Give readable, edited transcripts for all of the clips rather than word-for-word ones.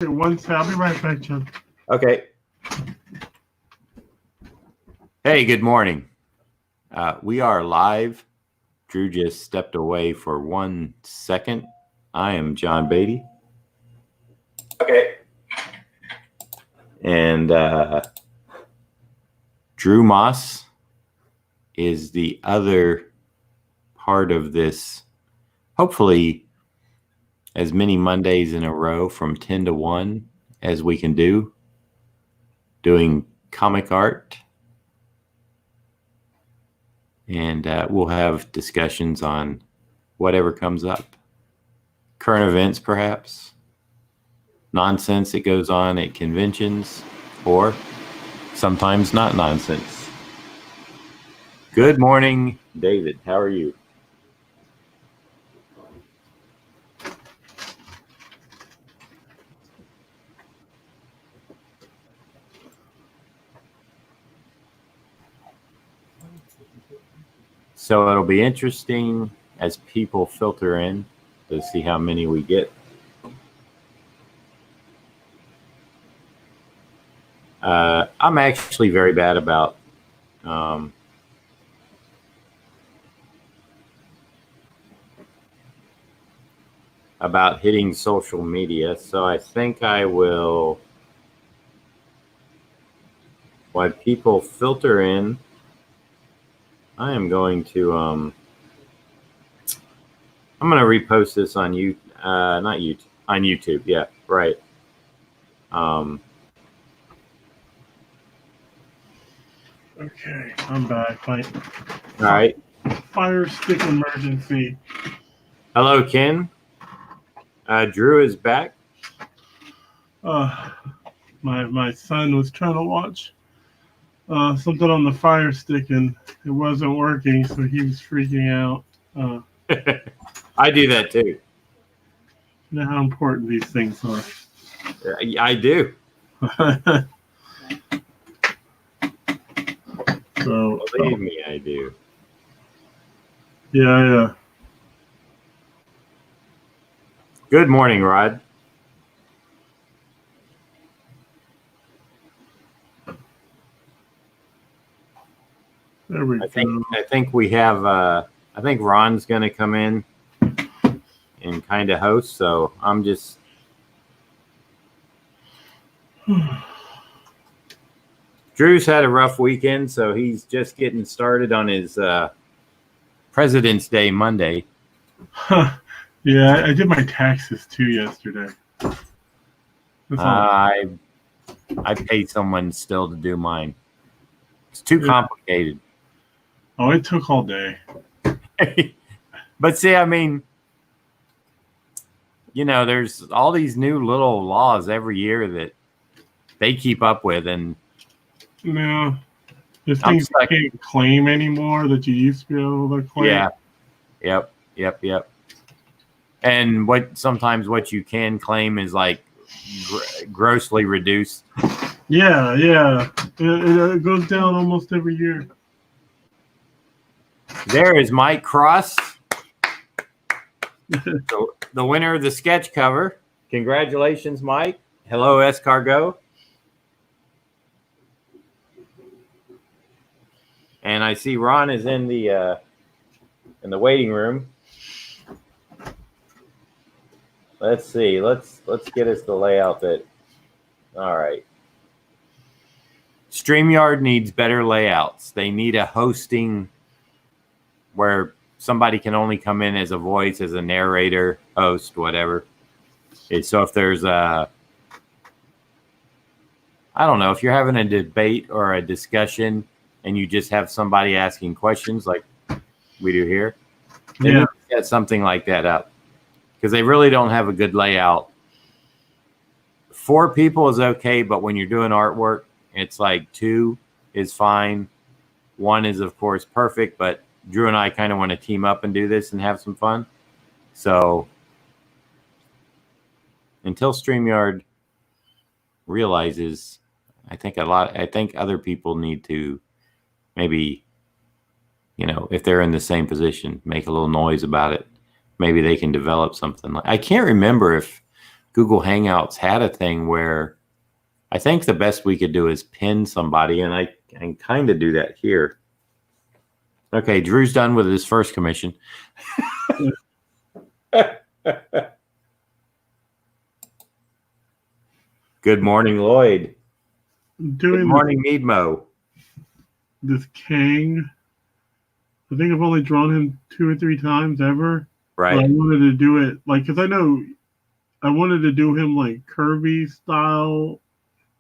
I'll be right back, John. Okay. Hey, good morning. We are live. Drew just stepped away for 1 second. I am John Beatty. Okay. And Drew Moss is the other part of this, hopefully as many Mondays in a row from 10 to 1 as we can do, doing comic art. And we'll have discussions on whatever comes up. Current events, perhaps. Nonsense that goes on at conventions, or sometimes not nonsense. Good morning, David. How are you? So it'll be interesting as people filter in to see how many we get. I'm actually very bad about hitting social media, so I think I will, while people filter in, I am going to I'm going to repost this on on YouTube. Yeah, right. Okay, I'm back. All right. Fire stick emergency. Hello, Ken. Drew is back. My son was trying to watch something on the fire stick and it wasn't working, so he was freaking out. I do that too. You know how important these things are. I do. So believe me, I do. Yeah. Good morning, Rod. There we go. I think we have. I think Ron's going to come in and kind of host. So I'm just. Drew's had a rough weekend, so he's just getting started on his President's Day Monday. Yeah, I did my taxes too yesterday. I paid someone still to do mine. It's too complicated. Oh, it took all day. But see, I mean, there's all these new little laws every year that they keep up with, and no, there's things you can't claim anymore that you used to be able to claim. Yeah. Yep. And sometimes what you can claim is like grossly reduced. Yeah. It goes down almost every year. There is Mike Cross, the winner of the sketch cover. Congratulations, Mike. Hello, Escargot. And I see Ron is in the waiting room. Let's see. Let's get us the layout that. All right. StreamYard needs better layouts. They need a hosting where somebody can only come in as a voice, as a narrator, host, whatever. So if there's I don't know, if you're having a debate or a discussion and you just have somebody asking questions like we do here, they need to set something like that up, because they really don't have a good layout. 4 people is okay, but when you're doing artwork, it's like 2 is fine. 1 is, of course, perfect, but Drew and I kind of want to team up and do this and have some fun. So until StreamYard realizes, I think other people need to maybe, if they're in the same position, make a little noise about it. Maybe they can develop something. I can't remember if Google Hangouts had a thing where I think the best we could do is pin somebody, and I can kind of do that here. Okay, Drew's done with his first commission. Good morning, Lloyd. Good morning, Needmo. This Kang. I think I've only drawn him 2 or 3 times ever. Right. But I wanted to do it because I know I wanted to do him like Kirby style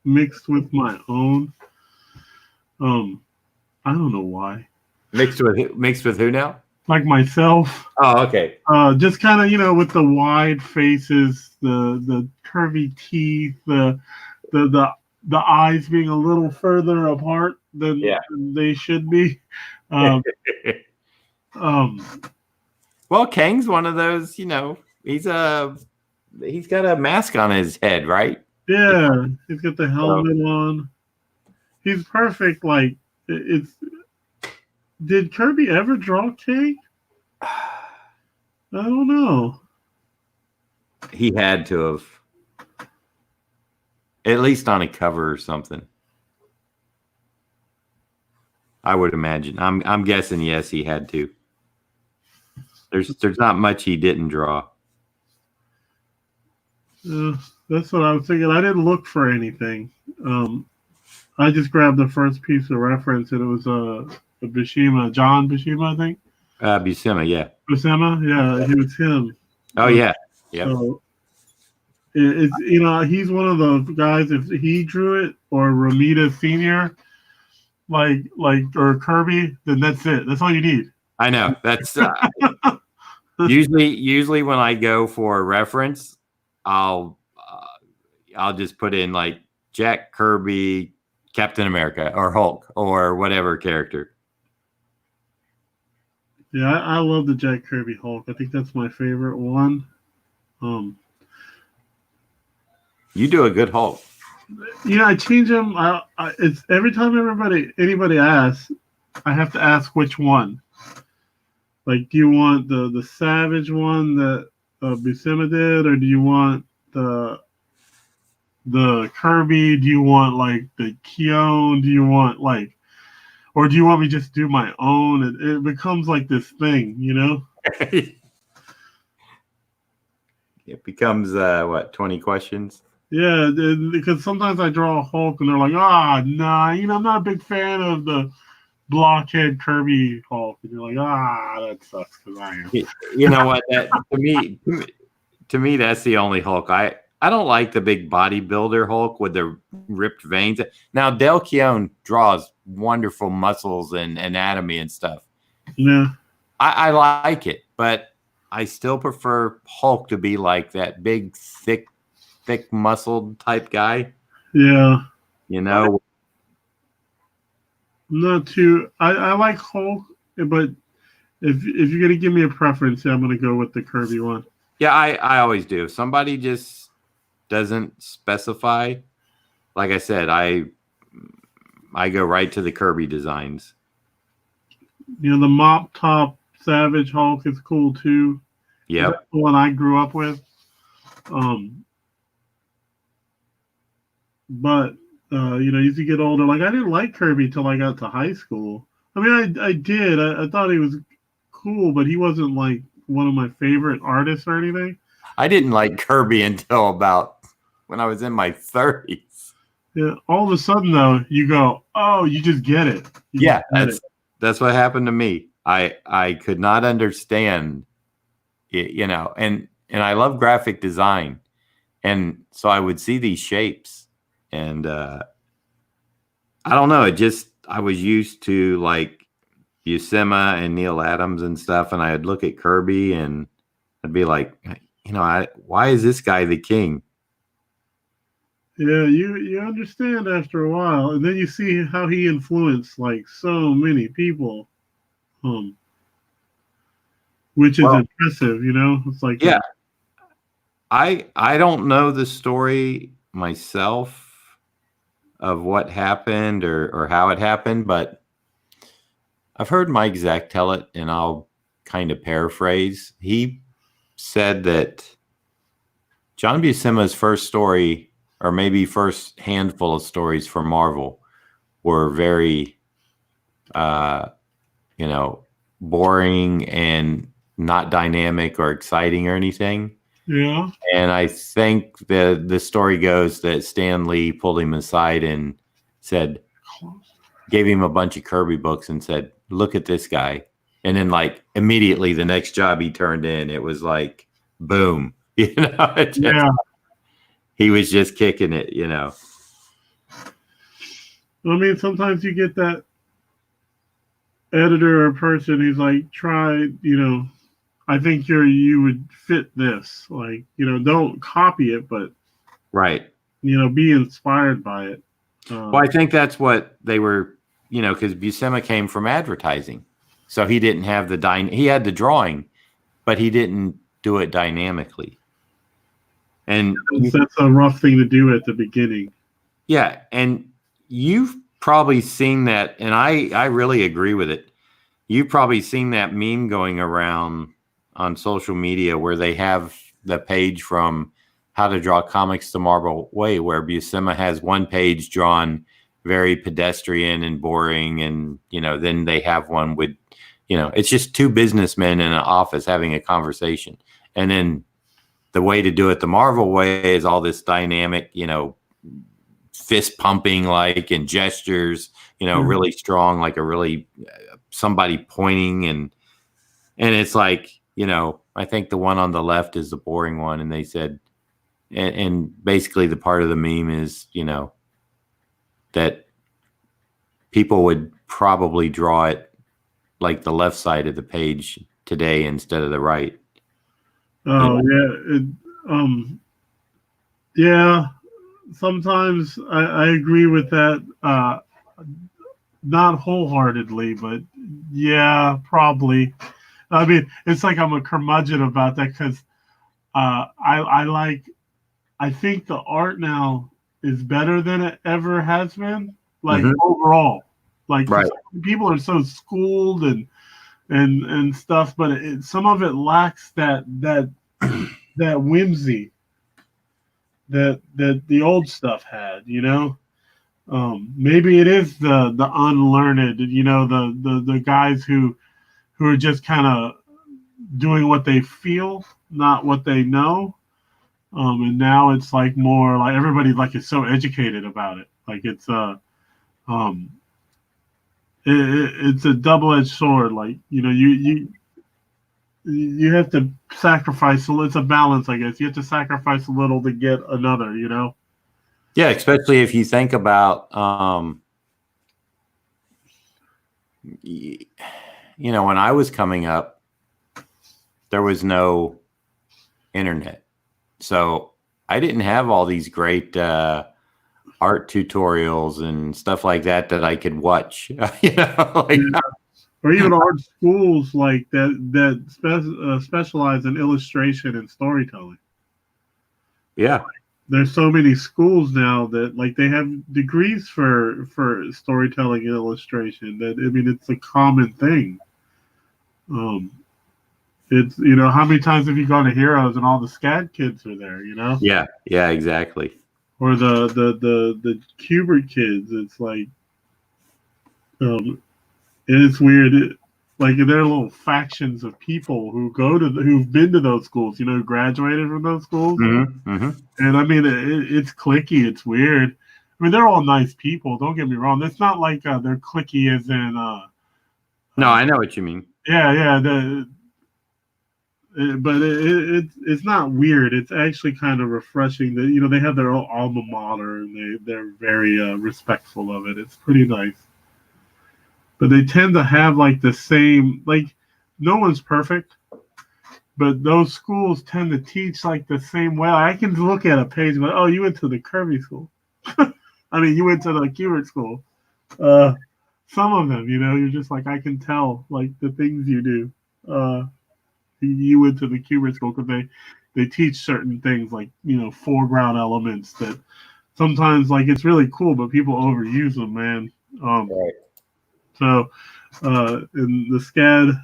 mixed with my own. I don't know why. Mixed with who now? Like myself. Oh, okay. Just kind of, with the wide faces, the curvy teeth, the eyes being a little further apart than they should be. Well, Kang's one of those, he's got a mask on his head, right? Yeah, he's got the helmet on. He's perfect. Like did Kirby ever draw Kang? I don't know. He had to have, at least on a cover or something. I would imagine. I'm guessing yes, he had to. There's not much he didn't draw. That's what I was thinking. I didn't look for anything. I just grabbed the first piece of reference, and it was a Buscema, John Buscema, I think. Buscema, yeah. Buscema, yeah, it was him. Oh yeah, yeah. So it's he's one of the guys. If he drew it or Ramita Senior, or Kirby, then that's it. That's all you need. I know. That's usually when I go for a reference, I'll just put in like Jack Kirby, Captain America, or Hulk, or whatever character. Yeah, I love the Jack Kirby Hulk. I think that's my favorite one. You do a good Hulk. I change them. It's every time anybody asks, I have to ask which one. Like, do you want the Savage one that Buscema did, or do you want the Kirby? Do you want like the Keone? Do you want or do you want me just to do my own? It becomes like this thing, It becomes 20 questions? Yeah, because sometimes I draw a Hulk and they're like, nah, I'm not a big fan of the blockhead Kirby Hulk. And you're like, that sucks because I am. You know what? That to me, that's the only Hulk. I don't like the big bodybuilder Hulk with the ripped veins. Now, Del Keown draws wonderful muscles and anatomy and stuff. Yeah. I like it, but I still prefer Hulk to be like that big, thick muscled type guy. Yeah. Not too. I like Hulk, but if you're gonna give me a preference, I'm gonna go with the Kirby one. Yeah, I always do. If somebody just doesn't specify, like I said, I go right to the Kirby designs. The mop top Savage Hulk is cool too. Yeah, that's the one I grew up with. But as you get older, like I didn't like Kirby till I got to high school. I mean, I did. I thought he was cool, but he wasn't like one of my favorite artists or anything. I didn't like Kirby until about when I was in my 30s. Yeah. All of a sudden, though, you go, oh, you just get it. That's what happened to me. I could not understand it, and I love graphic design, and so I would see these shapes. And I don't know. I was used to like Buscema and Neil Adams and stuff, and I'd look at Kirby and I'd be like, why is this guy the king? Yeah, you understand after a while, and then you see how he influenced like so many people, which is impressive. It's like I don't know the story myself of what happened or how it happened, but I've heard Mike Zack tell it, and I'll kind of paraphrase. He said that John Buscema's first story, or maybe first handful of stories for Marvel, were very, uh, boring and not dynamic or exciting or anything. Yeah. And I think the story goes that Stan Lee pulled him aside and gave him a bunch of Kirby books and said, "Look at this guy." And then, like, immediately the next job he turned in, it was like, boom, Yeah. he was just kicking it, I mean, sometimes you get that editor or person who's like, try, I think you would fit this. Like, don't copy it, but Right. be inspired by it. Well, I think that's what they were, because Buscema came from advertising, so he didn't have he had the drawing, but he didn't do it dynamically. And that's a rough thing to do at the beginning. Yeah, and you've probably seen that, and I really agree with it. You've probably seen that meme going around on social media where they have the page from How to Draw Comics the Marvel Way, where Buscema has one page drawn very pedestrian and boring, and then they have one with, it's just two businessmen in an office having a conversation, and then the way to do it the Marvel way is all this dynamic, fist pumping and gestures, really strong, like a really somebody pointing, and it's like, I think the one on the left is the boring one, and they said, and basically the part of the meme is, that people would probably draw it like the left side of the page today instead of the right. Oh yeah, yeah. Sometimes I agree with that. Not wholeheartedly, but yeah, probably. I mean, it's like I'm a curmudgeon about that because I think the art now is better than it ever has been. Like overall, like Right. people are so schooled and stuff, but some of it lacks that whimsy that the old stuff had. Maybe it is the unlearned, the guys who are just kind of doing what they feel, not what they know. And now it's like more like everybody like is so educated about it. Like it's um, it's a double-edged sword. Like you have to sacrifice. So it's a balance, I guess. You have to sacrifice a little to get another. Yeah, especially if you think about, when I was coming up, there was no internet. So I didn't have all these great art tutorials and stuff like that I could watch, or even art schools like that specialize in illustration and storytelling. Yeah. There's so many schools now that like they have degrees for storytelling and illustration. That I mean, it's a common thing. It's how many times have you gone to Heroes and all the SCAD kids are there? Yeah, exactly. Or the Kubert kids. It's like, it's weird. Like there are little factions of people who've been to those schools. Graduated from those schools. Mm-hmm. Mm-hmm. And I mean, it's cliquey. It's weird. I mean, they're all nice people. Don't get me wrong. It's not like they're cliquey as in. No, I know what you mean. Yeah. But it's not weird. It's actually kind of refreshing that they have their own alma mater and they're very respectful of it. It's pretty nice. But they tend to have like the same, like no one's perfect, but those schools tend to teach like the same way. I can look at a page and go, oh, you went to the Kirby school. I mean, you went to the Kubert school. Some of them, you're just like, I can tell like the things you do. You went to the Kubert school because they teach certain things like, foreground elements that sometimes like it's really cool, but people overuse them, man. Right. So in the SCAD,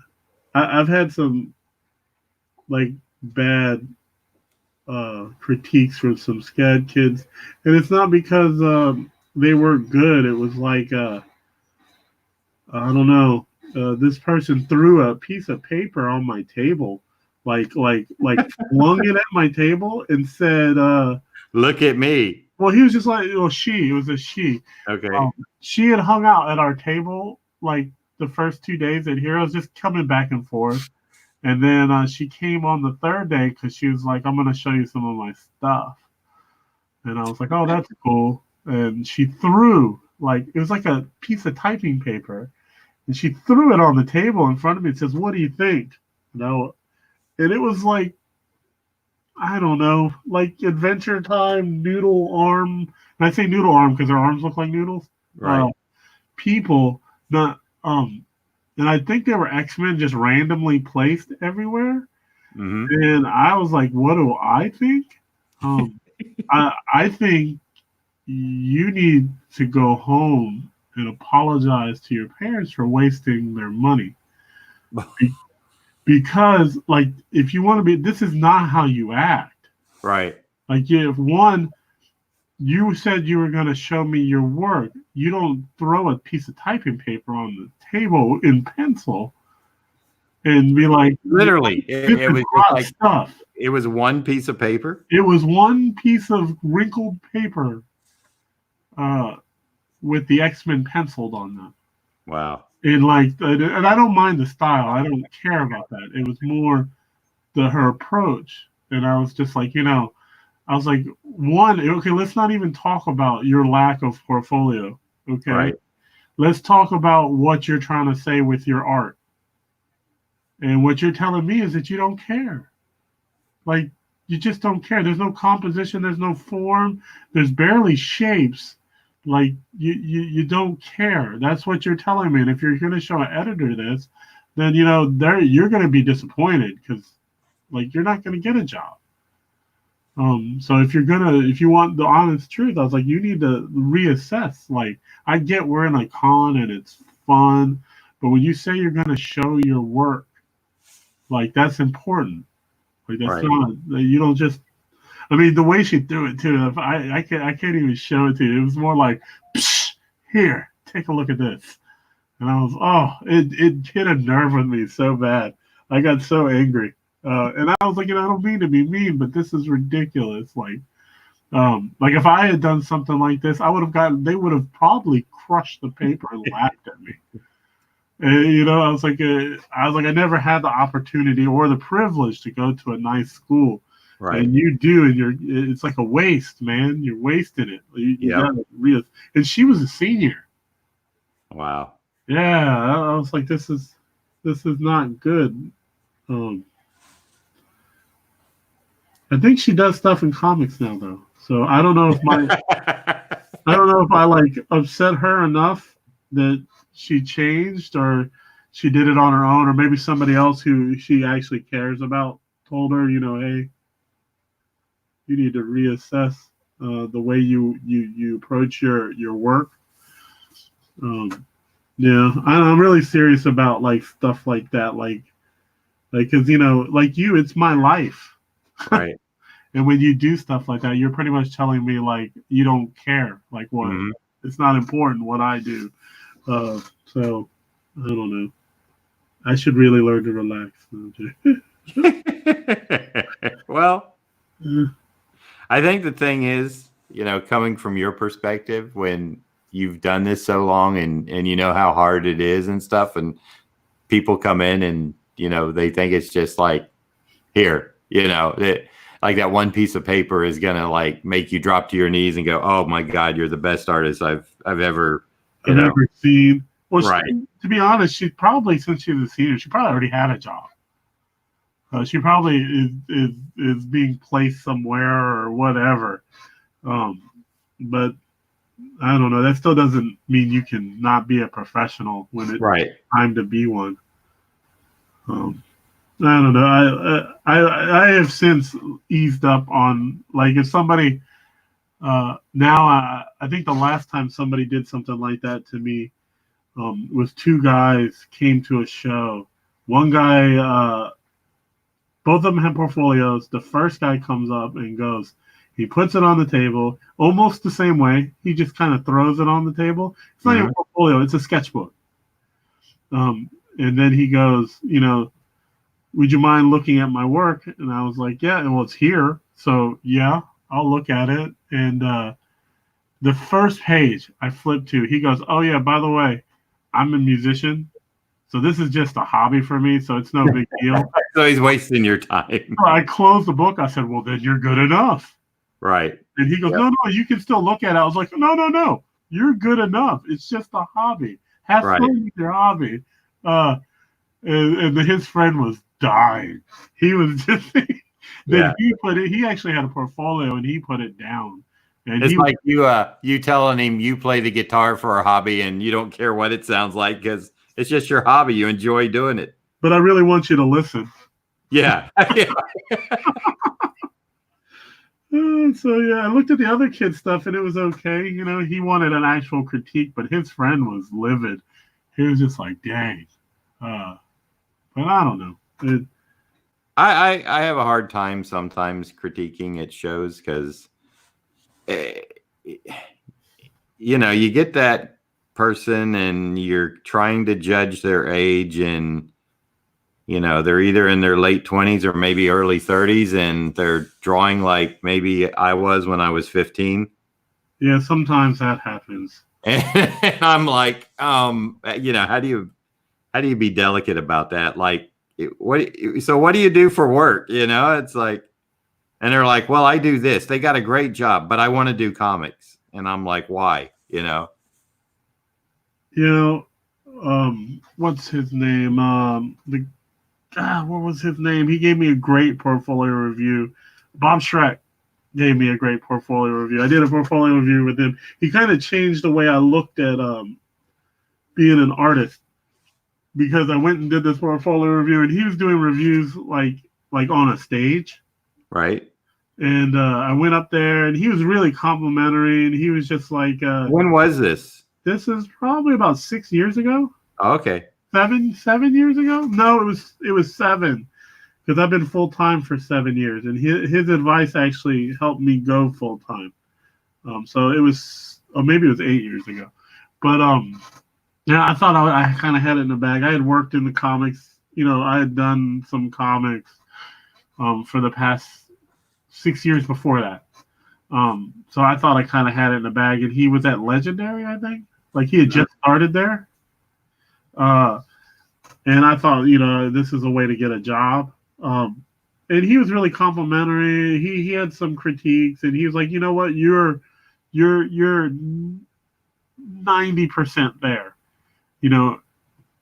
I've had some like bad critiques from some SCAD kids, and it's not because they weren't good. It was like I don't know. This person threw a piece of paper on my table, like flung it at my table and said, Look at me. "Well, he was just like, well, she. It was a she. Okay. She had hung out at our table like the first 2 days at Heroes, just coming back and forth." And then she came on the third day because she was like, I'm going to show you some of my stuff. And I was like, oh, that's cool. And she threw, like, it was like a piece of typing paper. And she threw it on the table in front of me and says, what do you think? And it was like, I don't know, like Adventure Time, Noodle Arm. And I say Noodle Arm because her arms look like noodles. Right. People, not, and I think they were X-Men just randomly placed everywhere. Mm-hmm. And I was like, what do I think? I think you need to go home and apologize to your parents for wasting their money. Because, like, if you want to be, this is not how you act. Right. Like, if one, you said you were going to show me your work, you don't throw a piece of typing paper on the table in pencil and be like, literally, it was just like stuff. It was one piece of paper. It was one piece of wrinkled paper with the X-Men penciled on them. Wow. And and I don't mind the style. I don't care about that. It was more her approach. And I was just like, I was like, okay, let's not even talk about your lack of portfolio. Okay. Right. Let's talk about what you're trying to say with your art. And what you're telling me is that you don't care. Like, you just don't care. There's no composition. There's no form. There's barely shapes. Like, you don't care. That's what you're telling me. And if you're going to show an editor this, then, you're going to be disappointed because, like, you're not going to get a job. So if you want the honest truth, I was like, you need to reassess. Like, I get we're in a con and it's fun, but when you say you're going to show your work, like, that's important. Like, that's not, you don't just, I mean, the way she threw it too, I can't even show it to you. It was more like, psh, here, take a look at this. And I was, it hit a nerve with me so bad. I got so angry. And I was like, I don't mean to be mean, but this is ridiculous. Like if I had done something like this, they would have probably crushed the paper and laughed at me. And, I was like, I never had the opportunity or the privilege to go to a nice school. Right. And you do, and it's like a waste, man. You're wasting it. You gotta and she was a senior. Wow. Yeah, I was like, this is not good. I think she does stuff in comics now, though. So I don't know if I like upset her enough that she changed, or she did it on her own, or maybe somebody else who she actually cares about told her, hey, you need to reassess the way you approach your work. Yeah, I'm really serious about like stuff like that, like because like it's my life. Right. And when you do stuff like that, you're pretty much telling me like you don't care, like what it's not important what I do. So I don't know. I should really learn to relax. Well, I think the thing is, coming from your perspective, when you've done this so long and you know how hard it is and stuff, and people come in and they think it's just like here, like that one piece of paper is gonna like make you drop to your knees and go, oh my God, you're the best artist I've ever seen. Well, right. To be honest, she probably, since she was a senior, she probably already had a job. She probably is being placed somewhere or whatever. But I don't know. That still doesn't mean you can not be a professional when it's time to be one. I don't know. I have since eased up on, like, if somebody now I think the last time somebody did something like that to me was two guys came to a show. One guy Both of them have portfolios. The first guy comes up and goes, he puts it on the table almost the same way. He just kind of throws it on the table. It's not even a portfolio, it's a sketchbook. And then he goes, would you mind looking at my work? And I was like, yeah, well, it's here. So, yeah, I'll look at it. And the first page I flipped to, he goes, oh, yeah, by the way, I'm a musician. So this is just a hobby for me. So it's no big deal. So he's wasting your time. So I closed the book. I said, well, then you're good enough. Right. And he goes, no, you can still look at it. I was like, no, you're good enough. It's just a hobby. Have fun with your hobby. And his friend was dying. He was just he actually had a portfolio and he put it down. And it's like you telling him you play the guitar for a hobby and you don't care what it sounds like because it's just your hobby. You enjoy doing it. But I really want you to listen. Yeah. So yeah, I looked at the other kid stuff and it was okay. He wanted an actual critique, but his friend was livid. He was just like, dang. But I don't know. I have a hard time sometimes critiquing at shows because, you get that person and you're trying to judge their age and, they're either in their late 20s or maybe early 30s and they're drawing like maybe I was when I was 15. Yeah, sometimes that happens. And I'm like, how do you be delicate about that? Like, what do you do for work? It's like, and they're like, well, I do this. They got a great job, but I want to do comics. And I'm like, why? What's his name? What was his name? He gave me a great portfolio review. Bob Schreck gave me a great portfolio review. I did a portfolio review with him. He kind of changed the way I looked at being an artist because I went and did this portfolio review, and he was doing reviews like on a stage, right? And I went up there, and he was really complimentary, and he was just like, "When was this? This is probably about 6 years ago." Oh, okay. 7 years ago? No, it was 7 because I've been full time for 7 years, and his advice actually helped me go full time. So it was, or maybe it was 8 years ago, but yeah, I thought I kind of had it in the bag. I had worked in the comics, I had done some comics for the past 6 years before that. So I thought I kind of had it in the bag, and he was at Legendary, I think, like he had just started there. And I thought, this is a way to get a job. And he was really complimentary. He had some critiques, and he was like, you know what, you're 90% there.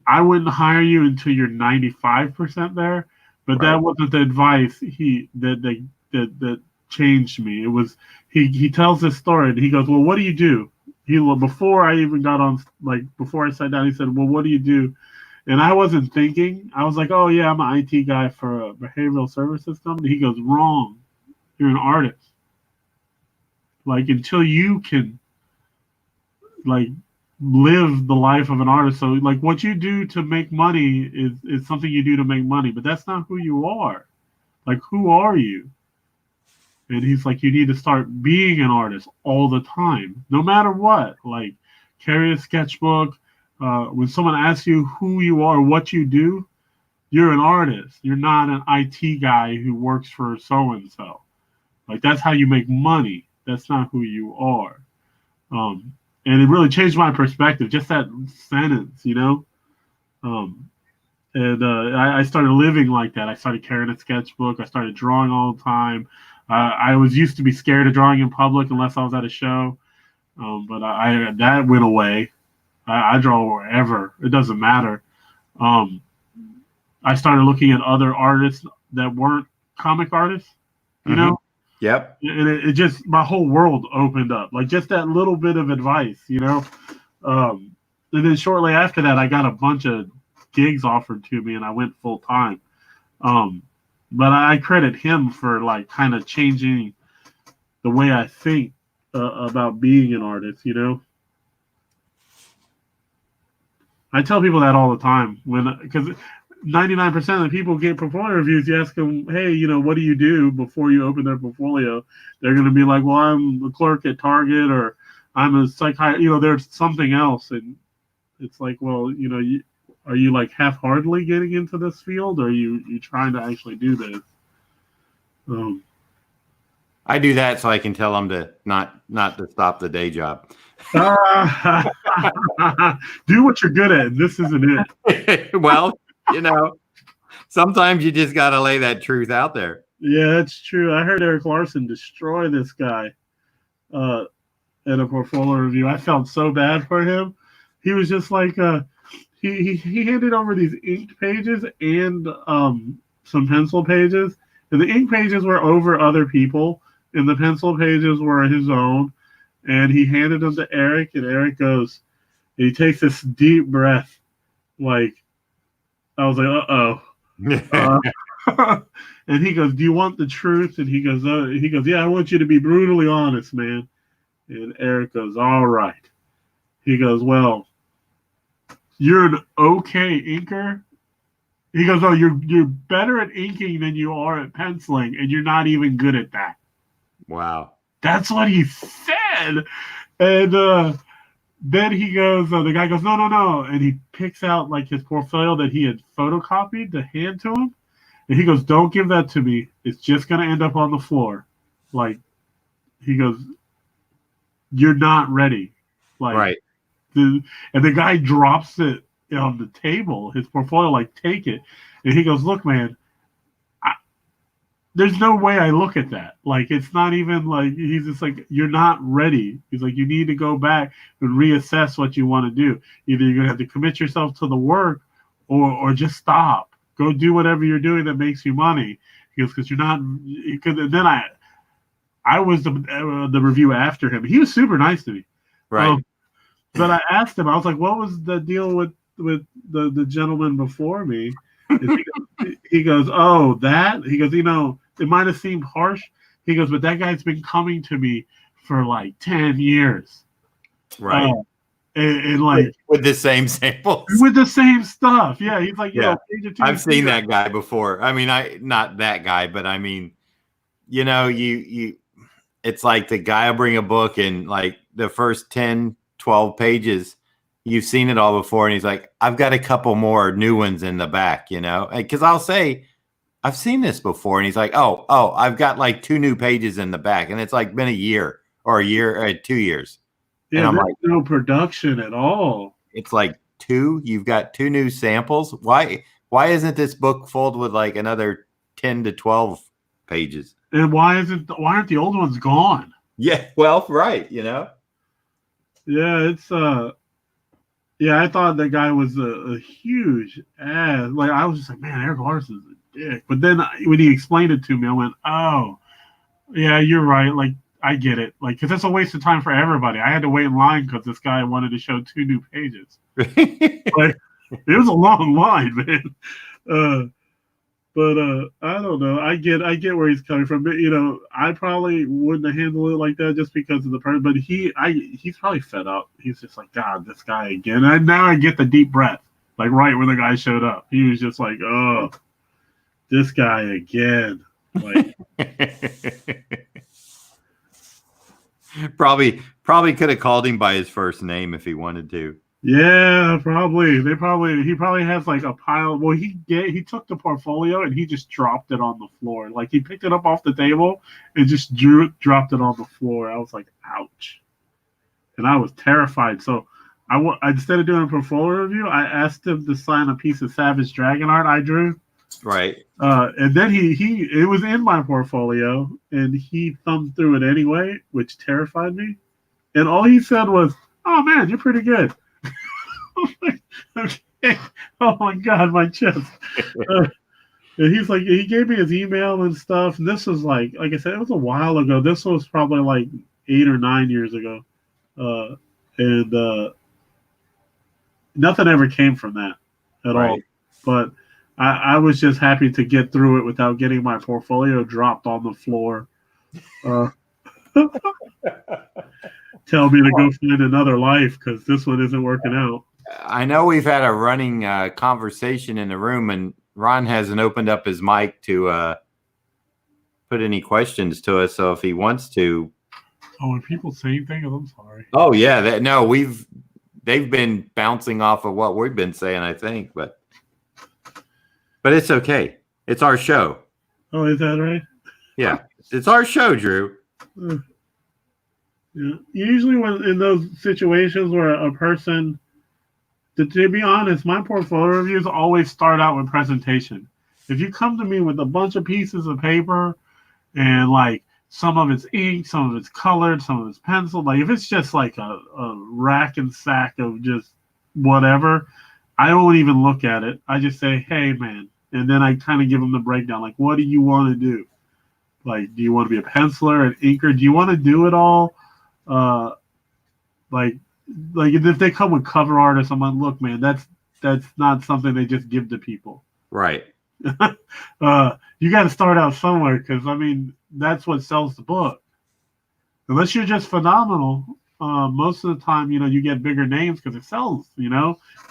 I wouldn't hire you until you're 95% there. But that wasn't the advice that changed me. It was he tells this story, and he goes, well, what do you do? Before I even got on, before I sat down, he said, well, what do you do? And I wasn't thinking. I was like, oh, yeah, I'm an IT guy for a behavioral services company. He goes, wrong. You're an artist. Until you can, live the life of an artist. So, what you do to make money is something you do to make money. But that's not who you are. Who are you? And he's like, you need to start being an artist all the time, no matter what. Carry a sketchbook. When someone asks you who you are, what you do, you're an artist. You're not an IT guy who works for so-and-so. That's how you make money. That's not who you are. And it really changed my perspective, just that sentence, And I started living like that. I started carrying a sketchbook. I started drawing all the time. I was used to be scared of drawing in public unless I was at a show. But that went away. I draw wherever. It doesn't matter. I started looking at other artists that weren't comic artists, you know? Yep. And it just, my whole world opened up. Just that little bit of advice, And then shortly after that, I got a bunch of gigs offered to me, and I went full time. But I credit him for kind of changing the way I think about being an artist, I tell people that all the time because 99% of the people get portfolio reviews. You ask them, hey, what do you do before you open their portfolio? They're going to be like, well, I'm a clerk at Target, or I'm a psychiatrist. There's something else. And it's like, well, are you like half-heartedly getting into this field, or are you trying to actually do this? I do that so I can tell them to not to stop the day job. Do what you're good at. This isn't it. Well, sometimes you just got to lay that truth out there. Yeah, that's true. I heard Eric Larson destroy this guy in a portfolio review. I felt so bad for him. He was just like, he handed over these inked pages and some pencil pages. And the ink pages were over other people, and the pencil pages were his own. And he handed them to Eric, and Eric goes, and he takes this deep breath. Like, I was like, uh-oh. And he goes, do you want the truth? And he goes, yeah, I want you to be brutally honest, man. And Eric goes, all right. He goes, well, you're an okay inker. He goes, oh, you're better at inking than you are at penciling, and you're not even good at that. Wow. That's what he said. And then he goes, the guy goes, no. And he picks out like his portfolio that he had photocopied to hand to him. And he goes, don't give that to me. It's just going to end up on the floor. Like, he goes, you're not ready. Like, right. And the guy drops it on the table, his portfolio, like, take it. And he goes, look, man, there's no way I look at that. Like, it's not even like, he's just like, you're not ready. He's like, you need to go back and reassess what you want to do. Either you're going to have to commit yourself to the work or just stop. Go do whatever you're doing that makes you money. He goes, because you're not, because then I was the review after him. He was super nice to me. Right. But I asked him, I was like, what was the deal with the gentleman before me? He goes, oh, that? He goes, it might have seemed harsh. He goes, but that guy's been coming to me for like 10 years. Right. And like with the same samples. With the same stuff. Yeah. He's like, yeah. I've seen that guy before. I mean, not that guy, but I mean, you it's like the guy will bring a book and like the first 10, 12 pages, you've seen it all before. And he's like, I've got a couple more new ones in the back, because I'll say, I've seen this before. And he's like, oh, I've got like 2 new pages in the back. And it's like been a year or 2 years. Yeah, there's like, no production at all. It's like 2. You've got 2 new samples. Why isn't this book filled with like another 10 to 12 pages? And why aren't the old ones gone? Yeah, well, right, Yeah, it's I thought that guy was a huge ass. Like, I was just like, man, Eric Larson's a dick. But then when he explained it to me, I went, oh, yeah, you're right. Like, I get it. Like, because that's a waste of time for everybody. I had to wait in line because this guy wanted to show 2 new pages. Like, it was a long line, man. But I don't know. I get where he's coming from. But I probably wouldn't have handled it like that just because of the person. But he's probably fed up. He's just like, God, this guy again. And now I get the deep breath, like right when the guy showed up. He was just like, oh, this guy again. Like, probably could have called him by his first name if he wanted to. Yeah, probably. He probably has like a pile. Well, he took the portfolio and he just dropped it on the floor. Like, he picked it up off the table and just dropped it on the floor. I was like, ouch. And I was terrified. So instead of doing a portfolio review, I asked him to sign a piece of Savage Dragon art I drew. Right. And then it was in my portfolio and he thumbed through it anyway, which terrified me. And all he said was, oh man, you're pretty good. Okay. Oh my God, my chest. And he's like, he gave me his email and stuff. And this was like I said, it was a while ago. This was probably like 8 or 9 years ago. And nothing ever came from that at all. But I was just happy to get through it without getting my portfolio dropped on the floor. Tell me to go find another life because this one isn't working out. I know we've had a running conversation in the room, and Ron hasn't opened up his mic to put any questions to us. So if he wants to, when people say things, I'm sorry. oh yeah, they've been bouncing off of what we've been saying, I think, but it's okay. It's our show. Oh, is that right? Yeah, it's our show, Drew. Yeah. Usually, when in those situations where a person, to be honest, my portfolio reviews always start out with presentation. If you come to me with a bunch of pieces of paper and like some of it's ink, some of it's colored, some of it's pencil, like if it's just like a rack and sack of just whatever, I won't even look at it. I just say, hey, man. And then I kind of give them the breakdown. Like, what do you want to do? Like, do you want to be a penciler, an inker? Do you want to do it all? Uh, like if they come with cover artists, I'm like, look, man, that's not something they just give to people. Right. You got to start out somewhere, because I mean that's what sells the book. Unless you're just phenomenal, most of the time, you get bigger names because it sells.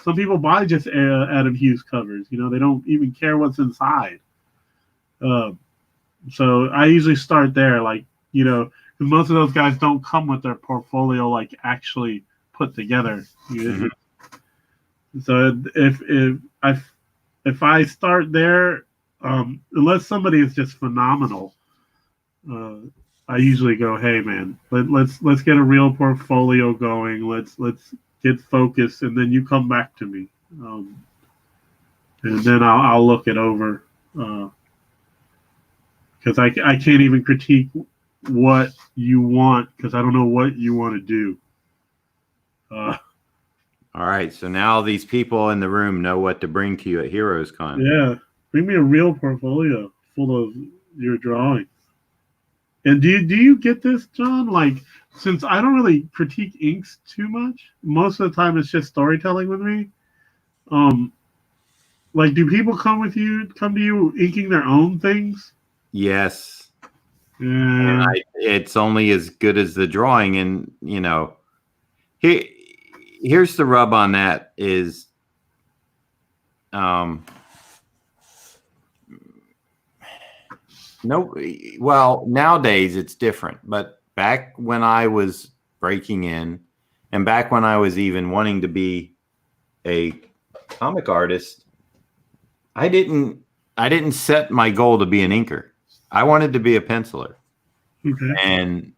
Some people buy just Adam Hughes covers. They don't even care what's inside. So I usually start there, like because most of those guys don't come with their portfolio like actually put together. Mm-hmm. So if I start there, unless somebody is just phenomenal, I usually go, hey man, let's get a real portfolio going. Let's get focused, and then you come back to me, and then I'll look it over, because I can't even critique what you want, because I don't know what you want to do. All right, so now these people in the room know what to bring to you at Heroes Con. Yeah, bring me a real portfolio full of your drawings. And do you get this, John? Like, since I don't really critique inks too much, most of the time it's just storytelling with me. Like, do people come to you inking their own things? Yes. Yeah. And it's only as good as the drawing, and here's the rub on that is, nowadays it's different, but back when I was breaking in, and back when I was even wanting to be a comic artist, I didn't set my goal to be an inker. I wanted to be a penciler. Okay. And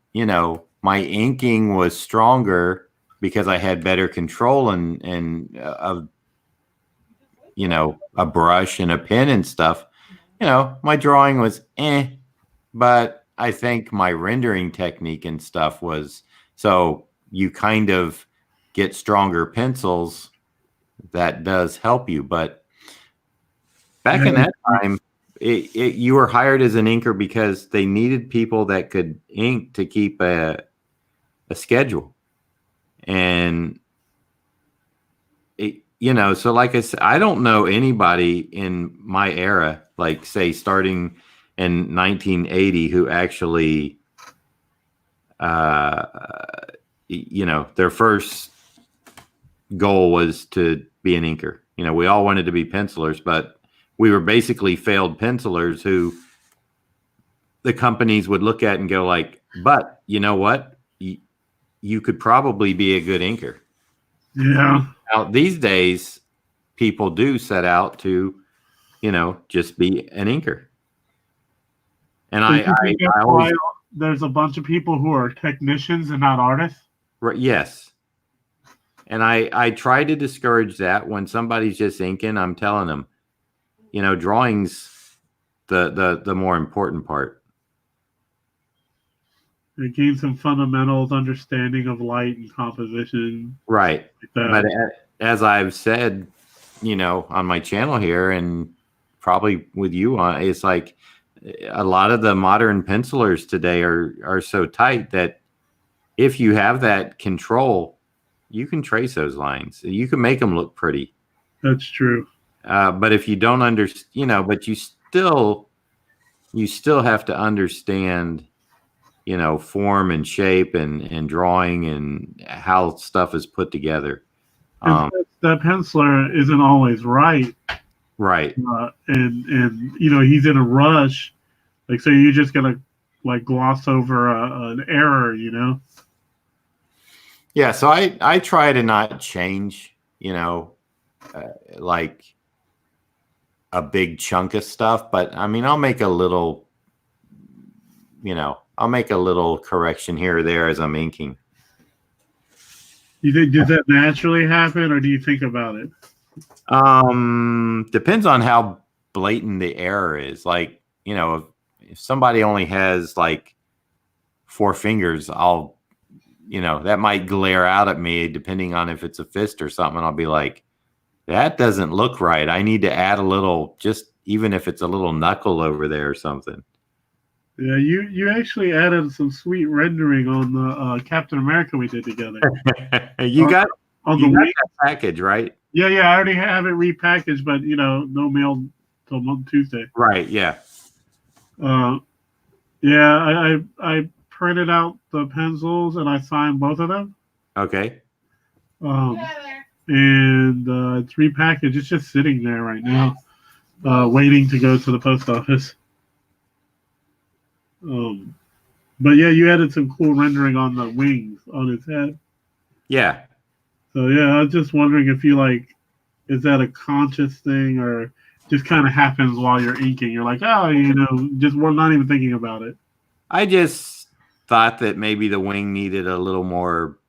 my inking was stronger because I had better control and a brush and a pen and stuff. My drawing was but I think my rendering technique and stuff was, so you kind of get stronger pencils. That does help you. But back in that time, you were hired as an inker because they needed people that could ink to keep a schedule. And so like I said, I don't know anybody in my era, like say starting in 1980, who actually, their first goal was to be an inker. We all wanted to be pencilers, but we were basically failed pencilers who the companies would look at and go like, but you know what? You could probably be a good inker. Yeah. Now, these days, people do set out to, just be an inker. And I always, there's a bunch of people who are technicians and not artists. Right, yes. And I try to discourage that. When somebody's just inking, I'm telling them, drawing's the more important part. It gain some fundamentals, understanding of light and composition. Right. Like but as I've said, on my channel here, and probably with you on, it's like a lot of the modern pencilers today are so tight that if you have that control, you can trace those lines. You can make them look pretty. That's true. But if you don't understand, but you still have to understand, form and shape and drawing and how stuff is put together. That penciler isn't always right, Right. and he's in a rush. Like, so you're just gonna like gloss over an error, Yeah. So I try to not change, like a big chunk of stuff, but I mean, I'll make a little correction here or there as I'm inking. You think does that naturally happen, or do you think about it? Depends on how blatant the error is. Like, if somebody only has like 4 fingers, that might glare out at me depending on if it's a fist or something. I'll be like, that doesn't look right. I need to add a little, just even if it's a little knuckle over there or something. Yeah, you actually added some sweet rendering on the Captain America we did together. you got that package, right? Yeah, I already have it repackaged, but no mail till Tuesday. Right. Yeah. Yeah, I printed out the pencils and I signed both of them. Okay. And it's repackaged. It's just sitting there right now, waiting to go to the post office. But yeah, you added some cool rendering on the wings on his head. Yeah. So yeah, I was just wondering if you is that a conscious thing or just kind of happens while you're inking? You're like, just we're not even thinking about it. I just thought that maybe the wing needed a little more,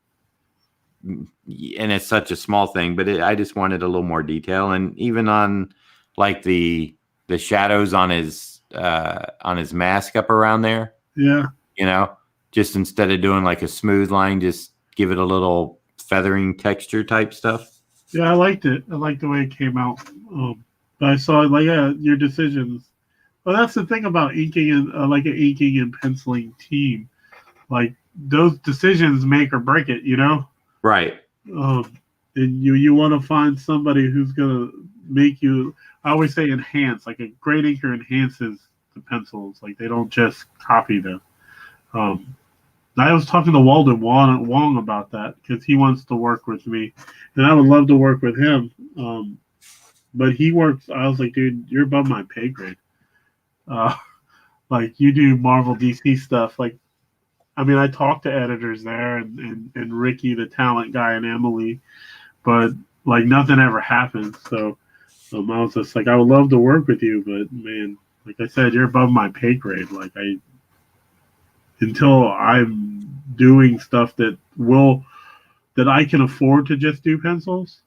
and it's such a small thing, but I just wanted a little more detail, and even on like the shadows on his mask up around there. Yeah. Just instead of doing like a smooth line, just give it a little feathering texture type stuff. Yeah, I liked it. I liked the way it came out. But I saw your decisions. Well, that's the thing about inking and like an inking and penciling team. Like those decisions make or break it, Right. And you want to find somebody who's gonna make you. I always say enhance. Like a great inker enhances the pencils. Like they don't just copy them. I was talking to Walden Wong about that because he wants to work with me, and I would love to work with him. But he works. I was like, dude, you're above my pay grade. Like you do Marvel DC stuff. Like, I mean, I talk to editors there and Ricky, the talent guy, and Emily, but like nothing ever happens. So I was just like, I would love to work with you, but man, like I said, you're above my pay grade. Like until I'm doing stuff that I can afford to just do pencils.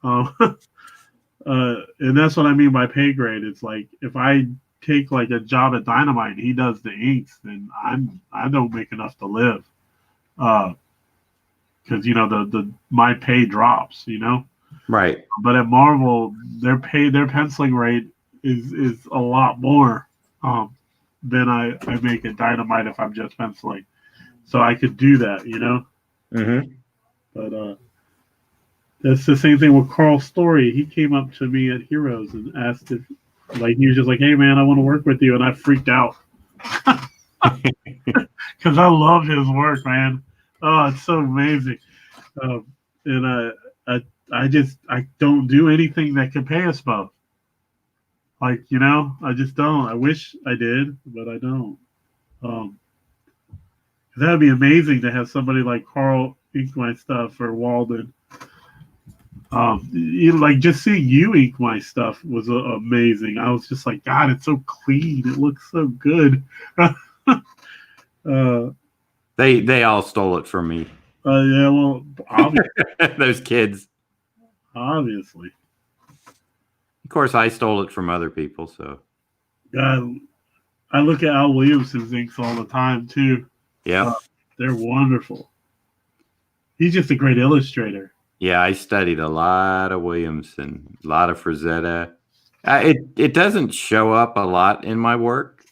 And that's what I mean by pay grade. It's like if I take like a job at Dynamite and he does the inks, then I don't make enough to live. Because my pay drops, Right. But at Marvel, their penciling rate is a lot more than I make at Dynamite if I'm just penciling. So I could do that, Mm-hmm. But that's the same thing with Carl Story. He came up to me at Heroes and asked if, like, he was just like, "Hey man, I want to work with you," and I freaked out because I love his work, man. Oh, it's so amazing. And I don't do anything that can pay us both. Like, I just don't. I wish I did, but I don't. That'd be amazing to have somebody like Carl ink my stuff or Walden. Like just seeing you ink my stuff was amazing. I was just like, God, it's so clean. It looks so good. They all stole it from me. Yeah, well, obviously. Those kids. Obviously. Of course, I stole it from other people. So. God, I look at Al Williamson's inks all the time too. Yeah, they're wonderful. He's just a great illustrator. Yeah, I studied a lot of Williamson, a lot of Frazetta. It doesn't show up a lot in my work.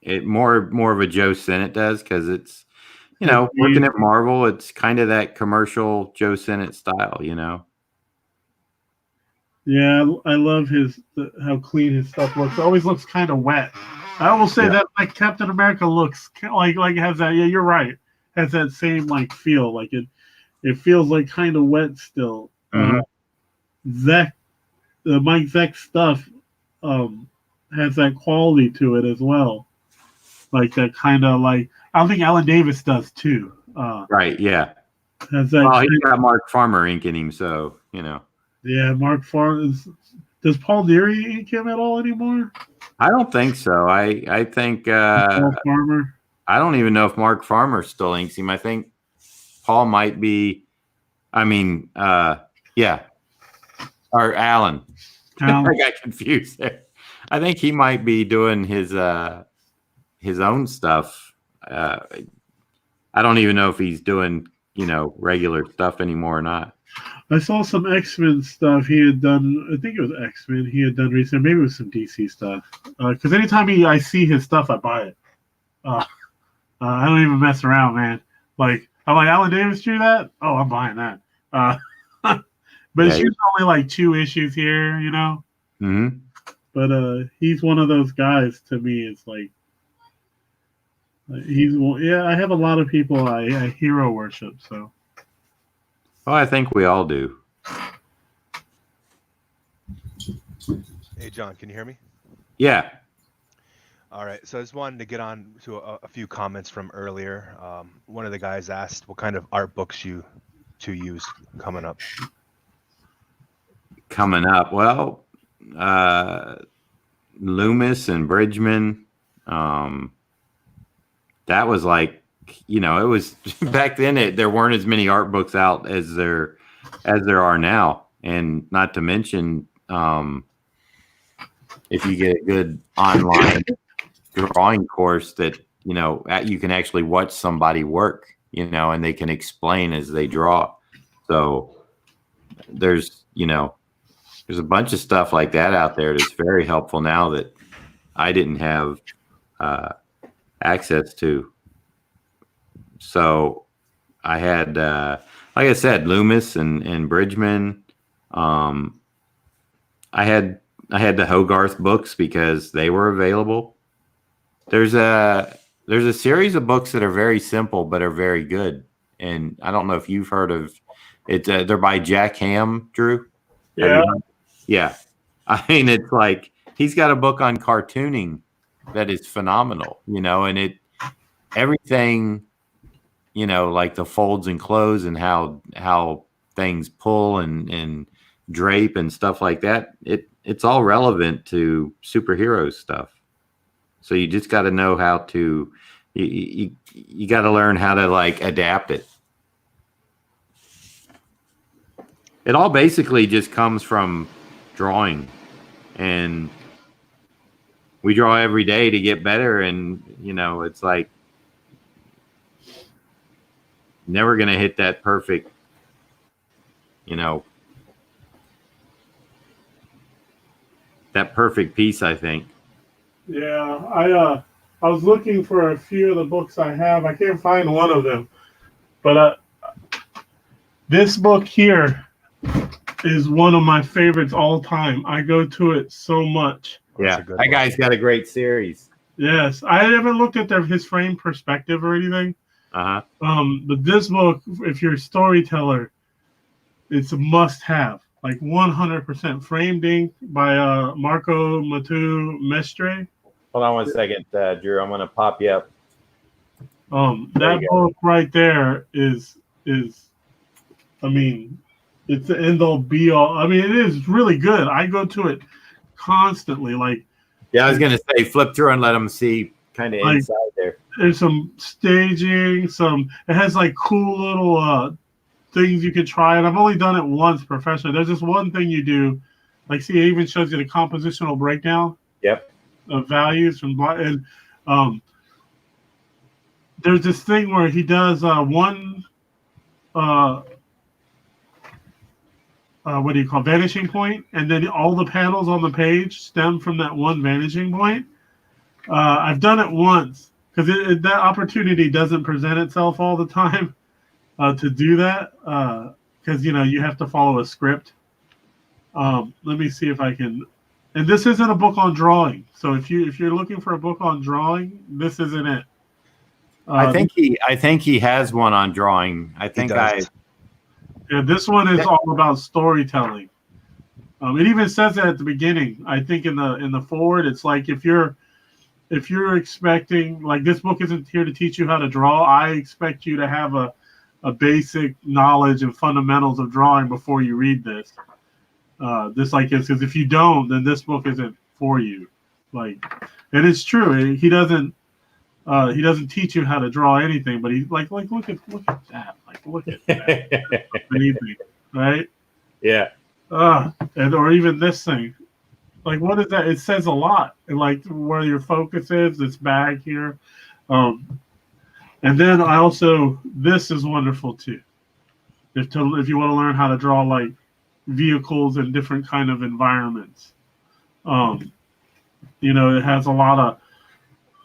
It more of a Joe Sennett does because it's working at Marvel. It's kind of that commercial Joe Sennett style, Yeah, I love how clean his stuff looks. It always looks kind of wet. I will say that like Captain America looks like has that. Yeah, you're right. Has that same like feel. Like it feels like kind of wet still. Uh, Zach, Mike Zeck's stuff has that quality to it as well. Like that kind of like I don't think Alan Davis does too. Right. Yeah. Has that Well, he's got Mark Farmer inking him, so yeah, Mark Farmer. Does Paul Neary ink him at all anymore? I don't think so. I think Paul Farmer. I don't even know if Mark Farmer still inks him. I think Paul might be. I mean, yeah, or Alan. I got confused there. I think he might be doing his own stuff. I don't even know if he's doing regular stuff anymore or not. I saw some X-Men stuff he had done. I think it was X-Men he had done recently. Maybe it was some DC stuff. Because anytime I see his stuff, I buy it. I don't even mess around, man. Like, I'm like, Alan Davis drew that? Oh, I'm buying that. But it's usually only like 2 issues here, Mm-hmm. But he's one of those guys to me. It's like, I have a lot of people I hero worship, so. Well, I think we all do. Hey, John, can you hear me? Yeah. All right. So I just wanted to get on to a few comments from earlier. One of the guys asked what kind of art books you to use coming up. Well, Loomis and Bridgman. That was like, it was back then. There weren't as many art books out as there are now, and not to mention, if you get a good online drawing course that you can actually watch somebody work, and they can explain as they draw. So there's a bunch of stuff like that out there that's very helpful now that I didn't have access to. So I had, like I said, Loomis and Bridgman. I had the Hogarth books because they were available. There's a series of books that are very simple but are very good, and I don't know if you've heard of it. They're by Jack Ham, Drew. Yeah. Yeah. I mean, it's like he's got a book on cartooning that is phenomenal, and everything, like the folds and close and how things pull and drape and stuff like that. It's all relevant to superhero stuff. So you just got to know how to, you got to learn how to like adapt it. It all basically just comes from drawing, and we draw every day to get better. And, it's like never going to hit that perfect, that perfect piece, I think. Yeah, I was looking for a few of the books I have. I can't find one of them, but this book here is one of my favorites all time. I go to it so much. Yeah, that guy's got a great series. Yes, I haven't looked at his frame perspective or anything. But this book, if you're a storyteller, it's a must-have. Like 100% framed ink by Marco Matu Mestre. Hold on one second, Drew. I'm going to pop you up. That book right there is I mean, it's the end all be all. I mean, it is really good. I go to it constantly. Like, yeah, I was gonna say, flip through and let them see kind of inside there. There's some staging. It has like cool little things you could try. And I've only done it once professionally. There's this one thing you do, like, see, it even shows you the compositional breakdown. Yep. Of values from and there's this thing where he does one. What do you call vanishing point, and then all the panels on the page stem from that one vanishing point. I've done it once because that opportunity doesn't present itself all the time to do that because you have to follow a script. Let me see if I can. And this isn't a book on drawing, so if you're looking for a book on drawing, this isn't it. I think he has one on drawing. I think And this one is all about storytelling. It even says that at the beginning. I think in the forward, it's like if you're expecting, like, this book isn't here to teach you how to draw. I expect you to have a basic knowledge and fundamentals of drawing before you read this. This like is because if you don't, then this book isn't for you. Like, and it's true. He doesn't teach you how to draw anything, but he's like look at that. Like, look at that. Amazing, right? Yeah. And or even this thing. Like, what is that? It says a lot. And like where your focus is, this bag here. And then this is wonderful too. If you want to learn how to draw like vehicles in different kind of environments. It has a lot of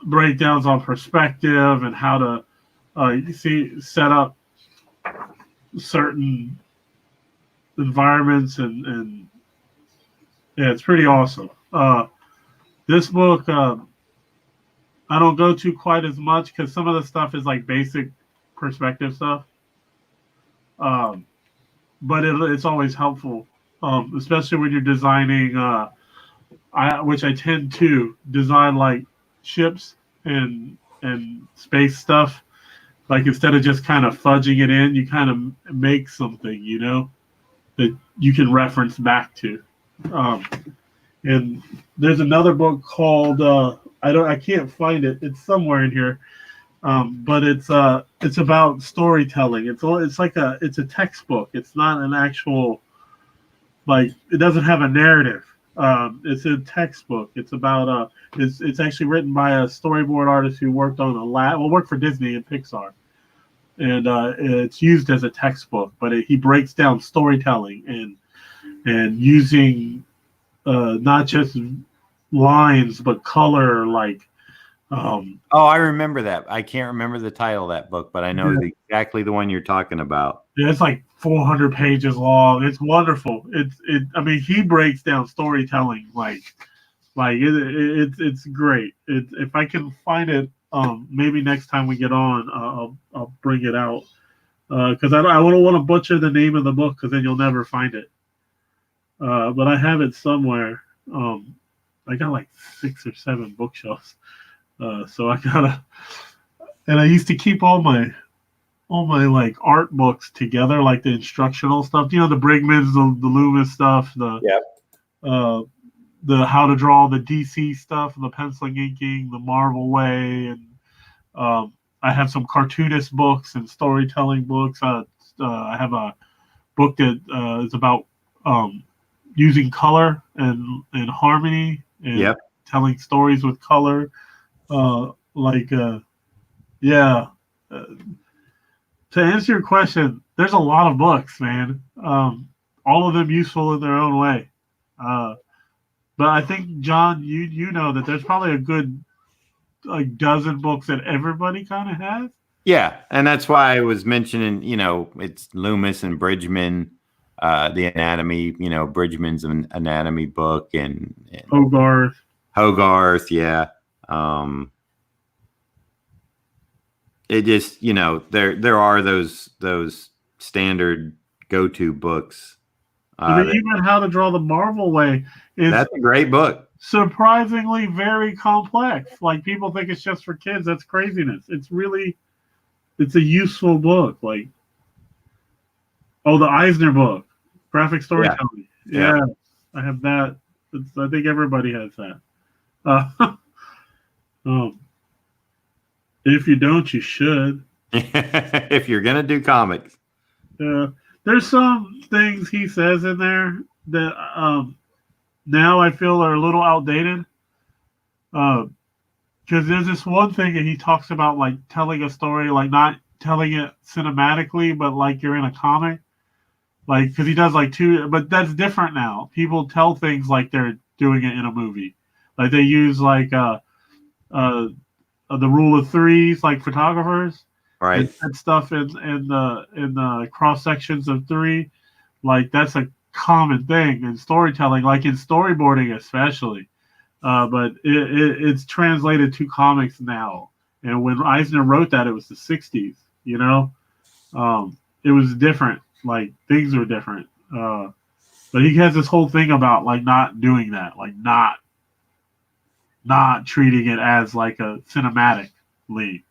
breakdowns on perspective and how to set up certain environments and yeah, it's pretty awesome. This book I don't go to quite as much because some of the stuff is like basic perspective stuff. But it's always helpful, especially when you're designing. Which I tend to design like ships and space stuff. Like, instead of just kind of fudging it in, you kind of make something, that you can reference back to. And there's another book called I can't find it. It's somewhere in here. But it's about storytelling. It's a textbook. It's not an actual, like, it doesn't have a narrative. It's a textbook. It's about it's actually written by a storyboard artist who worked on worked for Disney and Pixar, and it's used as a textbook. But he breaks down storytelling and using not just lines but color, like. I remember that. I can't remember the title of that book, but I know exactly the one you're talking about. Yeah, it's like 400 pages long. It's wonderful. I mean, he breaks down storytelling it's great. If I can find it, maybe next time we get on, I'll bring it out. Because I don't want to butcher the name of the book, because then you'll never find it. But I have it somewhere. I got like 6 or 7 bookshelves. So I gotta, and I used to keep all my like art books together, like the instructional stuff, the Brigmans, the Loomis stuff, the how to draw, the DC stuff, the penciling, inking, the Marvel way, and I have some cartoonist books and storytelling books. I have a book that is about using color and harmony and telling stories with color. To answer your question, there's a lot of books, man. All of them useful in their own way. But I think, John, you know that there's probably a good like dozen books that everybody kind of has. Yeah, and that's why I was mentioning, it's Loomis and Bridgman, the anatomy, Bridgman's an anatomy book, and Hogarth, yeah. It just, there are those standard go-to books. Even How to Draw the Marvel Way that's a great book. Surprisingly very complex. Like, people think it's just for kids. That's craziness. It's a useful book. Like, the Eisner book, graphic storytelling. Yeah. I have that. I think everybody has that. If you don't, you should. If you're gonna do comics. There's some things he says in there that now I feel are a little outdated. Because there's this one thing that he talks about, like telling a story, like not telling it cinematically, but like you're in a comic. Like, because he does like but that's different now. People tell things like they're doing it in a movie. Like, they use like the rule of threes, like photographers, right? And stuff in the cross sections of 3, like that's a common thing in storytelling, like in storyboarding especially. But it's translated to comics now. And when Eisner wrote that, it was the '60s. It was different. Like things were different. But he has this whole thing about like not doing that, like not treating it as like a cinematic league.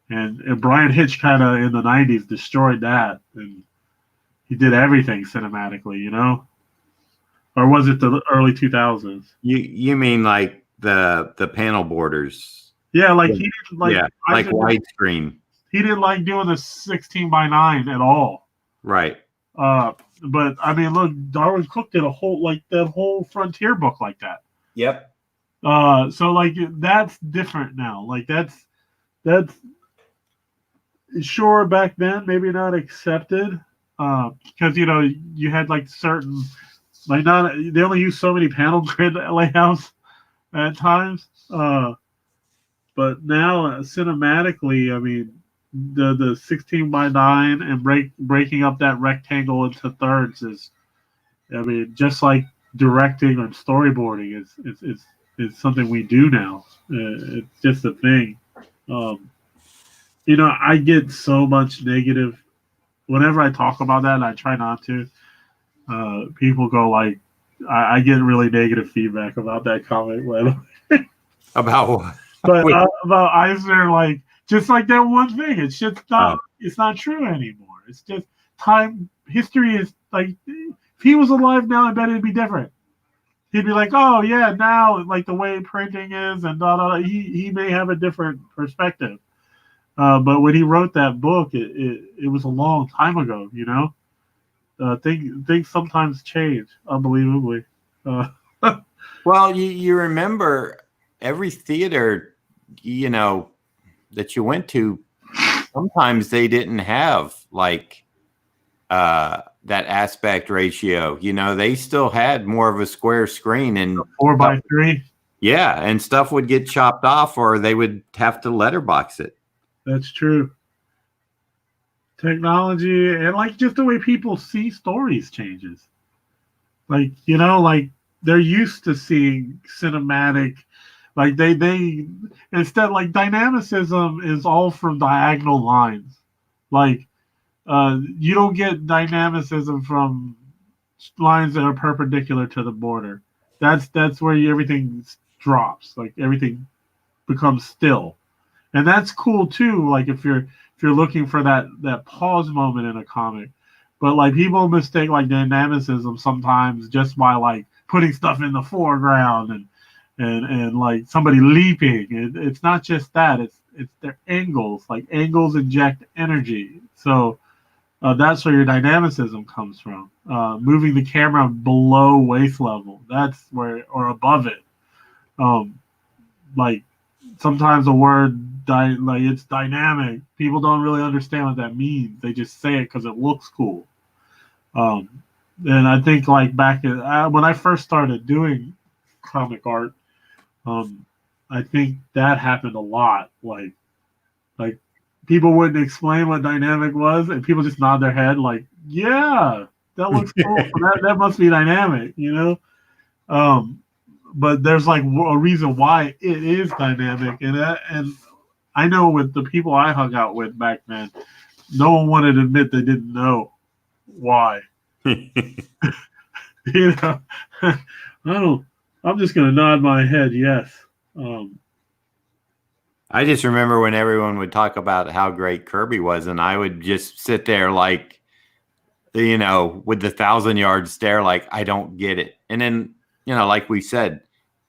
And Brian Hitch kind of in the '90s destroyed that, and he did everything cinematically, you know. Or was it the early 2000s? You mean like the panel borders? Yeah, like he didn't like like widescreen. He didn't like doing the 16:9 at all. Right. But I mean, look, Darwin Cook did a whole like that whole Frontier book like that. Yep. So like that's different now. Like that's sure back then maybe not accepted because you know you had like certain like not they only use so many panel grid layouts at times. But now cinematically, I mean the 16:9 and breaking up that rectangle into thirds is, I mean, just like directing and storyboarding is something we do now. It's just a thing. You know, I get so much negative whenever I talk about that. And I try not to. People go like, I get really negative feedback about that comic. About what? But about Eisner, like just like that one thing, it's just not. It's not true anymore. It's just time. History is like, if he was alive now, I bet it'd be different. He'd be like, oh yeah, now like the way printing is, and he may have a different perspective. But when he wrote that book, it was a long time ago. You know, things sometimes change unbelievably. Well, you remember every theater, you know, that you went to, sometimes they didn't have like that aspect ratio. You know, they still had more of a square screen and 4:3. Yeah, and stuff would get chopped off, or they would have to letterbox it. That's true. Technology and like just the way people see stories changes. Like, you know, like they're used to seeing cinematic, like they instead like dynamicism is all from diagonal lines. Like you don't get dynamicism from lines that are perpendicular to the border. That's where everything drops. Like everything becomes still. And that's cool too. Like if you're looking for that pause moment in a comic, but like people mistake like dynamicism sometimes just by like putting stuff in the foreground and like somebody leaping. It's not just that. It's their angles. Like angles inject energy. So that's where your dynamicism comes from. Moving the camera below waist level. That's where, or above it. Like sometimes a word like it's dynamic. People don't really understand what that means. They just say it because it looks cool. And I think like back when I first started doing comic art, I think that happened a lot. Like people wouldn't explain what dynamic was, and people just nod their head like, "Yeah, that looks cool. that must be dynamic," you know. But there's like a reason why it is dynamic, and I know with the people I hung out with back then, no one wanted to admit they didn't know why. You know, I'm just gonna nod my head yes. I just remember when everyone would talk about how great Kirby was, and I would just sit there like, you know, with the 1,000-yard stare, like I don't get it. And then, you know, like we said,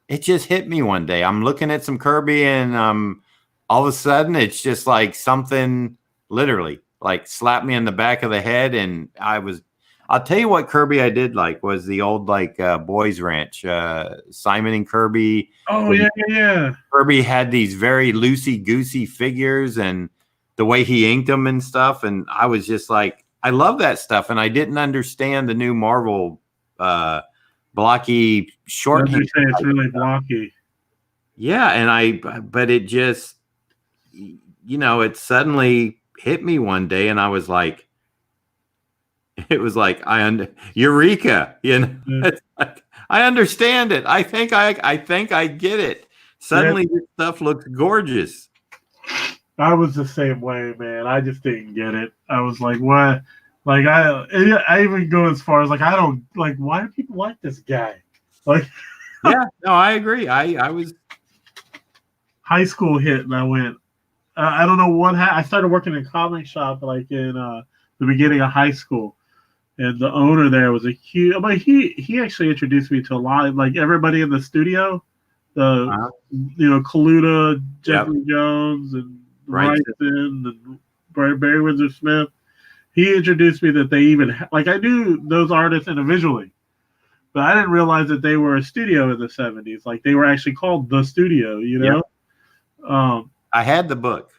it just hit me one day. I'm looking at some Kirby, and all of a sudden, it's just like something literally like slapped me in the back of the head, and I'll tell you what Kirby I did like was the old like Boys Ranch, Simon and Kirby. Oh yeah. Kirby had these very loosey-goosey figures and the way he inked them and stuff, and I was just like, I love that stuff, and I didn't understand the new Marvel blocky shorthand. It's really blocky. Yeah, but it just, you know, it suddenly hit me one day, and I was like, eureka, you know. It's like, I understand it. I think I get it. Suddenly this stuff looks gorgeous. I was the same way, man. I just didn't get it. I was like, what Like I even go as far as like I don't like why do people like this guy? Like Yeah, no, I agree. I was high school hit and I went. I don't know what I started working in a comic shop like in the beginning of high school, and the owner there was a huge. But he actually introduced me to a lot of, like everybody in the studio, the uh, Kaluta, yep, Jeffrey Jones, and right. Wrightson, and Barry Windsor Smith. He introduced me that they even like I knew those artists individually, but I didn't realize that they were a studio in the '70s. Like they were actually called the Studio. Yep. Um, I had the book.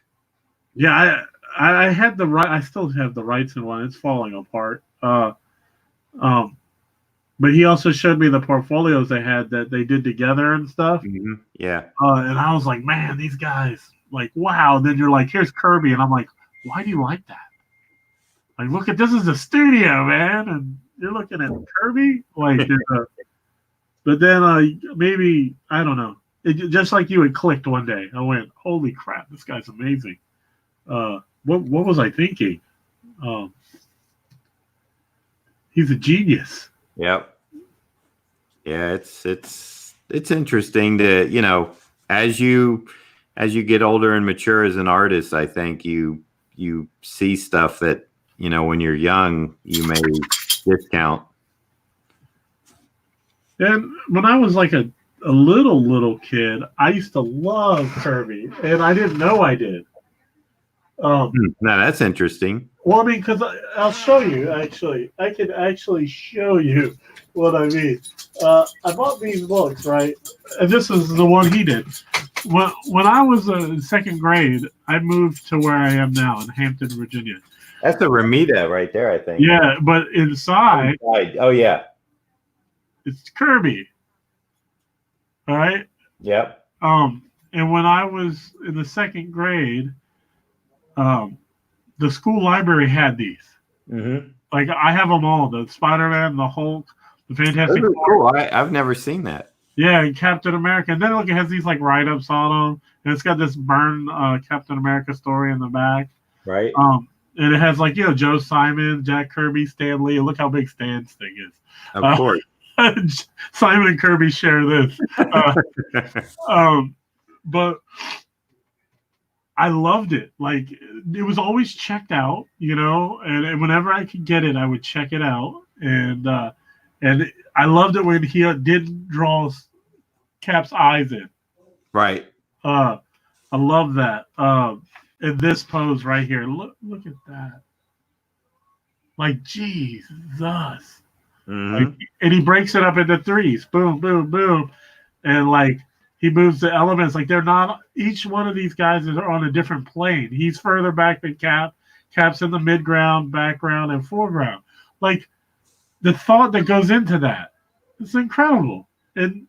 yeah, I had the right. I still have the rights in one. It's falling apart. Um, but he also showed me the portfolios they had that they did together and stuff. Yeah. And I was like, man, these guys, like, wow. And then you're like, here's Kirby, and I'm like, why do you like that? Like, look at this is a studio, man, and you're looking at Kirby, like. But then maybe I don't know. Just like you, it clicked one day. I went, holy crap, this guy's amazing. What was I thinking? Um, he's a genius. Yep. Yeah, it's interesting to, as you get older and mature as an artist, I think you see stuff that, when you're young, you may discount. And when I was like a little kid, I used to love Kirby, and I didn't know I did. No, that's interesting. Well, I mean, because I'll show you. Actually, I can actually show you what I mean. I bought these books, right? And this is the one he did. When I was in second grade, I moved to where I am now in Hampton, Virginia. That's the Ramita right there, I think. Yeah, but inside, oh yeah, it's Kirby. All right. Yep. And when I was in the second grade, the school library had these. Like I have them all: the Spider-Man, the Hulk, the Fantastic Four. Cool. I've never seen that. Yeah, and Captain America. And then look, it has these like write-ups on them, and it's got this burn Captain America story in the back. Right. And it has like Joe Simon, Jack Kirby, Stan Lee. Look how big Stan's thing is. Of course. Simon and Kirby share this. But I loved it. Like it was always checked out, and whenever I could get it, I would check it out. And I loved it when he did draw Cap's eyes in. Right. I love that. In this pose right here, look at that. Like Jesus. Like, and he breaks it up into threes. Boom, boom, boom. And like he moves the elements. Like they're not, each one of these guys is on a different plane. He's further back than Cap. Cap's in the mid-ground, background, and foreground. Like the thought that goes into that, it's incredible. And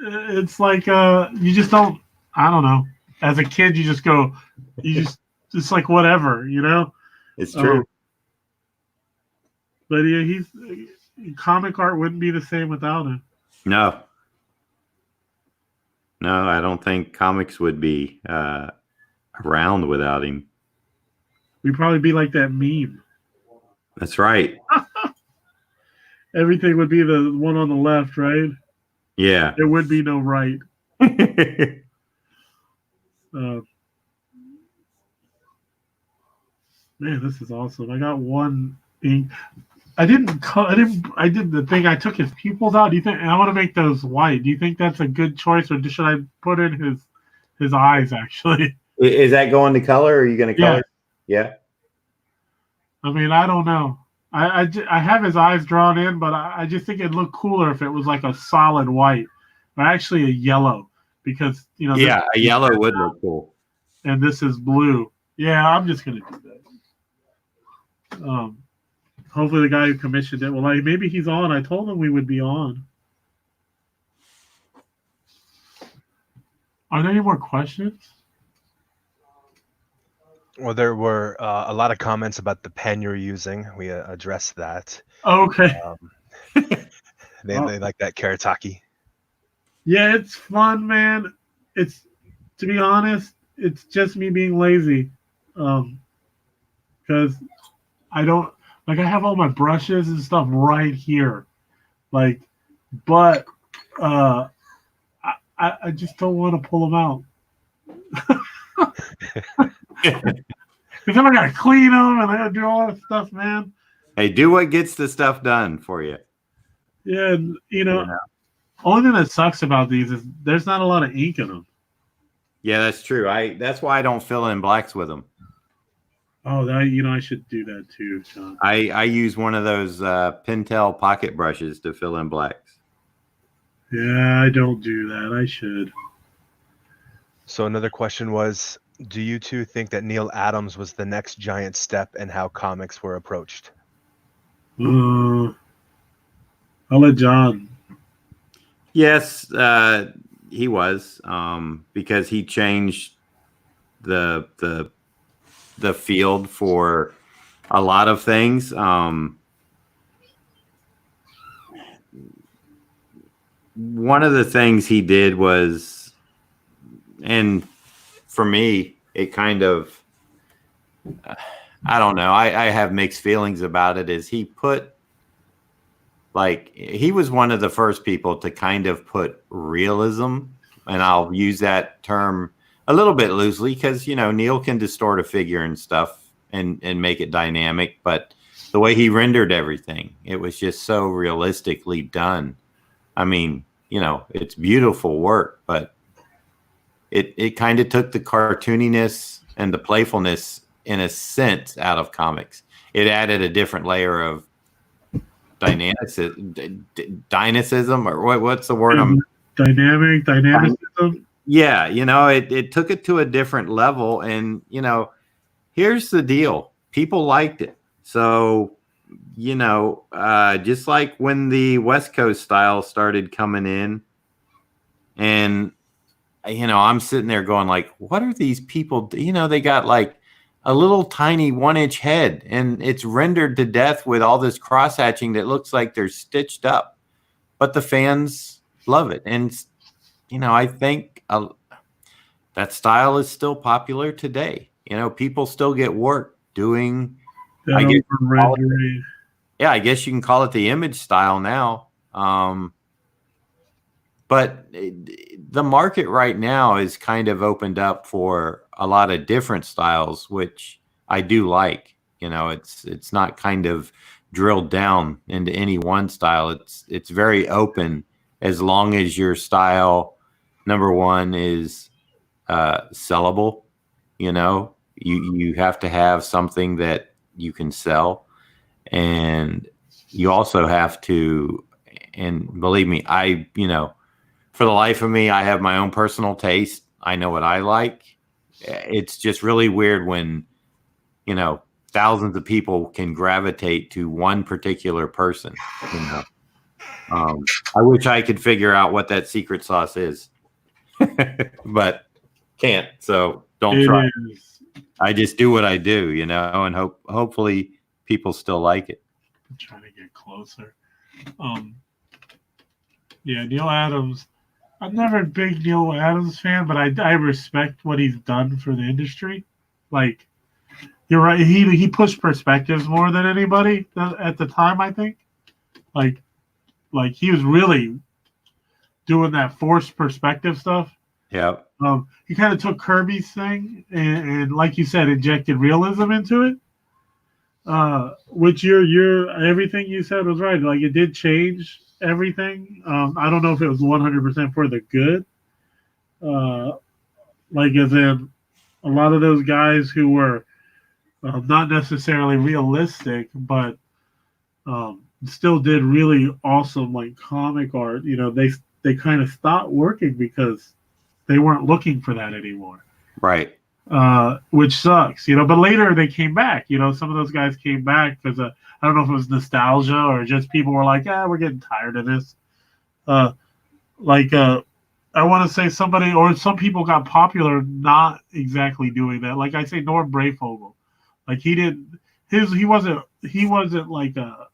it's like you just don't, I don't know. As a kid, you just go, it's like whatever, It's true. But yeah, comic art wouldn't be the same without him. No, I don't think comics would be around without him. We'd probably be like that meme. That's right. Everything would be the one on the left, right? Yeah. There would be no right. Man, this is awesome. I got one ink. I did the thing. I took his pupils out. Do you think? And I want to make those white. Do you think that's a good choice, or should I put in his eyes? Actually, is that going to color? Or are you going to color? Yeah. I mean, I don't know. I have his eyes drawn in, but I just think it'd look cooler if it was like a solid white, or actually a yellow, because Yeah, a yellow would look cool. And this is blue. Yeah, I'm just gonna do that. Hopefully the guy who commissioned it, well, maybe he's on. I told him we would be on. Are there any more questions? Well, there were a lot of comments about the pen you're using. We addressed that. Okay. They like that Karataki. Yeah, it's fun, man. It's, to be honest, it's just me being lazy. Because I don't, Like I have all my brushes and stuff right here. Like, but I just don't want to pull them out because then I gotta clean them and I gotta do all that stuff, man. Hey, do what gets the stuff done for you. Yeah, and, You know? only thing that sucks about these is there's not a lot of ink in them. Yeah, that's true. That's why I don't fill in blacks with them. Oh, that I should do that too, Sean. I use one of those Pentel pocket brushes to fill in blacks. Yeah, I don't do that. I should. So another question was, do you two think that Neil Adams was the next giant step in how comics were approached? I'll let John. Yes, he was, because he changed the field for a lot of things. One of the things he did was, and for me, it kind of, I don't know, I have mixed feelings about it, is he put, like, he was one of the first people to kind of put realism, and I'll use that term a little bit loosely because, Neil can distort a figure and stuff and make it dynamic, but the way he rendered everything, it was just so realistically done. I mean, it's beautiful work, but it kind of took the cartooniness and the playfulness in a sense out of comics. It added a different layer of dynamicism, or what's the word? Dynamicism. Yeah, it took it to a different level, and here's the deal: people liked it. So, just like when the West Coast style started coming in, and I'm sitting there going like, what are these people? They got like a little tiny 1-inch head, and it's rendered to death with all this cross hatching that looks like they're stitched up, but the fans love it. And, I think that style is still popular today. People still get work doing, I guess you can call it the image style now. But the market right now is kind of opened up for a lot of different styles, which I do like. It's not kind of drilled down into any one style. It's very open, as long as your style, number one, is sellable. You have to have something that you can sell, and you also have to, and believe me, for the life of me, I have my own personal taste. I know what I like. It's just really weird when, thousands of people can gravitate to one particular person. I wish I could figure out what that secret sauce is, but can't. So don't try. I just do what I do, and hopefully people still like it. I'm trying to get closer. Yeah, Neil Adams. I'm never a big Neil Adams fan, but I respect what he's done for the industry. Like, you're right. He pushed perspectives more than anybody at the time, I think. Like he was really doing that forced perspective stuff. Yeah. He kind of took Kirby's thing and like you said, injected realism into it. Which your everything you said was right. Like, it did change everything. I don't know if it was 100% for the good. Like, as in a lot of those guys who were not necessarily realistic, but still did really awesome like comic art. They kind of stopped working because they weren't looking for that anymore. Right. Which sucks, but later they came back. Some of those guys came back because I don't know if it was nostalgia or just people were like, we're getting tired of this. I want to say somebody or some people got popular not exactly doing that. Like I say, Norm Brayfogle, like he wasn't like a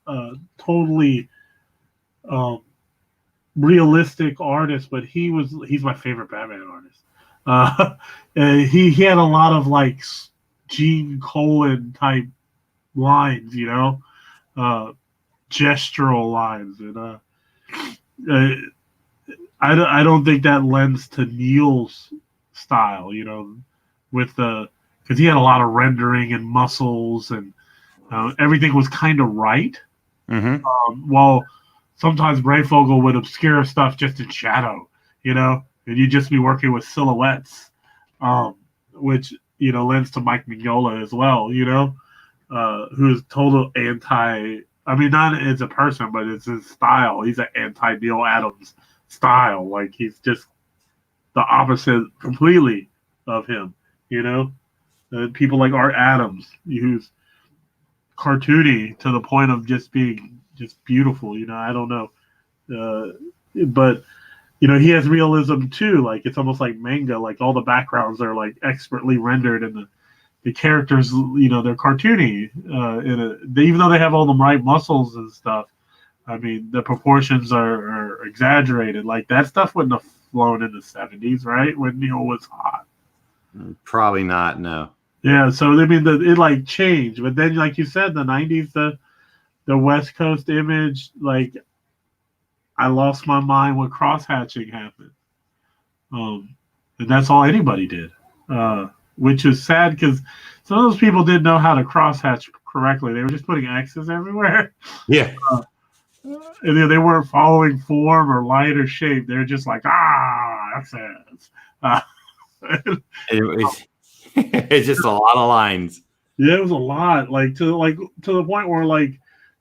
totally realistic artist, but he's my favorite Batman artist. He had a lot of like Gene Colan type lines, gestural lines, and I don't think that lends to Neil's style, with the because he had a lot of rendering and muscles and everything was kind of right. Mm-hmm. While sometimes Brayfogle would obscure stuff just in shadow, and you'd just be working with silhouettes, which lends to Mike Mignola as well, who's total anti. I mean, not as a person, but it's his style. He's an anti Neil Adams style. Like he's just the opposite completely of him. People like Art Adams, who's cartoony to the point of just being just beautiful. I don't know, but he has realism too. Like it's almost like manga. Like all the backgrounds are like expertly rendered, and the characters, they're cartoony. Even though they have all the right muscles and stuff, I mean, the proportions are exaggerated. Like that stuff wouldn't have flown in the '70s, right? When Neil was hot. Probably not. No. Yeah. So I mean, it like changed, but then, like you said, the '90s, the West Coast image, like I lost my mind when cross hatching happened, and that's all anybody did. Which is sad because some of those people didn't know how to crosshatch correctly. They were just putting X's everywhere. Yeah. And they weren't following form or light or shape. They're just like, X's. It's just a lot of lines. Yeah, it was a lot. To the point where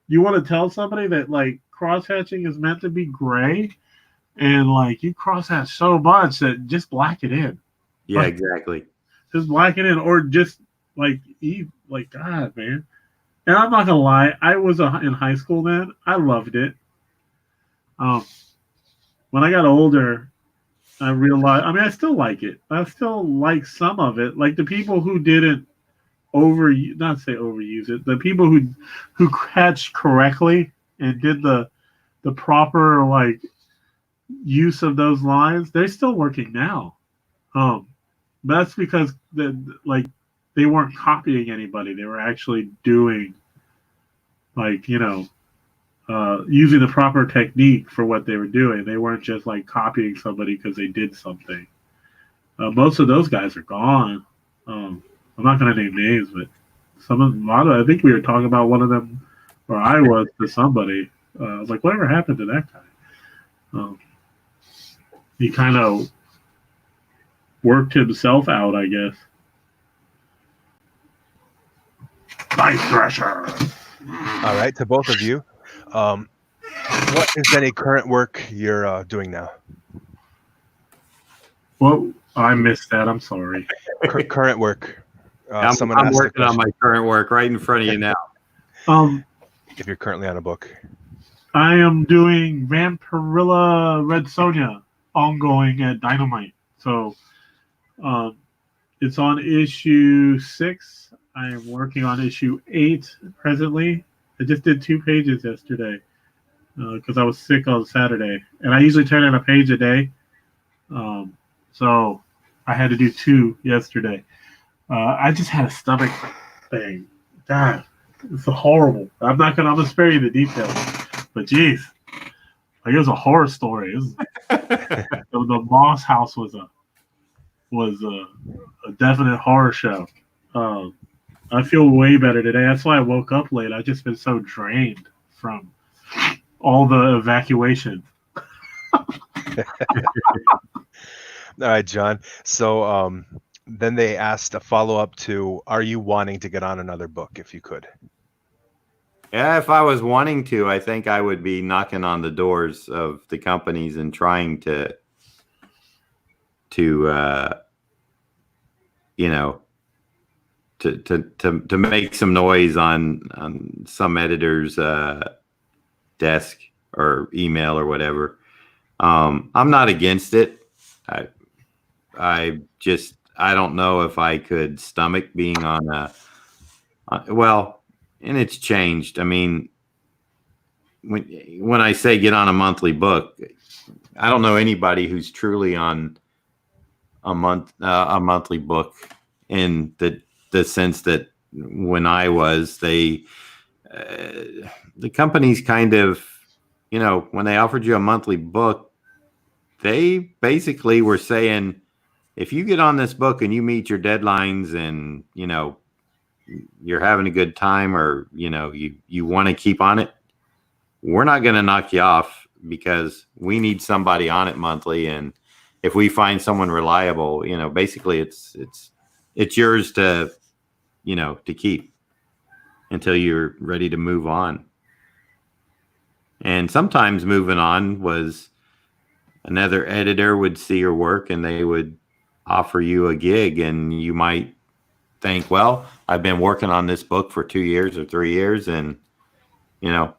you want to tell somebody that crosshatching is meant to be gray, and you crosshatch so much that just black it in. Yeah, exactly. Just black it in, or just God, man. And I'm not gonna lie, I was in high school then. I loved it. When I got older, I realized. I mean, I still like it. I still like some of it. Like the people who didn't overuse it. The people who hatched correctly and did the proper use of those lines. They're still working now. That's because they weren't copying anybody. They were actually doing using the proper technique for what they were doing. They weren't just copying somebody because they did something. Most of those guys are gone. I'm not going to name names, but I think we were talking about one of them, or I was to somebody. I was like, whatever happened to that guy? He kind of worked himself out, I guess. Nice Thrasher. All right, to both of you, what is any current work you're doing now? Well, I missed that. I'm sorry. Current work. I'm working on my current work right in front of you now. If you're currently on a book, I am doing Vampirilla Red Sonja ongoing at Dynamite. So, it's on issue 6. I am working on issue 8 presently. I just did 2 pages yesterday because I was sick on Saturday, and I usually turn in a page a day. So I had to do 2 yesterday. I just had a stomach thing. God, it's horrible. I'm gonna spare you the details, but geez, it was a horror story. The Moss House was a definite horror show. I feel way better today. That's why I woke up late. I've just been so drained from all the evacuation. All right, John. So then they asked a follow-up to, are you wanting to get on another book if you could? Yeah, if I was wanting to, I think I would be knocking on the doors of the companies and trying to make some noise on some editor's desk or email or whatever. I'm not against it. I don't know if I could stomach being on and it's changed. I mean, when I say get on a monthly book, I don't know anybody who's truly on a monthly book in the sense that when I was, they the companies kind of, when they offered you a monthly book, they basically were saying, if you get on this book and you meet your deadlines and, you're having a good time, or, you want to keep on it, we're not going to knock you off, because we need somebody on it monthly. And if we find someone reliable, basically it's yours to, to keep until you're ready to move on. And sometimes moving on was another editor would see your work and they would offer you a gig, and you might think, well, I've been working on this book for 2 years or 3 years, and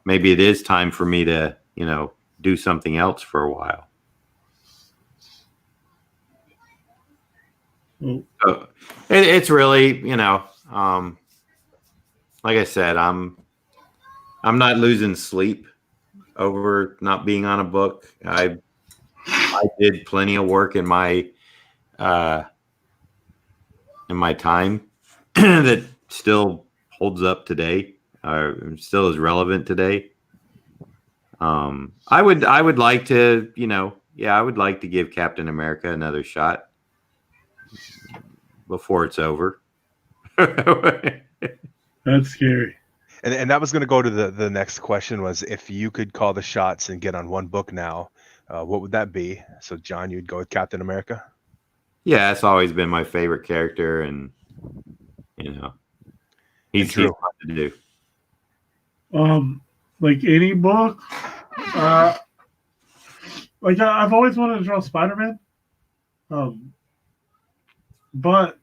maybe it is time for me to do something else for a while. So it's really, like I said, I'm not losing sleep over not being on a book. I did plenty of work in my time that still holds up today, still is relevant today. I would like to, I would like to give Captain America another shot before it's over. That's scary. And that was going to go to the next question, was if you could call the shots and get on one book now, what would that be? So, John, you'd go with Captain America? Yeah, it's always been my favorite character, and he's fun to do. Like any book, like I've always wanted to draw Spider-Man, but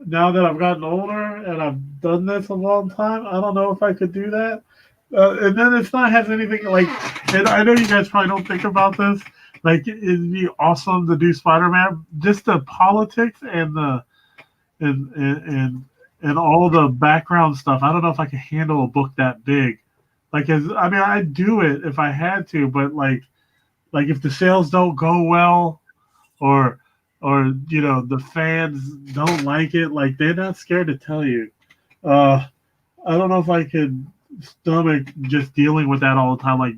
now that I've gotten older and I've done this a long time, I don't know if I could do that. And then it's not has anything like, and I know you guys probably don't think about this. Like, it'd be awesome to do Spider-Man. Just the politics and the and all the background stuff. I don't know if I could handle a book that big. Like, I'd do it if I had to, but like if the sales don't go well, or the fans don't like it, like they're not scared to tell you. I don't know if I could stomach just dealing with that all the time, like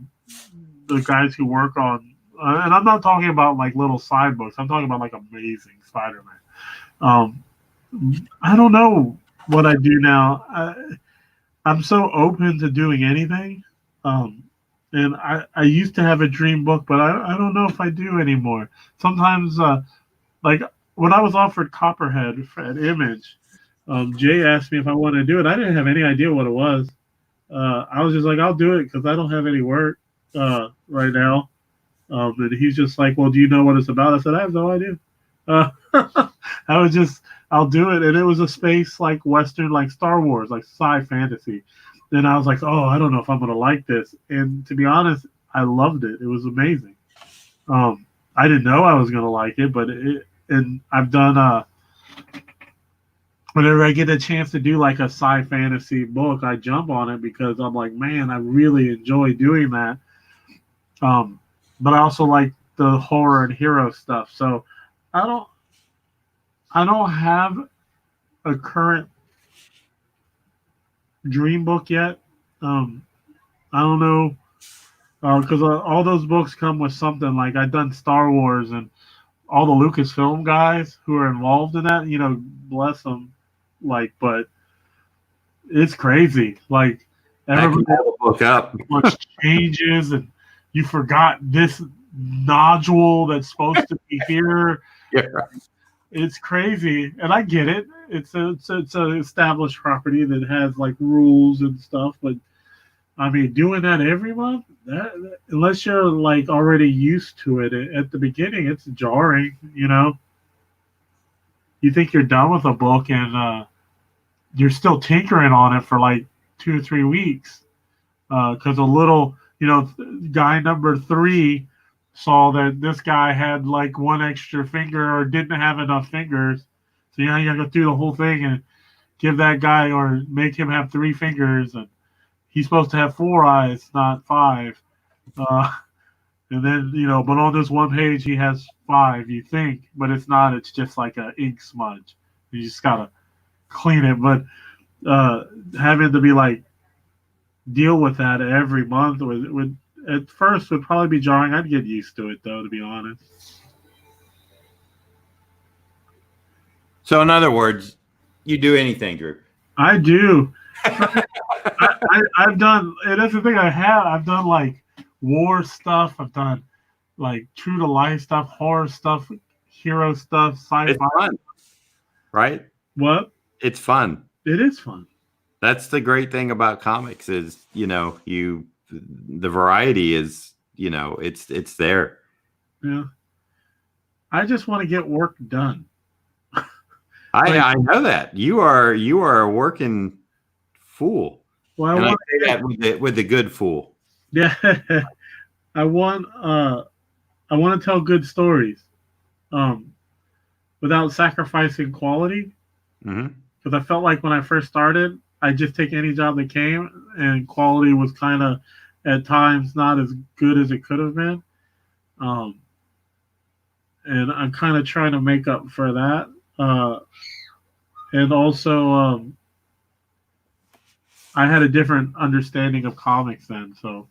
the guys who work on, and I'm not talking about like little side books. I'm talking about like Amazing Spider-Man. I don't know what I do now. I'm so open to doing anything. And I used to have a dream book, but I don't know if I do anymore. Sometimes, like when I was offered Copperhead at Image, Jay asked me if I wanted to do it. I didn't have any idea what it was. I was just like, I'll do it because I don't have any work right now. And he's just like, well, do you know what it's about? I said, I have no idea. I'll do it. And it was a space like Western, like Star Wars, like sci-fantasy. Then I was like, oh, I don't know if I'm going to like this. And to be honest, I loved it. It was amazing. I didn't know I was going to like it, but and I've done, whenever I get a chance to do like a sci-fantasy book, I jump on it because I'm like, man, I really enjoy doing that. But I also like the horror and hero stuff. So I don't have a current dream book yet. I don't know, because all those books come with something. Like I've done Star Wars, and all the Lucasfilm guys who are involved in that, bless them. Like, but it's crazy. Like everybody book up. much changes, and you forgot this nodule that's supposed to be here. Yeah. It's crazy, and I get it. It's an established property that has like rules and stuff, but I mean, doing that every month, that unless you're like already used to it at the beginning, it's jarring. You think you're done with a book, and you're still tinkering on it for like 2 or 3 weeks, because a little, guy number 3 saw that this guy had like 1 extra finger or didn't have enough fingers. So you gotta go through the whole thing and give that guy or make him have 3 fingers, and he's supposed to have 4 eyes, not 5. And then, but on this one page he has 5, you think, but it's not. It's just like an ink smudge. You just gotta clean it. But having to be like deal with that every month. Would at first would probably be jarring. I'd get used to it though, to be honest. So in other words, you do anything, Drew. I do. I've done, and that's the thing I have. I've done like war stuff. I've done like true to life stuff, horror stuff, hero stuff, sci-fi. It's fun, right? What? It's fun. It is fun. That's the great thing about comics is, the variety is, it's there. Yeah. I just want to get work done. I know that you are a working fool. Well, I say that with the good fool. Yeah. I want to tell good stories, without sacrificing quality. Mm-hmm. Because I felt like when I first started, I just take any job that came, and quality was kind of at times not as good as it could have been. And I'm kind of trying to make up for that. And also, I had a different understanding of comics then. So,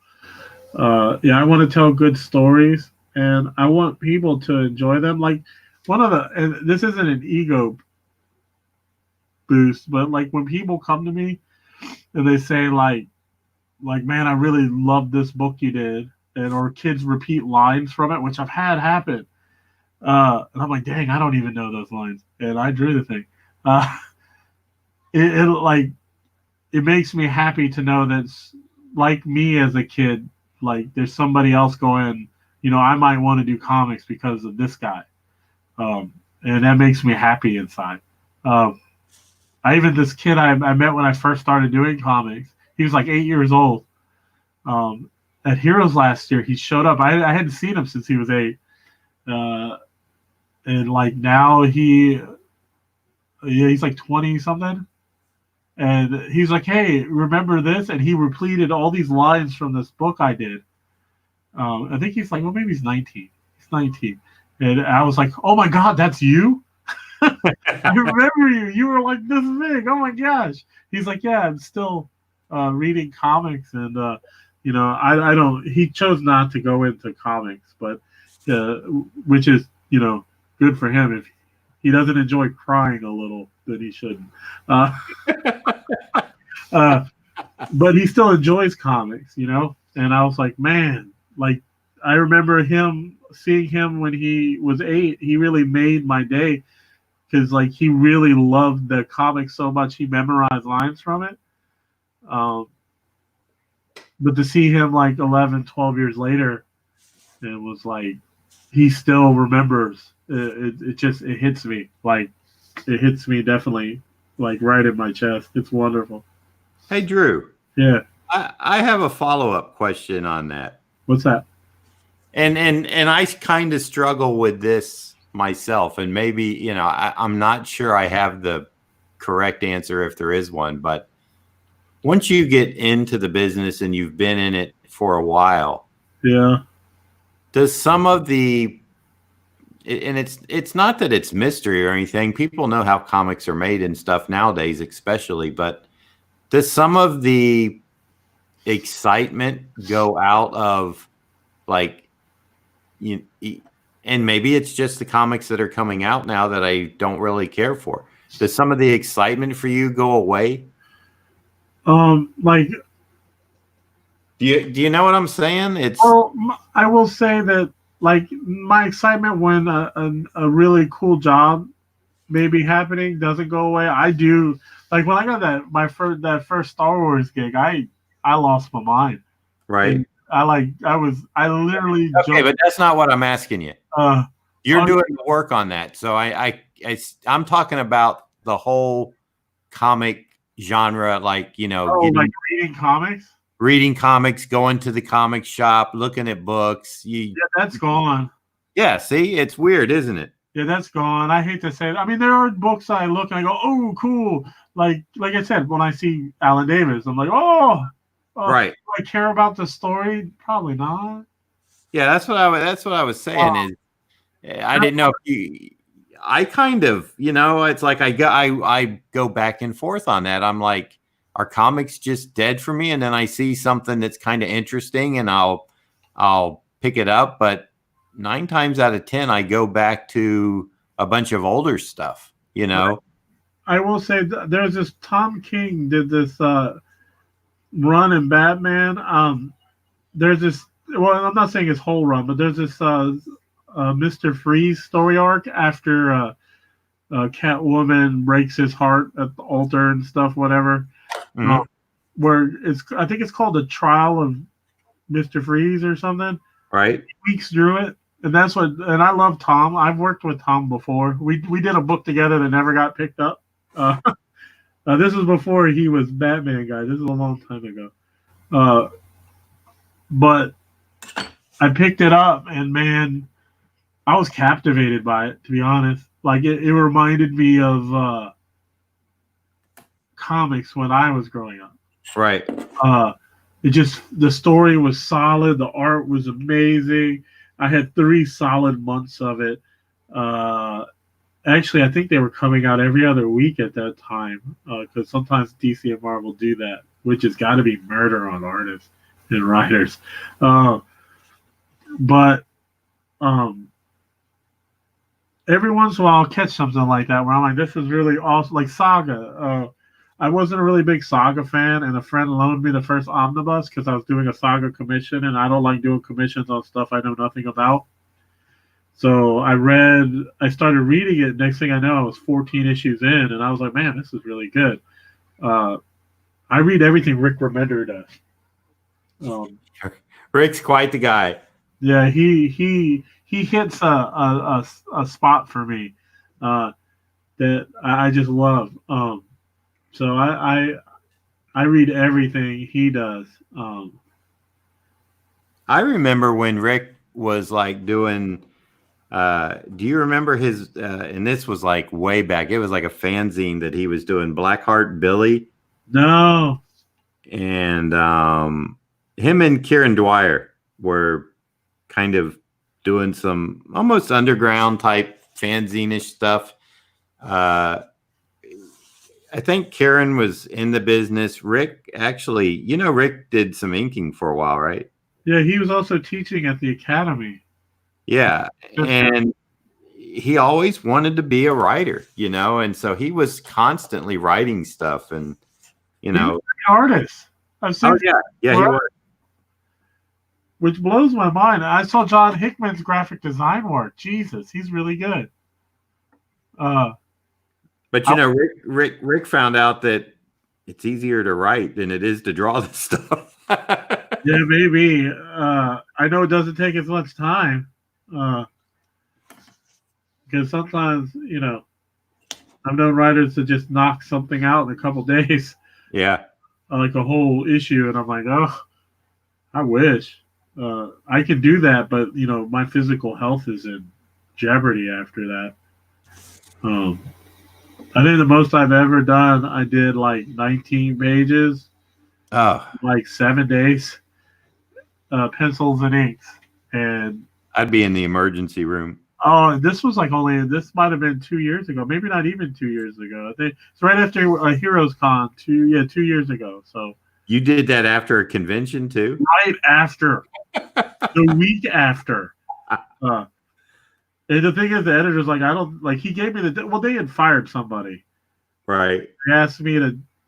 yeah, I want to tell good stories, and I want people to enjoy them. Like and this isn't an ego boost, but like when people come to me and they say like, man, I really love this book you did, or kids repeat lines from it, which I've had happen. And I'm like, dang, I don't even know those lines, and I drew the thing. It makes me happy to know that's like me as a kid. Like there's somebody else going, I might want to do comics because of this guy, and that makes me happy inside. This kid I met when I first started doing comics. He was like 8 years old. At Heroes last year, he showed up. I hadn't seen him since he was 8. And like now he's like 20 something. And he's like, hey, remember this? And he repeated all these lines from this book I did. I think he's like, well, maybe he's 19. He's 19. And I was like, oh my God, that's you? I remember you. You were like this big. Oh my gosh. He's like, yeah, I'm still reading comics. And, I don't, he chose not to go into comics, but, which is, good for him. If he doesn't enjoy crying a little, then he shouldn't. But he still enjoys comics, And I was like, man, like I remember seeing him when he was 8. He really made my day because like he really loved the comics so much he memorized lines from it. But to see him like 11, 12 years later, it was like he still remembers. It hits me like it hits me definitely like right in my chest. It's wonderful. Hey, Drew. Yeah. I have a follow-up question on that. What's that? And I kind of struggle with this myself, and maybe, I'm not sure I have the correct answer if there is one, but once you get into the business and you've been in it for a while, yeah, does some of the, and it's not that it's mystery or anything, people know how comics are made and stuff nowadays, especially, but does some of the excitement go out of like, and maybe it's just the comics that are coming out now that I don't really care for. Does some of the excitement for you go away? Like, do you know what I'm saying? Well, I will say that like my excitement when a really cool job may be happening doesn't go away. I do, like when I got that first Star Wars gig, I lost my mind. Right. And I literally okay, but that's not what I'm asking you. You're doing the work on that, so I'm talking about the whole comic genre, like like reading comics, going to the comic shop, looking at books. Yeah, that's gone. Yeah, see, it's weird, isn't it? Yeah, that's gone. I hate to say it. I mean, there are books I look and I go, oh, cool. Like I said, when I see Alan Davis, I'm like, oh. Right. Do I care about the story? Probably not. Yeah, that's what I was saying. Is I didn't know if you. I kind of, it's like I go back and forth on that. I'm like, are comics just dead for me? And then I see something that's kind of interesting and I'll pick it up. But 9 times out of 10, I go back to a bunch of older stuff, you know? I will say there's this Tom King did this run in Batman. There's this, well, I'm not saying his whole run, but there's this Mr. Freeze story arc after Catwoman breaks his heart at the altar and stuff, whatever. Mhm. Where I think it's called the Trial of Mr. Freeze or something. Right. Weeks through it, and I love Tom. I've worked with Tom before. We did a book together that never got picked up. This was before he was Batman guy. This is a long time ago. But I picked it up, and man, I was captivated by it. To be honest, like it reminded me of comics when I was growing up. Right. The story was solid. The art was amazing. I had 3 solid months of it. Actually, I think they were coming out every other week at that time because sometimes DC and Marvel do that, which has got to be murder on artists and writers. But every once in a while, I'll catch something like that where I'm like, this is really awesome. Like Saga. I wasn't a really big Saga fan, and a friend loaned me the first omnibus because I was doing a Saga commission, and I don't like doing commissions on stuff I know nothing about. So I started reading it. Next thing I know, I was 14 issues in, and I was like, man, this is really good. I read everything Rick Remender does. Rick's quite the guy. Yeah, he hits a spot for me that I just love. So I read everything he does. I remember when Rick was like doing. Do you remember his? And this was like way back. It was like a fanzine that he was doing. Blackheart Billy. No. And him and Kieran Dwyer were kind of doing some almost underground type fanzine-ish stuff. I think Kieran was in the business. Rick actually, Rick did some inking for a while, right? Yeah, he was also teaching at the academy. Yeah, and he always wanted to be a writer, and so he was constantly writing stuff, and He's an artist. I've seen. Oh yeah, he was. Which blows my mind. I saw John Hickman's graphic design work. Jesus, he's really good. But Rick found out that it's easier to write than it is to draw this stuff. Yeah, maybe. I know it doesn't take as much time. Because sometimes, I've known writers that just knock something out in a couple days. Yeah. Like a whole issue. And I'm like, oh, I wish. I can do that, but, my physical health is in jeopardy after that. I think the most I've ever done, I did like 19 pages. Oh. Like 7 days. Pencils and inks. And I'd be in the emergency room. Oh, this was this might have been 2 years ago, maybe not even 2 years ago. I think it's right after Heroes Con 2 years ago. So you did that after a convention too? Right after, the week after. And the thing is, the editor's like, I don't like. He gave me they had fired somebody. Right. They asked me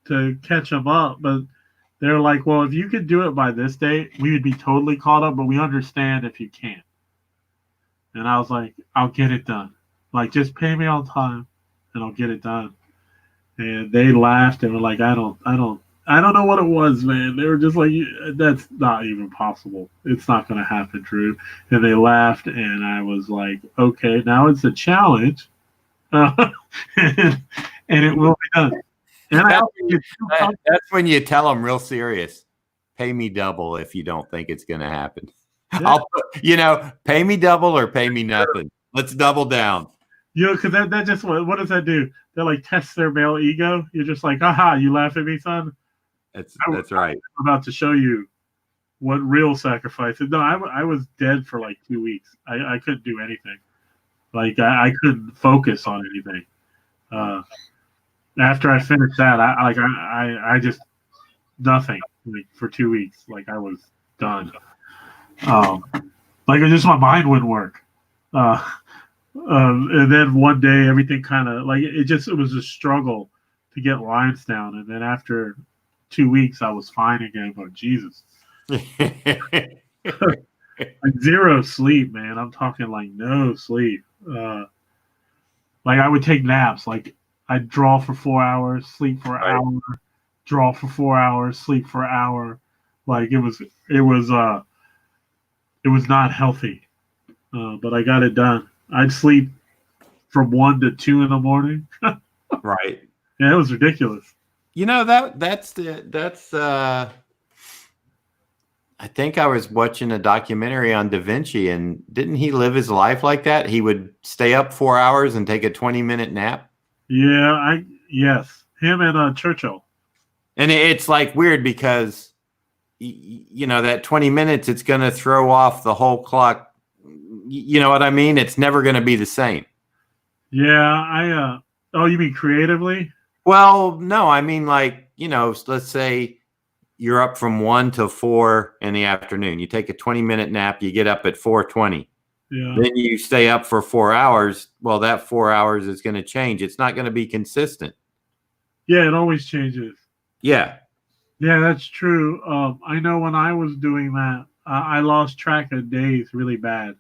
to catch them up, but they're like, well, if you could do it by this date, we would be totally caught up, but we understand if you can't. And I was like, I'll get it done. Like, just pay me on time, and I'll get it done. And they laughed and were like, I don't know what it was, man. They were just like, that's not even possible. It's not going to happen, Drew. And they laughed, and I was like, okay, now it's a challenge, and it will be done. And that's when you tell them real serious, pay me double if you don't think it's going to happen. Yeah. Pay me double or pay me nothing. Let's double down. Because that just what does that do? That like tests their male ego. You're just like, aha, you laugh at me, son. That's right. I'm about to show you what real sacrifice is. No, I was dead for like 2 weeks. I couldn't do anything. Like I couldn't focus on anything. After I finished that, I nothing like for 2 weeks. Like I was done. Like it just my mind wouldn't work. Uh, and then one day everything kind of like it was a struggle to get lines down. And then after 2 weeks, I was fine again. But Jesus, like zero sleep, man. I'm talking like no sleep. Like I would take naps. Like I'd draw for 4 hours, sleep for an Right. hour, draw for 4 hours, sleep for an hour. Like it was not healthy. But I got it done. I'd sleep from 1 to 2 in the morning. Right. Yeah, it was ridiculous. You know that's I think I was watching a documentary on Da Vinci, and didn't he live his life like that? He would stay up 4 hours and take a 20-minute nap. Yeah, yes, him and Churchill. And it's like weird because you know that 20 minutes it's going to throw off the whole clock. You know what I mean? It's never going to be the same. Yeah, oh, you mean creatively? Well, no, I mean like, you know, let's say you're up from 1 to 4 in the afternoon. You take a 20-minute nap, you get up at 4:20. Yeah. Then you stay up for 4 hours. Well, that 4 hours is going to change. It's not going to be consistent. Yeah, it always changes. Yeah. Yeah, that's true. I know when I was doing that, I lost track of days really bad.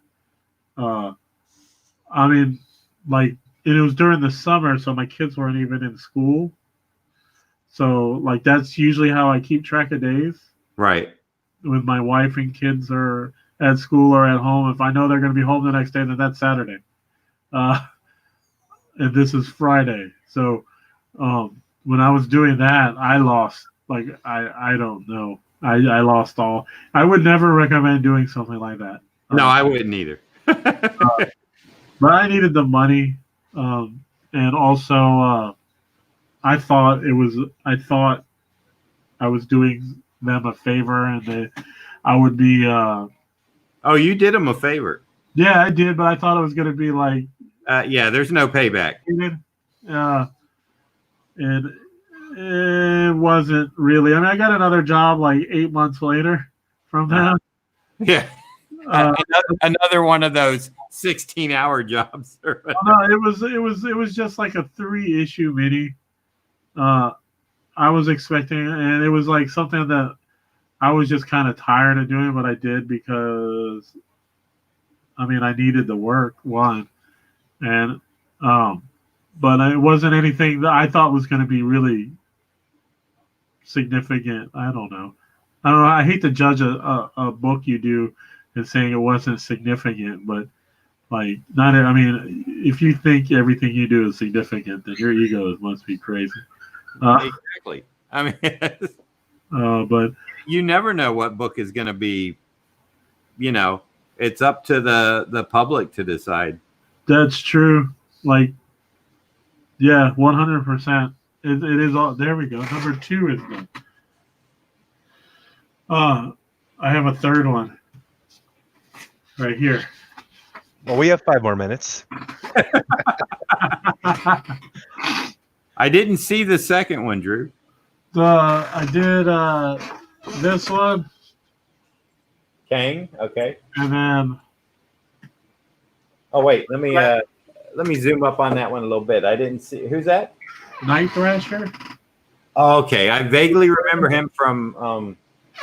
I mean, like, it was during the summer, so my kids weren't even in school. So, like, that's usually how I keep track of days. Right. When my wife and kids are at school or at home, if I know they're going to be home the next day, then that's Saturday. And this is Friday. So, when I was doing that, I lost, like, I don't know. I lost all. I would never recommend doing something like that. No, I wouldn't either. But I needed the money. And also, I thought I was doing them a favor, and I would be. Oh, you did him a favor. Yeah, I did, but I thought it was going to be like. Yeah, there's no payback. And it wasn't really. I mean, I got another job like 8 months later from them. Yeah. Another one of those 16-hour jobs. No, it was just like a 3-issue mini. I was expecting, and it was like something that I was just kind of tired of doing, but I did because, I mean, I needed the work, one, and but it wasn't anything that I thought was going to be really significant. I don't know. I hate to judge a book you do and saying it wasn't significant, but like not. I mean, if you think everything you do is significant, then your ego must be crazy. Exactly. I mean, but you never know what book is going to be. You know, it's up to the public to decide. That's true. Like, yeah, 100%. It is all. There we go. Number 2 is done. I have a third one right here. Well, we have 5 more minutes. I didn't see the second one, Drew. I did this one, Kang. Okay. and then Oh wait, let me zoom up on that one a little bit. I didn't see who's that. Night Thrasher. Oh, okay, I vaguely remember him from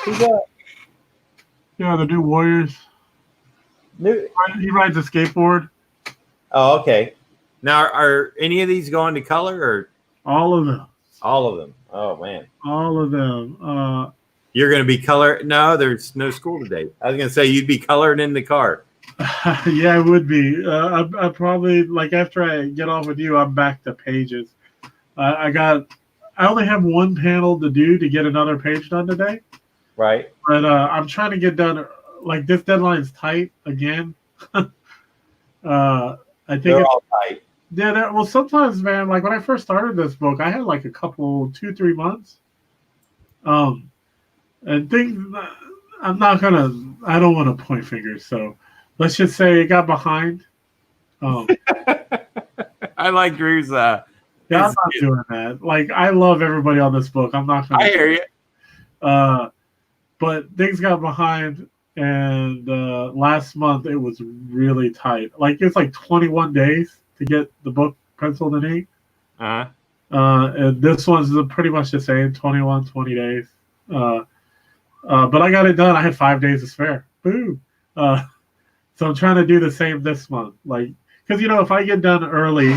who's that? Yeah, the new Warriors. He rides a skateboard. Oh, okay. Now, are any of these going to color or All of them. all of them? Oh man, All of them. you're going to be color. No, there's no school today. I was going to say you'd be coloring in the car. Yeah, it would be. I probably, like, after I get off with you, I'm back to pages. I only have one panel to do to get another page done today. Right. But I'm trying to get done. Like, this deadline's tight again. I think They're all tight. yeah. Well, sometimes, man, like when I first started this book, I had like a couple, 2-3 months. And things. I don't want to point fingers. So let's just say it got behind. I like Drew's. Yeah, I'm not doing that. Like, I love everybody on this book. I'm not gonna. I hear you. But things got behind, and last month it was really tight. Like it's like 21 days to get the book penciled and inked. Uh-huh. And this one's pretty much the same, 21, 20 days. But I got it done. I had 5 days to spare. Boo! So I'm trying to do the same this month. Like, because, if I get done early,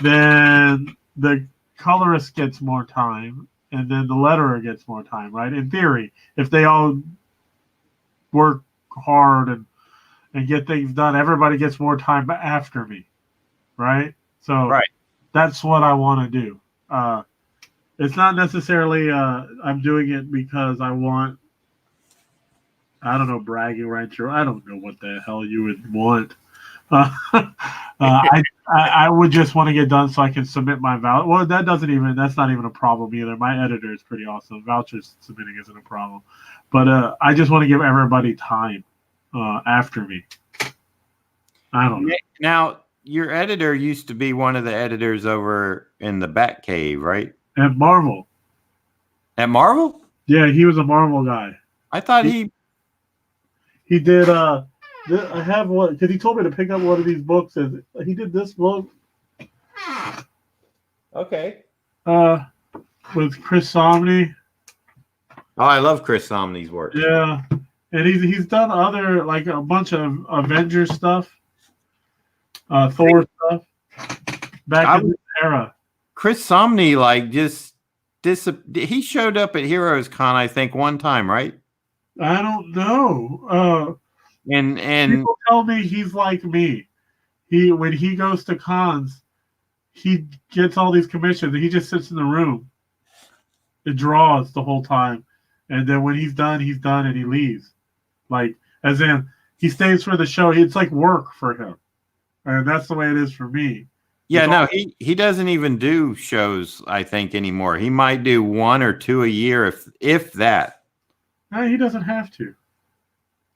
then the colorist gets more time, and then the letterer gets more time, right? In theory, if they all work hard and get things done, everybody gets more time after me, right? So Right. that's what I want to do. It's not necessarily I'm doing it because I want, I don't know, bragging rights, or I don't know what the hell you would want. I would just want to get done so I can submit my voucher. Well, that's not even a problem either. My editor is pretty awesome. Vouchers submitting isn't a problem. But I just want to give everybody time after me. I don't know. Now, your editor used to be one of the editors over in the Batcave, right? At Marvel. At Marvel? Yeah, he was a Marvel guy. I thought he did. I have one because he told me to pick up one of these books. And he did this book. Okay. With Chris Somney. Oh, I love Chris Somney's work. Yeah, and he's done other, like, a bunch of Avengers stuff, Thor stuff back in this era. Chris Somney, like, he showed up at Heroes Con, I think, one time, right? I don't know. And People tell me he's like me. When he goes to cons, he gets all these commissions and he just sits in the room and draws the whole time. And then when he's done and he leaves. Like, as in, he stays for the show. It's like work for him. And that's the way it is for me. yeah, no, he doesn't even do shows, I think, anymore. He might do 1 or 2 a year, if that. No, he doesn't have to.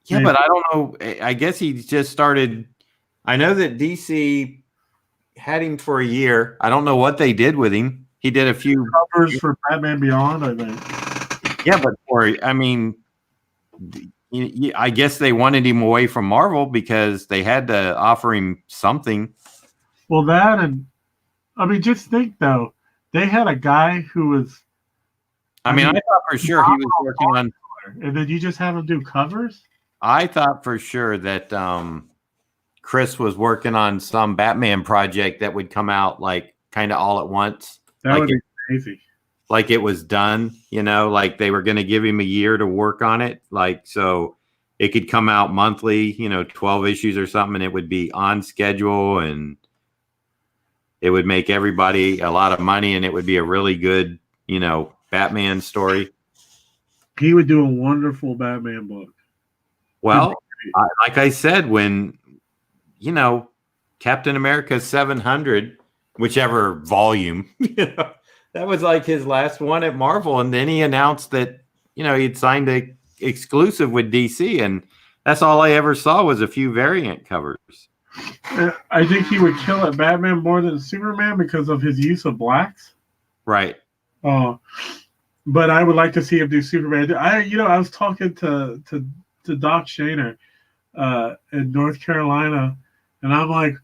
Yeah, but I don't know. I guess he just started. I know that DC had him for a year. I don't know what they did with him. He did a few covers for Batman Beyond, I think. Yeah, but I guess they wanted him away from Marvel because they had to offer him something. Well, that, and I mean, just think though, they had a guy who was. I thought for sure he was working on. And then you just have him do covers? I thought for sure that Chris was working on some Batman project that would come out like kind of all at once. That would be crazy. Like it was done, like they were going to give him a year to work on it. Like, so it could come out monthly, 12 issues or something, and it would be on schedule and it would make everybody a lot of money and it would be a really good, Batman story. He would do a wonderful Batman book. Well, like I said, when, Captain America 700, whichever volume, that was like his last one at Marvel. And then he announced that, he'd signed an exclusive with DC. And that's all I ever saw was a few variant covers. I think he would kill at Batman more than Superman because of his use of blacks. Right. But I would like to see him do Superman. I was talking to Doc Shaner in North Carolina, and I'm like,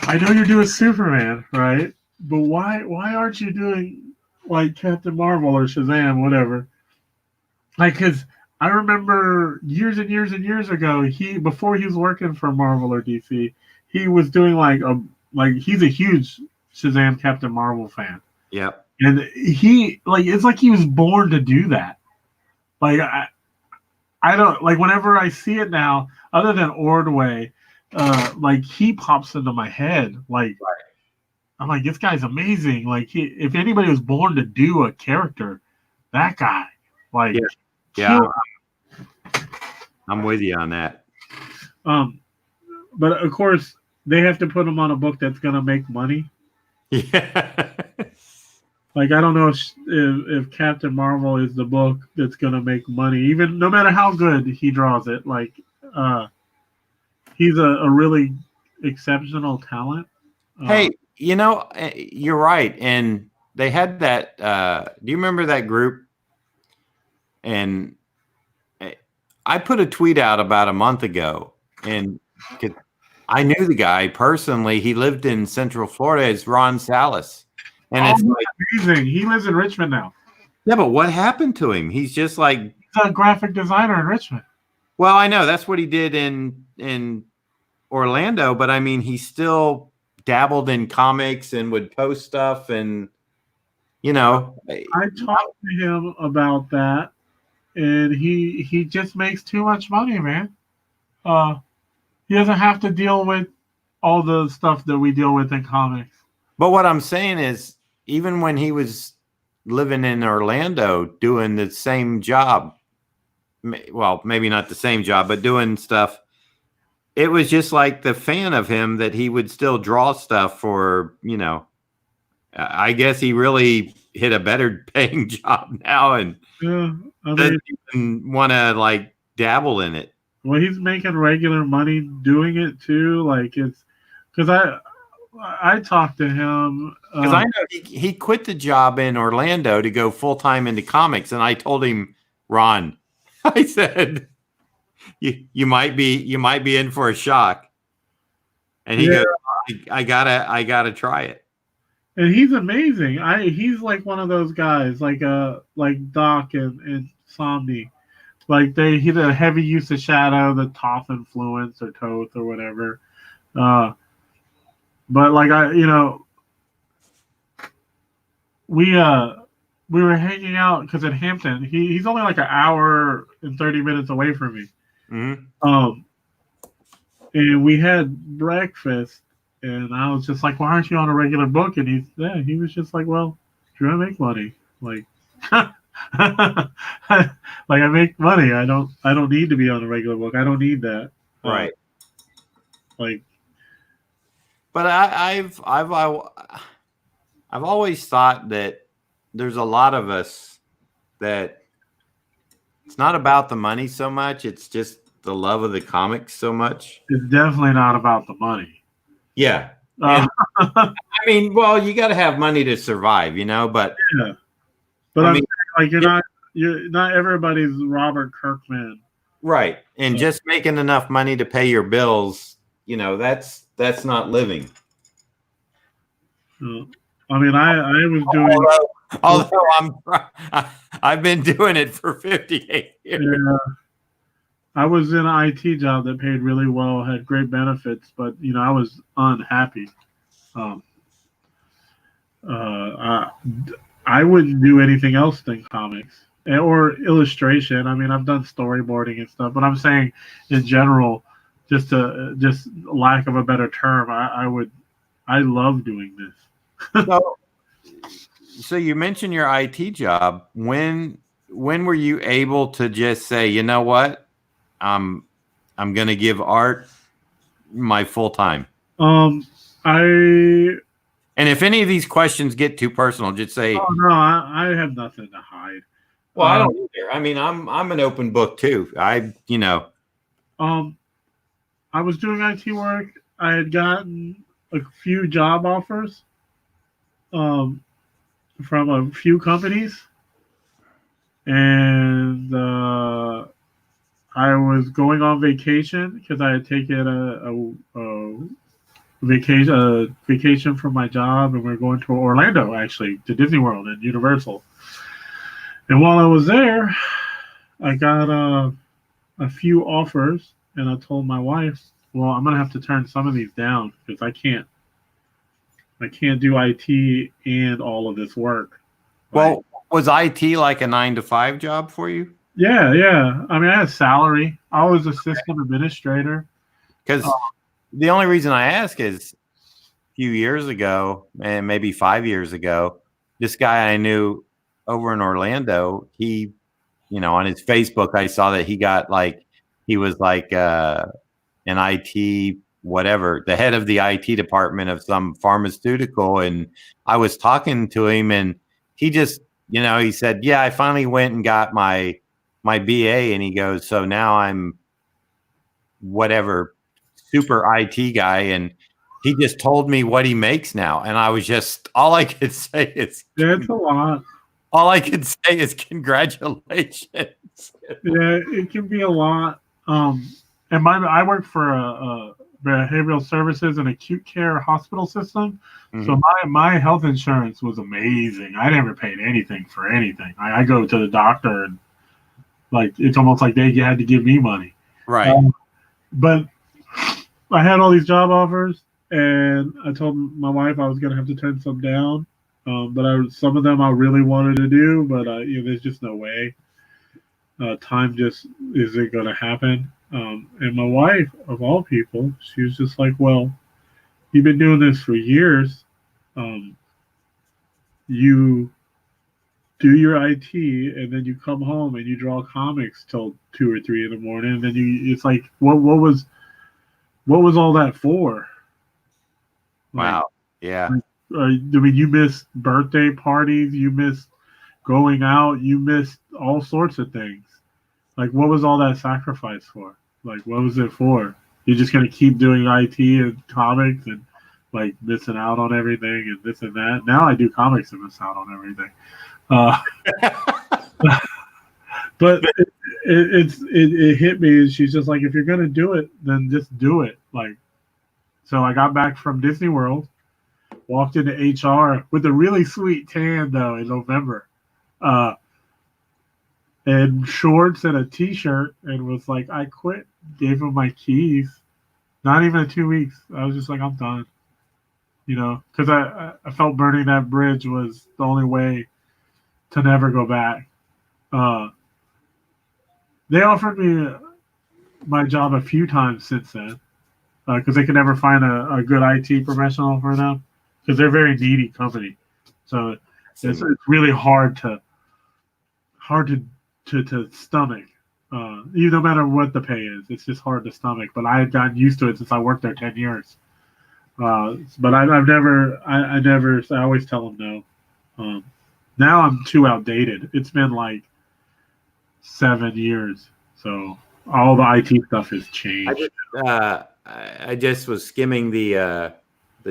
I know you're doing Superman, right? But why aren't you doing like Captain Marvel or Shazam, whatever? Like, because I remember years and years and years ago, before he was working for Marvel or DC, he was doing he's a huge Shazam Captain Marvel fan. Yep. And it's like he was born to do that. Like, I don't, like, whenever I see it now, other than Ordway, like, he pops into my head. Like, right. I'm like, this guy's amazing. Like, if anybody was born to do a character, that guy. Like, yeah. I'm with you on that. But of course, they have to put him on a book that's gonna make money. Yeah. Like, I don't know if Captain Marvel is the book that's gonna make money, even no matter how good he draws it. Like, he's a really exceptional talent. Hey, you're right. And they had that. Do you remember that group? And I put a tweet out about a month ago, and I knew the guy personally. He lived in Central Florida. It's Ron Salas. And it's like, amazing. He lives in Richmond now. yeah, but what happened to him? He's just like, he's a graphic designer in Richmond. Well, I know that's what he did in Orlando, but I mean, he still dabbled in comics and would post stuff, and I talked to him about that, and he just makes too much money, man. He doesn't have to deal with all the stuff that we deal with in comics. But what I'm saying is, even when he was living in Orlando doing the same job, well, maybe not the same job, but doing stuff, it was just like the fan of him that he would still draw stuff for, I guess he really hit a better paying job now and doesn't even want to like dabble in it. Well, he's making regular money doing it too. Like it's because I talked to him because I know he quit the job in Orlando to go full time into comics, and I told him, Ron, I said, you might be in for a shock, and he goes, I gotta try it. And he's amazing. He's like one of those guys, like Doc and Somni. Like he did a heavy use of shadow, the Toth influence or Toth or whatever. But like we were hanging out because at Hampton, he's only like an hour and 30 minutes away from me. Mm-hmm. And we had breakfast, and I was just like, "Why aren't you on a regular book?" And he was just like, "Well, if you want to make money, like." Like I make money. I don't need to be on a regular book. I don't need that. Right. But I've always thought that there's a lot of us that it's not about the money so much. It's just the love of the comics so much. It's definitely not about the money. Yeah. I mean, well, you got to have money to survive, but yeah. But I mean, like you're not everybody's Robert Kirkman, right? And just making enough money to pay your bills, that's not living. I mean, I was doing. Although I've been doing it for 58 years. Yeah, I was in an IT job that paid really well, had great benefits, but I was unhappy. I wouldn't do anything else than comics or illustration. I mean, I've done storyboarding and stuff, but I'm saying in general, just lack of a better term, I love doing this. So you mentioned your IT job. When were you able to just say, you know what, I'm going to give art my full time? And if any of these questions get too personal, just say, "Oh no, I have nothing to hide." Well, I don't either. I mean, I'm an open book too. I was doing IT work. I had gotten a few job offers, from a few companies, and I was going on vacation because I had taken a vacation from my job, and we were going to Orlando, actually, to Disney World and Universal. And while I was there, I got a few offers, and I told my wife, "Well, I'm gonna have to turn some of these down because I can't do IT and all of this work." Well, was IT like a 9-to-5 job for you? Yeah. I mean, I had salary. I was a system administrator. Because the only reason I ask is a few years ago, and maybe 5 years ago, this guy I knew over in Orlando, he, on his Facebook, I saw that he was like an IT, whatever, the head of the IT department of some pharmaceutical. And I was talking to him, and he just, he said, "Yeah, I finally went and got my BA." And he goes, "So now I'm whatever, super IT guy." And he just told me what he makes now. And I was just, all I could say is, yeah, it's a lot. All I can say is congratulations. Yeah, it can be a lot. And I work for a behavioral services and acute care hospital system. So Mhm. my health insurance was amazing. I never paid anything for anything. I go to the doctor and like it's almost like they had to give me money. Right. But I had all these job offers, and I told my wife I was going to have to turn some down. But some of them I really wanted to do, but there's just no way. Time just isn't going to happen. And my wife, of all people, she was just like, "Well, you've been doing this for years. Um, you do your IT, and then you come home and you draw comics till 2 or 3 in the morning. And then it's like, what was all that for? Like, Wow. Yeah. I mean, you missed birthday parties, you missed going out, you missed all sorts of things. Like, what was all that sacrifice for? Like, what was it for? You're just gonna keep doing IT and comics and like missing out on everything and this and that. Now I do comics and miss out on everything. Uh, but it hit me, and she's just like, if you're gonna do it, then just do it. Like, so I got back from Disney World, walked into HR with a really sweet tan though in November, uh, and shorts and a t-shirt, and was like, I quit. Gave him my keys. Not even 2 weeks. I was just like, I'm done. Because I felt burning that bridge was the only way to never go back. They offered me my job a few times since then because they could never find a good IT professional for them because they're a very needy company. So it's really hard to stomach. No matter what the pay is, it's just hard to stomach. But I had gotten used to it since I worked there 10 years. But I've never, I always tell them no. Now I'm too outdated. It's been like 7 years. So all the IT stuff has changed. I just was skimming the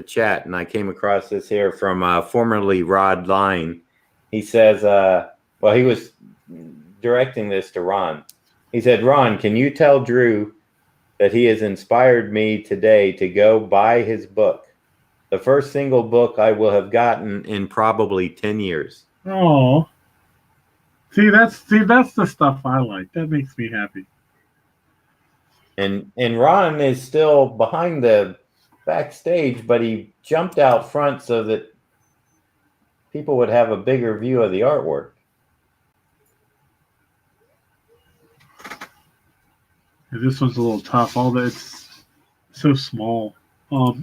chat, and I came across this here from formerly Rod Line. He says, well, he was directing this to Ron. He said, Ron, can you tell Drew that he has inspired me today to go buy his book, the first single book I will have gotten in probably 10 years. Oh, see, that's the stuff I like. That makes me happy. And Ron is still behind the backstage, but he jumped out front so that people would have a bigger view of the artwork. Yeah, this one's a little tough. All that, it's so small. But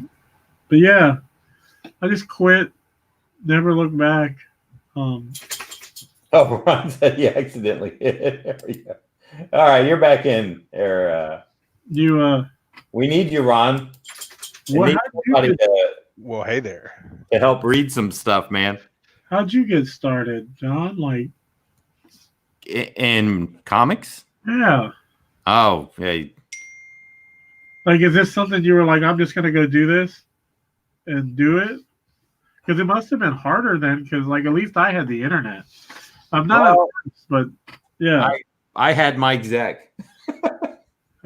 yeah, I just quit. Never looked back. Oh, Ron said he accidentally hit it. There we go. All right, you're back in there. We need you, Ron. Well, hey there. To help read some stuff, man. How'd you get started, John? Like in comics? Yeah. Oh, yeah. Like, is this something you were like, I'm just gonna go do this and do it? Because it must have been harder then, because like at least I had the internet. I'm not, but yeah. I had Mike Zeck.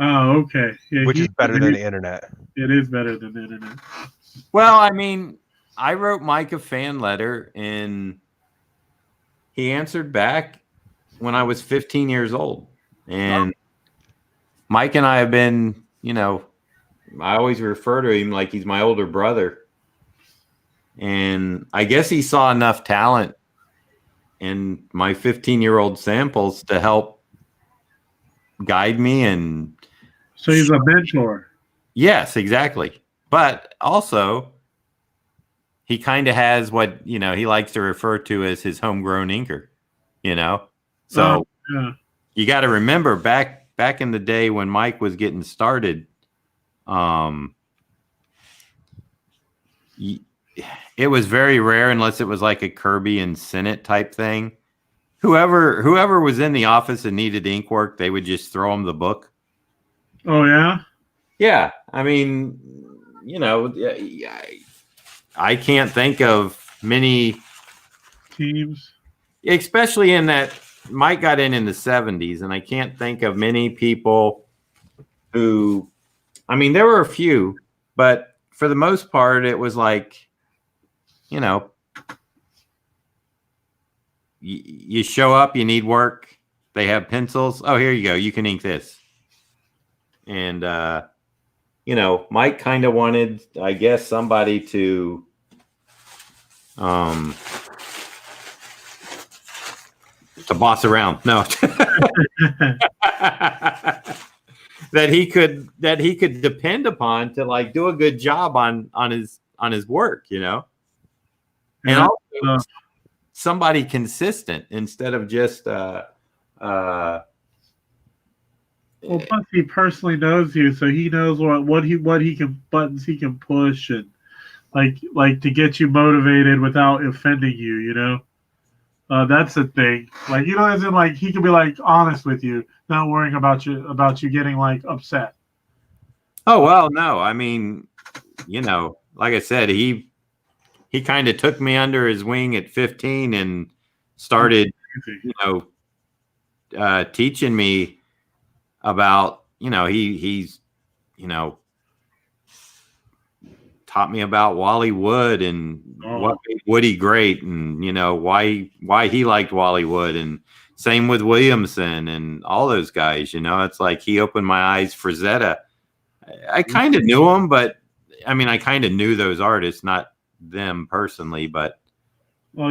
Oh, okay. Yeah, which is better than the internet. It is better than the internet. Well, I mean, I wrote Mike a fan letter, and he answered back when I was 15 years old. And Mike and I have been, I always refer to him like he's my older brother. And I guess he saw enough talent in my 15-year-old samples to help guide me. And so he's a mentor. Yes, exactly. But also, he kind of has what, he likes to refer to as his homegrown inker, So you got to remember back in the day when Mike was getting started, it was very rare unless it was like a Kirby and Senate type thing. Whoever was in the office and needed ink work, they would just throw him the book. Oh, yeah? Yeah. I mean, I can't think of many teams. especially in that Mike got in the 70s, and I can't think of many people who, I mean, there were a few, but for the most part, it was like, you know, you show up, you need work, they have pencils. Oh, here you go. You can ink this. And, you know, Mike kind of wanted, I guess, somebody to, boss around. No. that he could depend upon to like do a good job on his work, you know. And also somebody consistent instead of just well, plus he personally knows you, so he knows what he can buttons he can push, and like to get you motivated without offending you, you know. That's the thing. Like, you know, as in like he could be like honest with you, not worrying about you getting like upset. Oh well, no. I mean, you know, like I said, he kind of took me under his wing at 15 and started, you know, teaching me about, you know, he's, you know, taught me about Wally Wood and what made Woody great, and you know why he liked Wally Wood, and same with Williamson and all those guys. You know, it's like he opened my eyes for Zeta. I kind of knew him, but I mean, I kind of knew those artists, not them personally. But well,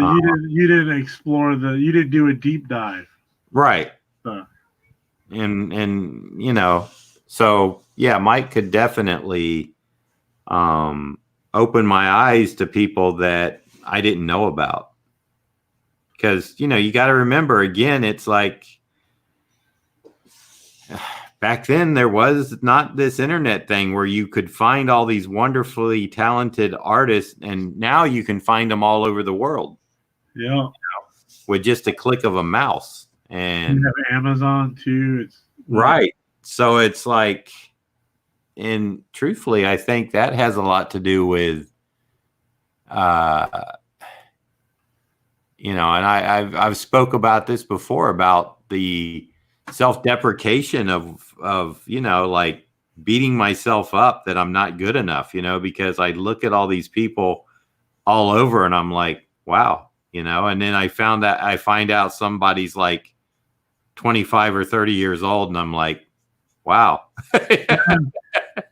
you didn't explore you didn't do a deep dive, right? And you know, so yeah, Mike could definitely open my eyes to people that I didn't know about. Because, you know, you got to remember, again, it's like back then there was not this internet thing where you could find all these wonderfully talented artists, and now you can find them all over the world. Yeah. You know, with just a click of a mouse. And you have Amazon too. It's right. So it's like, and truthfully, I think that has a lot to do with, you know, and I've spoke about this before about the self-deprecation of, you know, like beating myself up that I'm not good enough, you know, because I look at all these people all over and I'm like, wow, you know, and then I find out somebody's like 25 or 30 years old and I'm like, wow.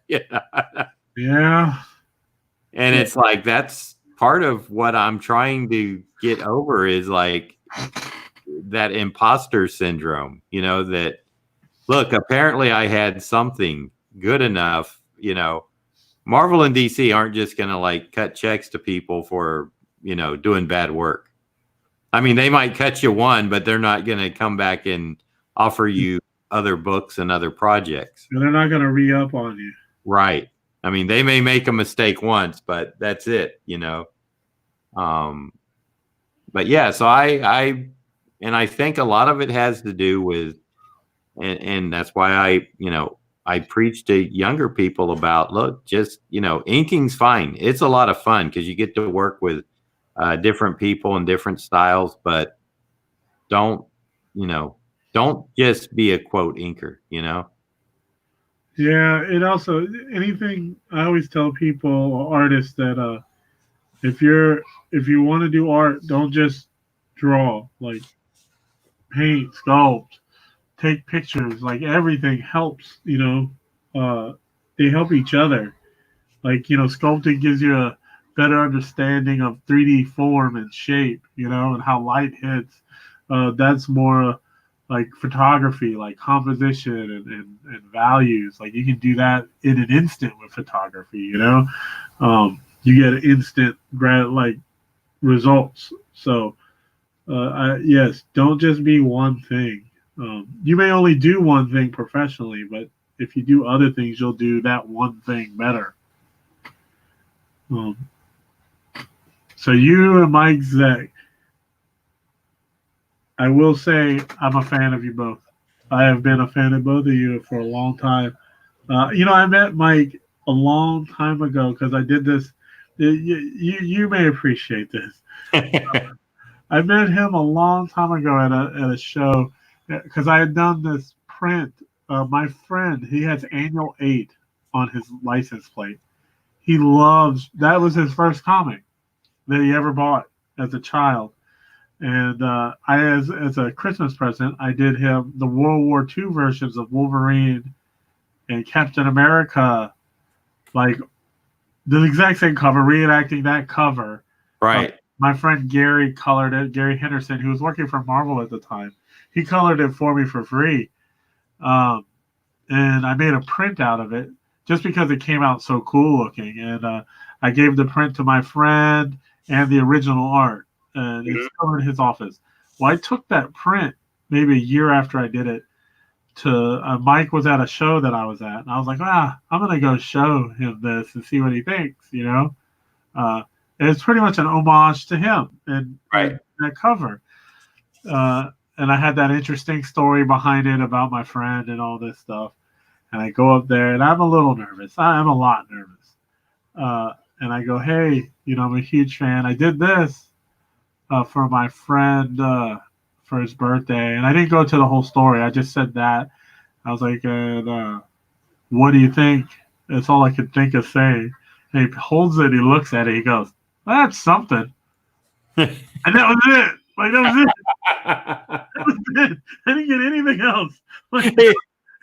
Yeah. Yeah. And it's like, that's part of what I'm trying to get over is like that imposter syndrome, you know, that look, apparently I had something good enough, you know. Marvel and DC aren't just going to like cut checks to people for, you know, doing bad work. I mean, they might cut you one, but they're not going to come back and offer you other books and other projects. They're not going to re-up on you. Right. I mean, they may make a mistake once, but that's it, you know. But yeah, so I think a lot of it has to do with, and that's why I preach to younger people about, look, just, you know, inking's fine. It's a lot of fun because you get to work with different people and different styles, but don't just be a quote inker, you know. Yeah, it also anything I always tell people or artists that if you want to do art, don't just draw, like paint, sculpt, take pictures, like everything helps, you know. They help each other. Like, you know, sculpting gives you a better understanding of 3D form and shape, you know, and how light hits. That's more like photography, like composition and values. Like you can do that in an instant with photography, you know. You get instant like results. So yes, don't just be one thing. You may only do one thing professionally, but if you do other things, you'll do that one thing better. So you and Mike Zek, I will say I'm a fan of you both. I have been a fan of both of you for a long time. You know, I met Mike a long time ago because I did this. You may appreciate this. I met him a long time ago at a show because I had done this print. My friend, he has Annual 8 on his license plate. He loves that was his first comic that he ever bought as a child. And as a Christmas present, I did him the World War II versions of Wolverine and Captain America, like the exact same cover, reenacting that cover. Right. My friend Gary colored it. Gary Henderson, who was working for Marvel at the time, he colored it for me for free. Um, and I made a print out of it just because it came out so cool looking. And I gave the print to my friend and the original art, and it's still in his office. Well, I took that print maybe a year after I did it to Mike was at a show that I was at, and I was like, I'm gonna go show him this and see what he thinks, you know. And it's pretty much an homage to him and that cover. And I had that interesting story behind it about my friend and all this stuff. And I go up there, and I'm a little nervous. I'm a lot nervous. And I go, hey, I'm a huge fan. I did this for my friend for his birthday. And I didn't go to the whole story. I just said that. I was like, what do you think? That's all I could think of saying. And he holds it. He looks at it. He goes, that's something. And that was it. Like, that was it. That was it. I didn't get anything else. Like,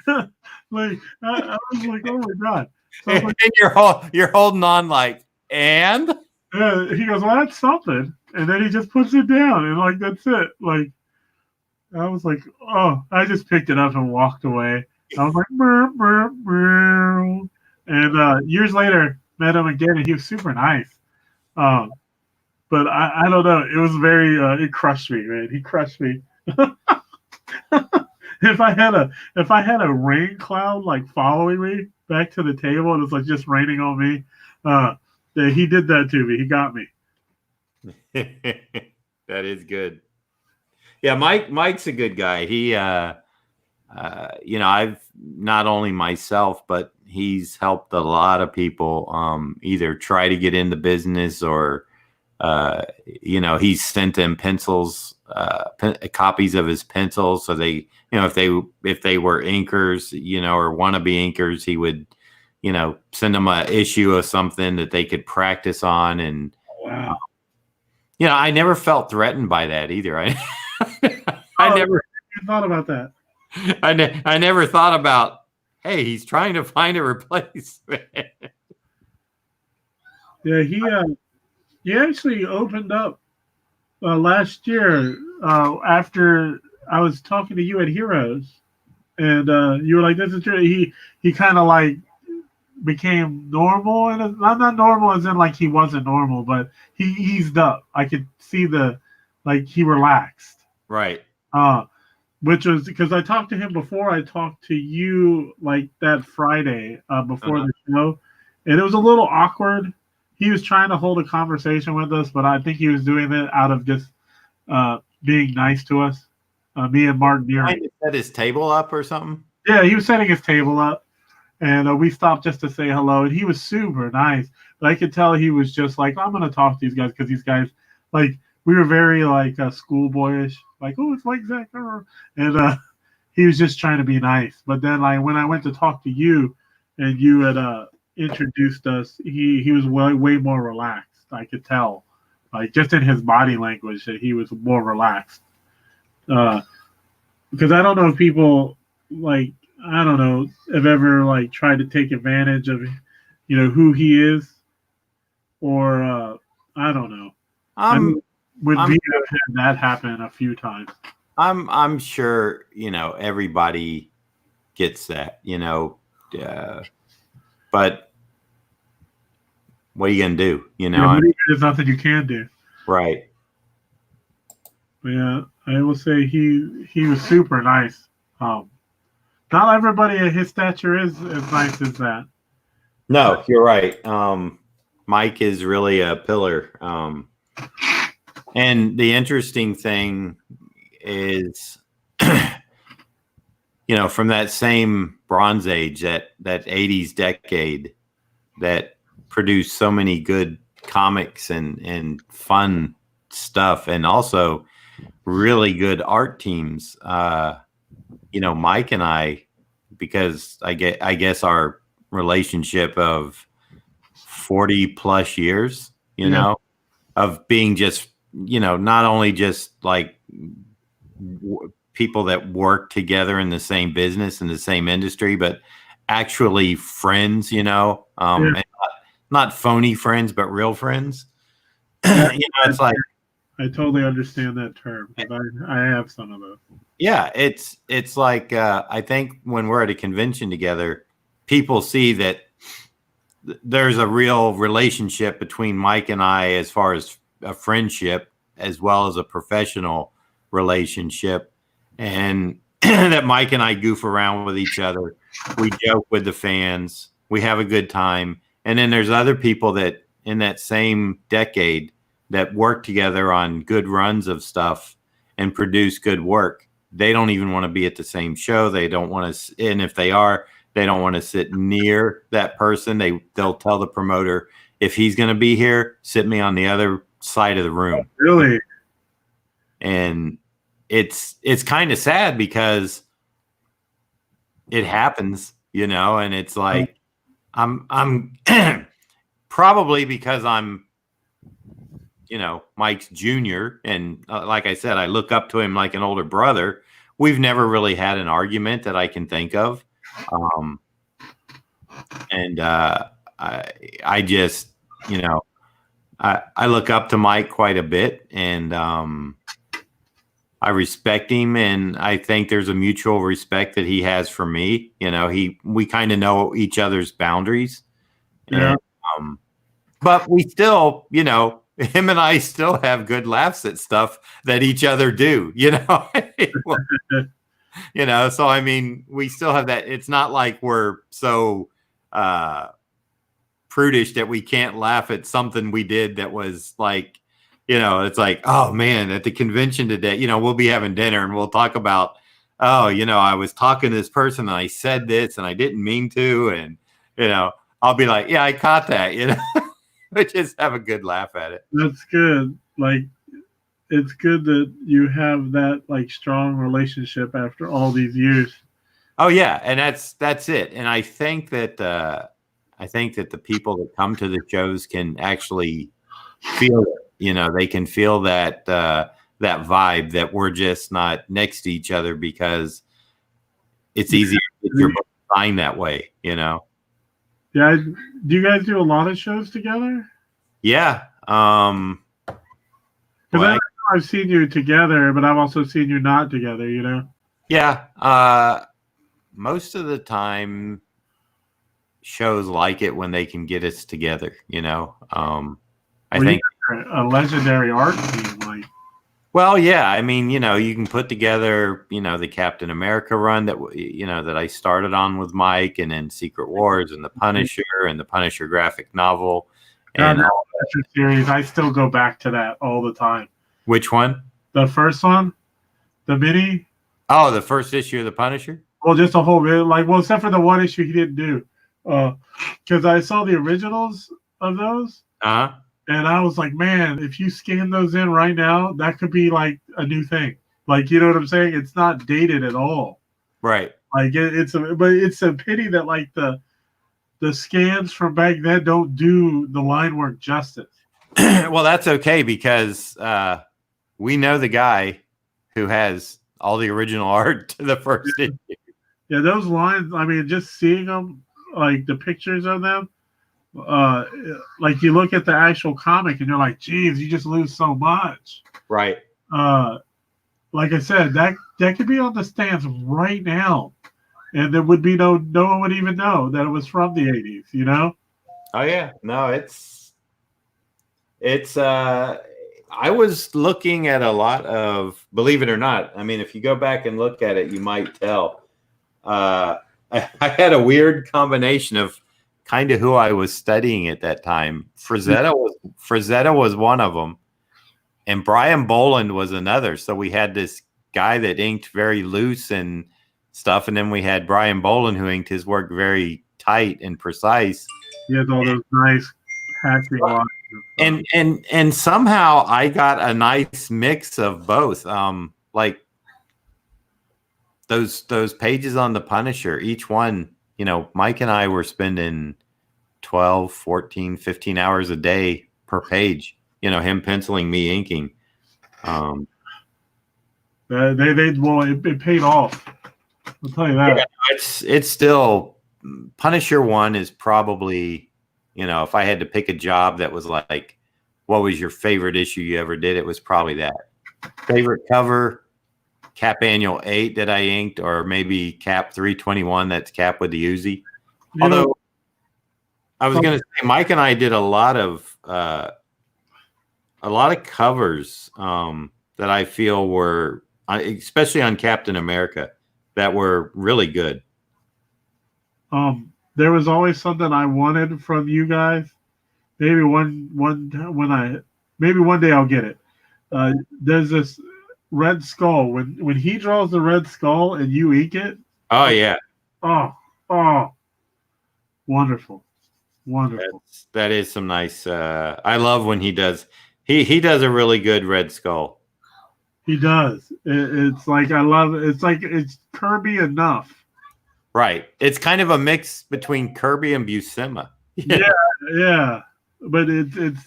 I was like, oh my God. So and like, you're holding on like, and? He goes, well, that's something. And then he just puts it down. And like, that's it. Like, I was like, oh, I just picked it up and walked away. I was like, burr, burr, burr. And years later, met him again, and he was super nice. But I don't know. It was very, it crushed me, man. He crushed me. If I had a rain cloud like following me back to the table, and it was like just raining on me, yeah, he did that to me. He got me. That is good. Yeah, Mike's a good guy. He, I've not only myself, but he's helped a lot of people either try to get into business or, he's sent them pencils, copies of his pencils. So they, if they were inkers, or wannabe inkers, he would, send them a issue of something that they could practice on. And, wow. I never felt threatened by that either. I never thought about that. I never thought about, hey, he's trying to find a replacement. Yeah, he actually opened up last year after I was talking to you at Heroes, and you were like, "This is true." He kind of like became normal, and not normal as in like he wasn't normal, but he eased up. I could see he relaxed. Right. Which was because I talked to him before I talked to you like that Friday before the show, and it was a little awkward. He was trying to hold a conversation with us, but I think he was doing it out of just being nice to us. Me and Mark Deering. He set his table up or something? Yeah, he was setting his table up, and we stopped just to say hello, and he was super nice. But I could tell he was just like, I'm going to talk to these guys because these guys, like, we were very, like, schoolboyish. Like, oh, it's like Zach. And he was just trying to be nice. But then, like, when I went to talk to you and you had introduced us, he was way more relaxed. I could tell, like, just in his body language that he was more relaxed. Because I don't know if people, like, I don't know, have ever, like, tried to take advantage of, who he is. Or, I don't know. With me, I've had that happen a few times. I'm sure, everybody gets that, but what are you going to do? There's nothing you can do. Right. Yeah, I will say he was super nice. Not everybody at his stature is as nice as that. No, you're right. Mike is really a pillar. And the interesting thing is, from that same Bronze Age, that 80s decade that produced so many good comics and fun stuff, and also really good art teams. Mike and I, because I guess our relationship of 40 plus years, of being just, not only just like people that work together in the same business in the same industry, but actually friends, and not phony friends, but real friends. It's like, I totally understand that term because I have some of those. Yeah, it's like I think when we're at a convention together, people see that there's a real relationship between Mike and I as far as a friendship as well as a professional relationship, and that Mike and I goof around with each other. We joke with the fans. We have a good time. And then there's other people that in that same decade that work together on good runs of stuff and produce good work. They don't even want to be at the same show. They don't want to, and if they are, they don't want to sit near that person. They'll tell the promoter, if he's going to be here, sit me on the other side of the room. Really? And it's kind of sad because it happens, and it's like I'm probably because I'm Mike's junior, and like I said, I look up to him like an older brother. We've never really had an argument that I can think of, and I just I look up to Mike quite a bit, and I respect him, and I think there's a mutual respect that he has for me. We kind of know each other's boundaries, Yeah. and, but we still, him and I still have good laughs at stuff that each other do, so I mean, we still have that. It's not like we're so prudish that we can't laugh at something we did that was like, it's like, oh man, at the convention today, we'll be having dinner and we'll talk about, I was talking to this person and I said this and I didn't mean to, and I'll be like, yeah, I caught that, but just have a good laugh at it. That's good. Like, it's good that you have that like strong relationship after all these years. Oh yeah, and that's it. And I think that the people that come to the shows can actually feel it. They can feel that that vibe that we're just not next to each other because it's easier to get your book signed that way. Yeah. Do you guys do a lot of shows together? Yeah. Because I've seen you together, but I've also seen you not together, Yeah. Most of the time, shows like it when they can get us together, I think a legendary art team, like. Well, yeah, I mean, you can put together, the Captain America run that that I started on with Mike, and then Secret Wars and the Punisher graphic novel, and God, that series. I still go back to that all the time. Which one? The first one, the mini. Oh, the first issue of the Punisher. Well, just a whole bit, except for the one issue he didn't do, because I saw the originals of those. And I was like, man, if you scan those in right now, that could be like a new thing. Like, you know what I'm saying? It's not dated at all. Right. Like it's a pity that like the scans from back then don't do the line work justice. Well, that's okay because we know the guy who has all the original art to the first issue. Yeah, those lines. I mean, just seeing them, like the pictures of them. Like you look at the actual comic and you're like, geez, you just lose so much. Right. Like I said, that could be on the stands right now, and there would be no one would even know that it was from the 80s, Oh yeah. No, it's I was looking at a lot of, believe it or not, I mean, if you go back and look at it, you might tell. I had a weird combination of kind of who I was studying at that time. Frazetta was one of them, and Brian Boland was another. So we had this guy that inked very loose and stuff, and then we had Brian Boland who inked his work very tight and precise. He has all those nice hatching lines. And somehow I got a nice mix of both. Like those pages on the Punisher, each one, Mike and I were spending 12, 14, 15 hours a day per page, him penciling, me inking. It paid off. I'll tell you that. Yeah, it's still Punisher 1 is probably, if I had to pick a job that was like, what was your favorite issue you ever did? It was probably that. Favorite cover, Cap Annual 8 that I inked, or maybe Cap 321, that's Cap with the Uzi. Although I was going to say, Mike and I did a lot of covers that I feel were, especially on Captain America, that were really good. There was always something I wanted from you guys. Maybe one day I'll get it. There's this Red Skull. When he draws the Red Skull and you ink it. Oh yeah. Oh, wonderful. That is some nice. I love when he does. He does a really good Red Skull. He does. It's like I love it. It's like it's Kirby enough. Right. It's kind of a mix between Kirby and Buscema. Yeah. But it's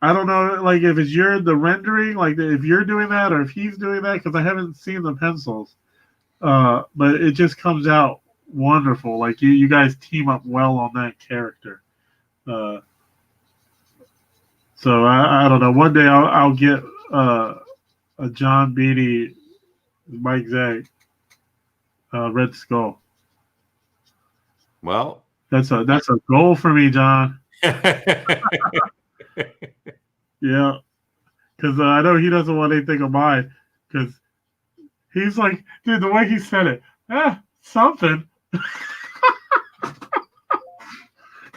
I don't know, like if it's the rendering, like if you're doing that or if he's doing that, because I haven't seen the pencils. But it just comes out wonderful. Like you guys team up well on that character. So I don't know. One day I'll get a John Beatty, Mike Zag, Red Skull. Well, that's a goal for me, John. Yeah, because I know he doesn't want anything of mine. Because he's like, dude, the way he said it, something.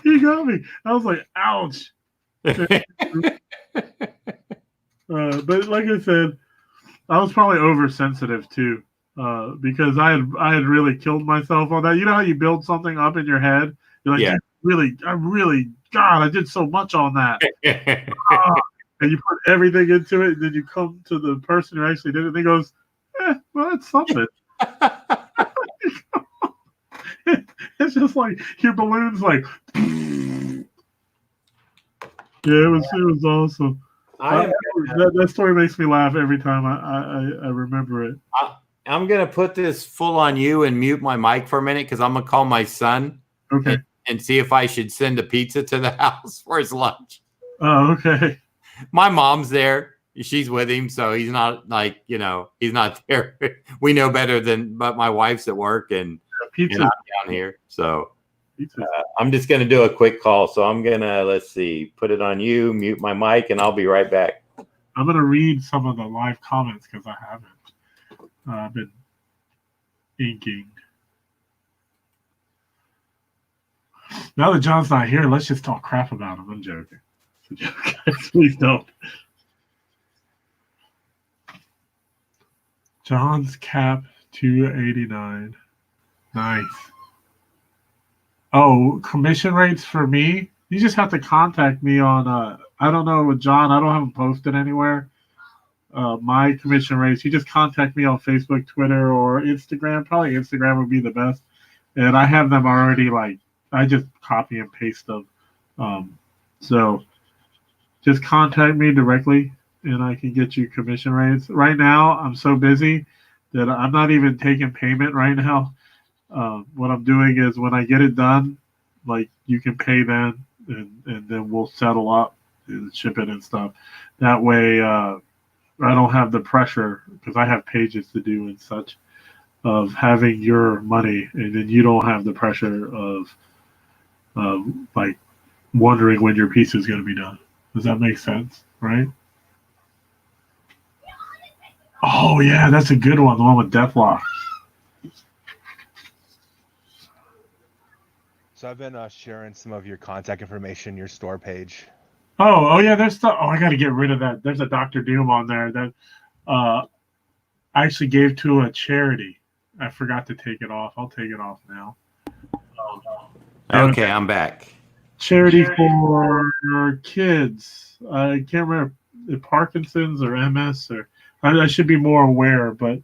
He got me. I was like, ouch. But like I said, I was probably oversensitive too, because I had really killed myself on that. You know how you build something up in your head? You're like, yeah. God, I did so much on that. And you put everything into it, and then you come to the person who actually did it, and he goes, well, that's something. It's just like your balloon's like, yeah, it was awesome. That story makes me laugh every time I remember it. I'm going to put this full on you and mute my mic for a minute because I'm going to call my son and see if I should send a pizza to the house for his lunch. Oh, okay. My mom's there. She's with him, so he's not like, he's not there. We know better but my wife's at work and I'm down here. So I'm just going to do a quick call. So I'm going to, let's see, put it on you, mute my mic, and I'll be right back. I'm going to read some of the live comments because I haven't. I've been inking. Now that John's not here, let's just talk crap about him. I'm joking. It's a joke. Please don't. John's Cap 289. Nice. Oh, commission rates for me? You just have to contact me on, I don't know with John. I don't have them posted anywhere. My commission rates, you just contact me on Facebook, Twitter, or Instagram. Probably Instagram would be the best. And I have them already, I just copy and paste them. So just contact me directly and I can get you commission rates. Right now, I'm so busy that I'm not even taking payment right now. What I'm doing is when I get it done, you can pay then and then we'll settle up and ship it and stuff. That way, I don't have the pressure because I have pages to do and such of having your money, and then you don't have the pressure of wondering when your piece is going to be done. Does that make sense? Right? Oh yeah, that's a good one. The one with Deathlock. So I've been sharing some of your contact information, your store page. Oh yeah, there's stuff. Oh, I got to get rid of that. There's a Dr. Doom on there that I actually gave to a charity. I forgot to take it off. I'll take it off now. Okay, I'm back. charity for kids. I can't remember if Parkinson's or MS or I should be more aware, but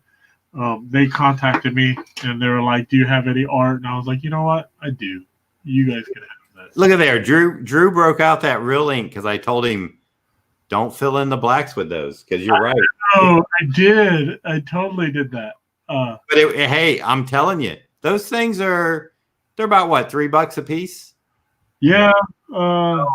they contacted me and they were like, "Do you have any art?" And I was like, "You know what? I do. You guys can have that." Look at there. Drew broke out that real ink because I told him don't fill in the blacks with those because you're right. Oh, I did. I totally did that. But hey, I'm telling you, those things they're about what, $3 a piece? Yeah. You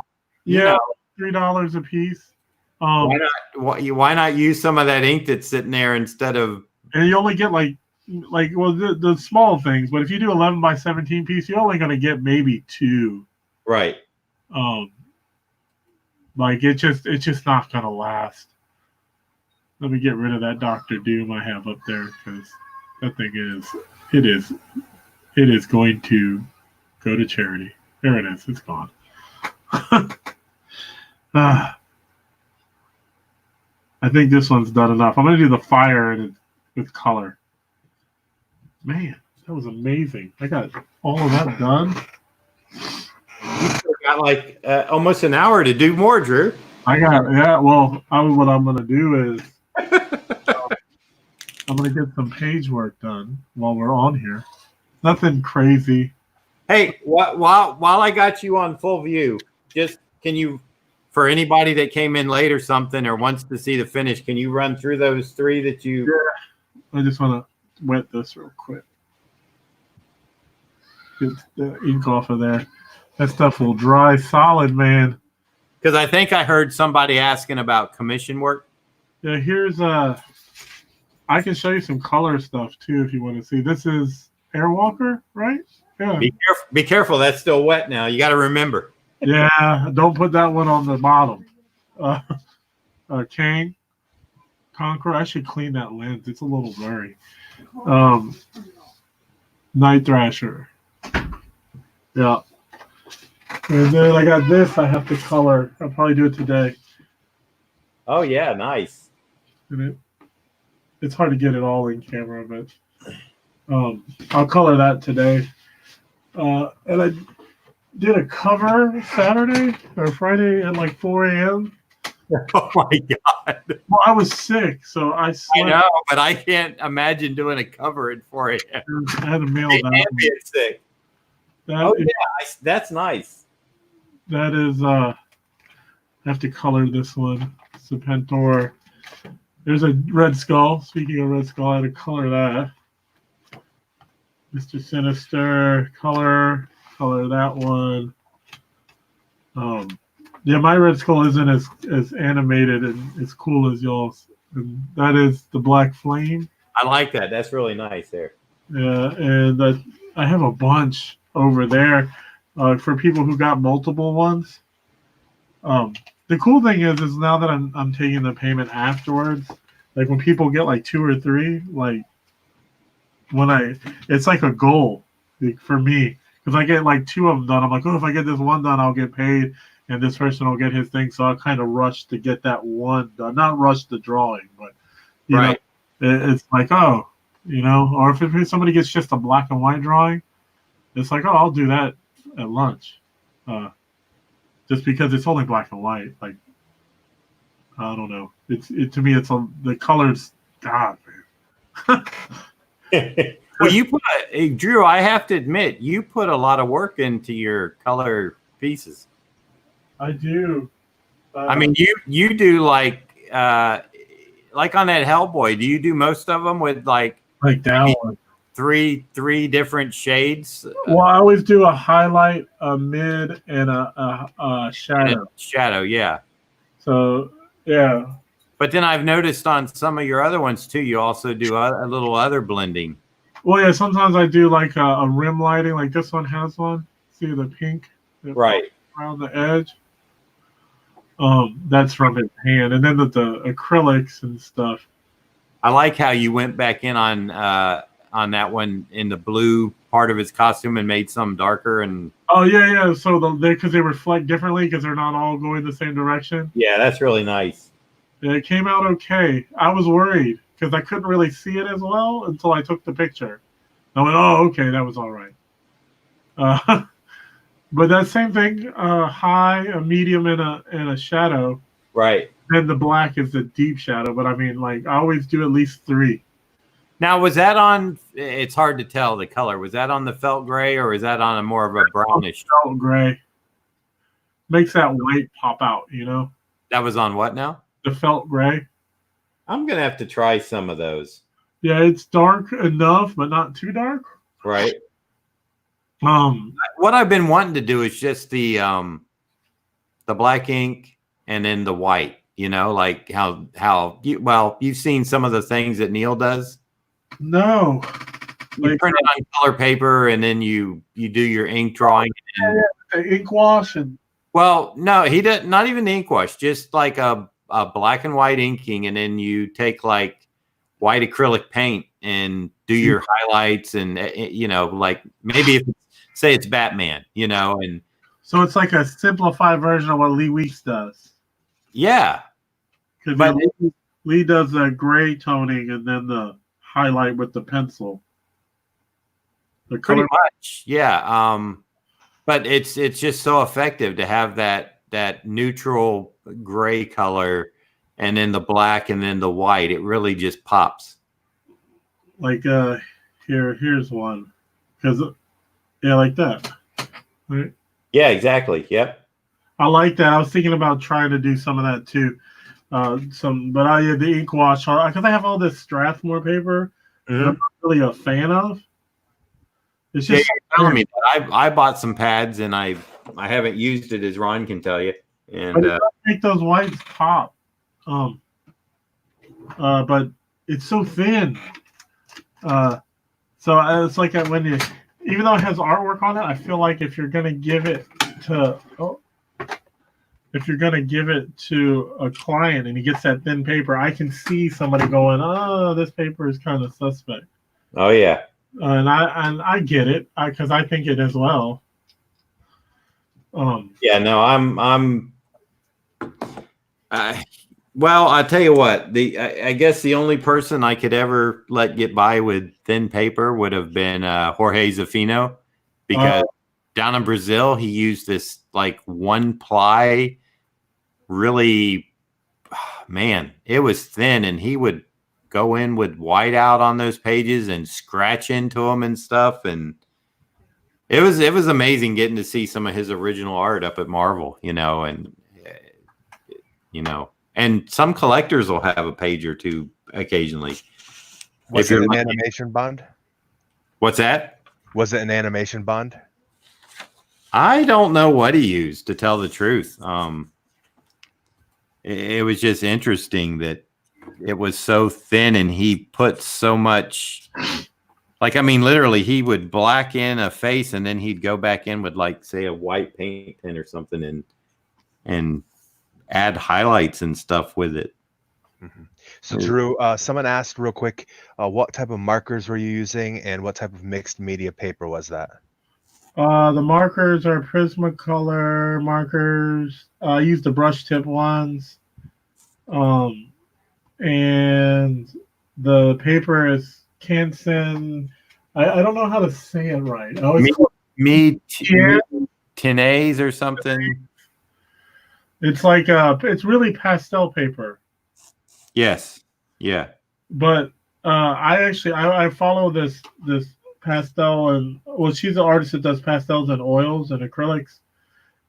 Yeah. know, $3 a piece. why not use some of that ink that's sitting there instead of? And you only get like the small things, but if you do 11 by 17 piece, you're only gonna get maybe 2. Right. Like it's just not gonna last. Let me get rid of that Dr. Doom I have up there because that thing it is going to go to charity. There it is. It's gone. I think this one's done enough. I'm gonna do the fire with color. Man, that was amazing. I got all of that done. You still got like almost an hour to do more, Drew. Well, what I'm gonna do is I'm gonna get some page work done while we're on here. Nothing crazy. Hey, while I got you on full view, just can you, for anybody that came in late or something or wants to see the finish, can you run through those 3 that you? Yeah. I just want to wet this real quick. Get the ink off of there. That stuff will dry solid, man. Because I think I heard somebody asking about commission work. Yeah, here's I can show you some color stuff too if you want to see. This is Airwalker, right? Yeah. Be careful. That's still wet now. You got to remember. Yeah, don't put that one on the bottom. Kang, Conqueror. I should clean that lens. It's a little blurry. Night Thrasher. Yeah. And then I got this. I have to color. I'll probably do it today. Oh yeah, nice. And it's hard to get it all in camera, but I'll color that today. And I did a cover Saturday or Friday at like 4 a.m. Oh my God. Well, I was sick, so I slept. I know, but I can't imagine doing a cover at 4 a.m. I had to mail that. Being sick. That's nice. That is, I have to color this one. Serpentor. There's a Red Skull. Speaking of Red Skull, I had to color that. Mr. Sinister, color that one. Yeah, my Red Skull isn't as animated and as cool as y'all's. And that is the Black Flame. I like that. That's really nice there. Yeah, and I have a bunch over there for people who got multiple ones. The cool thing is now that I'm taking the payment afterwards, like when people get like 2 or 3, like it's like a goal for me because I get like 2 of them done. I'm like, oh, if I get this one done, I'll get paid, and this person will get his thing. So I'll kind of rush to get that one done. Not rush the drawing, but you know, it's like, oh, you know, or if somebody gets just a black and white drawing, it's like, oh, I'll do that at lunch, just because it's only black and white. Like, I don't know. To me, it's the colors. God, man. Well, Drew, I have to admit, you put a lot of work into your color pieces. I do. I mean, you do like on that Hellboy. Do you do most of them with like that one? Three different shades. Well, I always do a highlight, a mid, and a shadow. Shadow, yeah. So yeah. But then I've noticed on some of your other ones too, you also do a little other blending. Well, yeah. Sometimes I do like a rim lighting, like this one has one. See the pink, right around the edge. That's from his hand, and then the acrylics and stuff. I like how you went back in on that one in the blue part of his costume and made some darker and. Oh yeah. So because they reflect differently because they're not all going the same direction. Yeah, that's really nice. Yeah, it came out okay. I was worried because I couldn't really see it as well until I took the picture. I went, oh, okay, that was all right. But that same thing, high, a medium, and a shadow. Right. Then the black is the deep shadow. But I mean, like I always do at least 3. Now, was that on? It's hard to tell the color. Was that on the felt gray, or is that on a more of a brownish? Felt gray makes that white pop out. You know, That was on what now? the felt gray. I'm gonna have to try some of those. Yeah, it's dark enough, but not too dark. Right. Um, What I've been wanting to do is just the black ink and then the white. You know, like you've seen some of the things that Neil does. no, You like print it on color paper and then you do your ink drawing. And, the ink wash and well, no, he did not even the ink wash, just like a black and white inking, and then you take like white acrylic paint and do your highlights and you know, like maybe if say it's Batman, you know, and so it's like a simplified version of what Lee Weeks does. yeah. Because But Lee does the gray toning and then the highlight with the pencil. The pretty color. much, yeah. But it's just so effective to have that neutral gray color and then the black and then the white. It really just pops. Like here's one. Because yeah, like that. Right? Yeah, exactly. Yep. I like that. I was thinking about trying to do some of that too. But I had the ink wash because I have all this Strathmore paper that I'm not really a fan of. It's Yeah, just you're telling me that. I bought some pads and I haven't used it, as Ron can tell you. And but it does make those whites pop. But it's so thin. So it's like when you, even though it has artwork on it, I feel like if you're gonna give it to a client and he gets that thin paper, I can see somebody going, "Oh, this paper is kind of suspect." oh yeah. And I get it because I think it as well. Yeah, no, well, I tell you what, I guess the only person I could ever let get by with thin paper would have been Jorge Zafino, because down in Brazil he used this like 1-ply, really, man, it was thin, and he would go in with white out on those pages and scratch into them and stuff, and it was amazing getting to see some of his original art up at Marvel, you know, and you know, and some collectors will have a page or two occasionally. Was it an animation bond? What's that? Was it an animation bond? I don't know what he used, to tell the truth. It was just interesting that it was so thin, and he put so much. Like, I mean, literally, he would black in a face, and then he'd go back in with, like, say, a white paint pen or something, and add highlights and stuff with it. Mm-hmm. So, Drew, someone asked real quick, what type of markers were you using, and what type of mixed media paper was that? The markers are Prismacolor markers. I use the brush tip ones. And the paper is Canson. I don't know how to say it right. Tenays or something. It's like it's really pastel paper. Yes. Yeah. But I follow this pastel, and well, she's an artist that does pastels and oils and acrylics.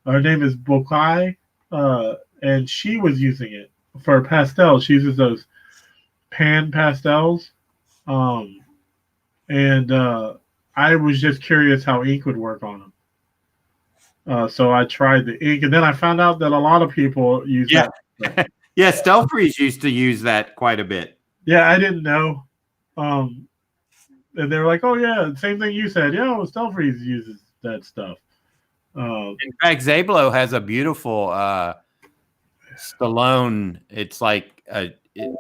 Her name is Bokai, and she was using it for pastels. She uses those pan pastels, and I was just curious how ink would work on them. So I tried the ink, and then I found out that a lot of people use that. Yeah, Stelfreeze used to use that quite a bit. Yeah, I didn't know. And they were like, "Oh yeah, same thing you said. Yeah, well, Stelfreeze uses that stuff." In fact, Zablo has a beautiful Stallone. It's like it's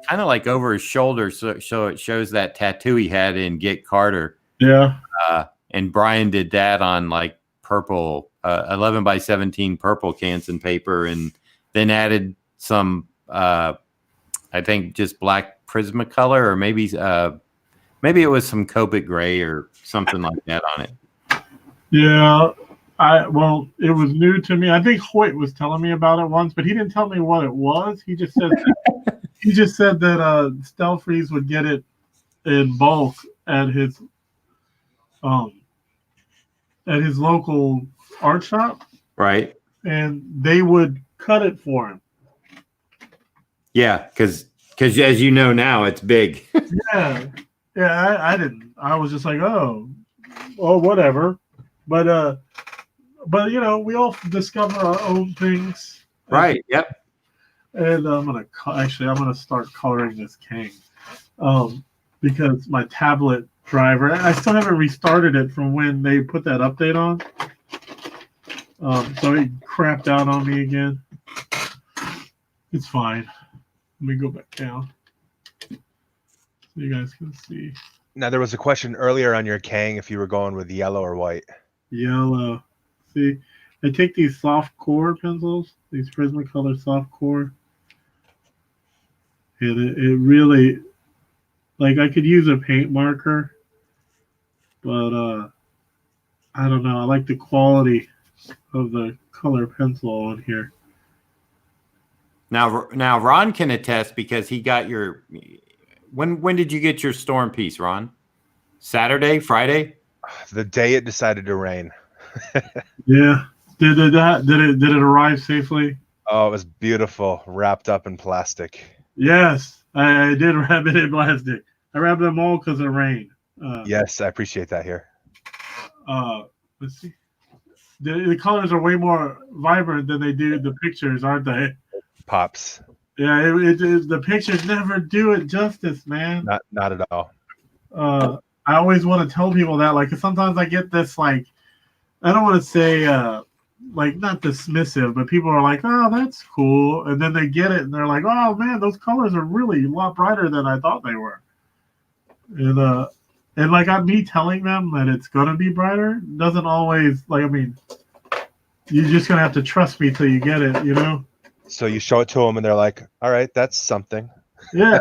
kind of like over his shoulder, so it shows that tattoo he had in Get Carter. Yeah. And Brian did that on like purple 11x17 purple Canson paper, and then added some I think just black Prismacolor, or maybe it was some Copic gray or something like that on it. Yeah. Well, it was new to me. I think Hoyt was telling me about it once, but he didn't tell me what it was. He just said that Stelfreeze would get it in bulk at his um local art shop, Right. and they would cut it for him. Yeah, because as you know now, it's big. Yeah, yeah. I didn't. I was just like, oh, well, whatever. But we all discover our own things. Right. Yep. And I'm gonna start coloring this king, because my tablet driver, I still haven't restarted it from when they put that update on. So it crapped out on me again. It's fine. Let me go back down so you guys can see. Now there was a question earlier on your Kang if you were going with yellow or white. Yellow. See, I take these soft core pencils, these Prismacolor soft core, and it really, like, I could use a paint marker, but I don't know. I like the quality of the color pencil on here. Now Ron can attest because he got your. When did you get your storm piece, Ron? Saturday, Friday? The day it decided to rain. Yeah. Did it arrive safely? Oh, it was beautiful, wrapped up in plastic. Yes, I did wrap it in plastic. I wrapped them all because of rain. Yes, I appreciate that here. Let's see. The colors are way more vibrant than they do the pictures, aren't they? Pops. Yeah, the pictures never do it justice, man. Not at all. I always want to tell people that, like, 'cause sometimes I get this, like, I don't want to say, like, not dismissive, but people are like, oh, that's cool. And then they get it and they're like, oh, man, those colors are really a lot brighter than I thought they were. And like, me telling them that it's going to be brighter doesn't always, like, I mean, you're just going to have to trust me till you get it, you know? So you show it to them and they're like, all right, that's something. Yeah.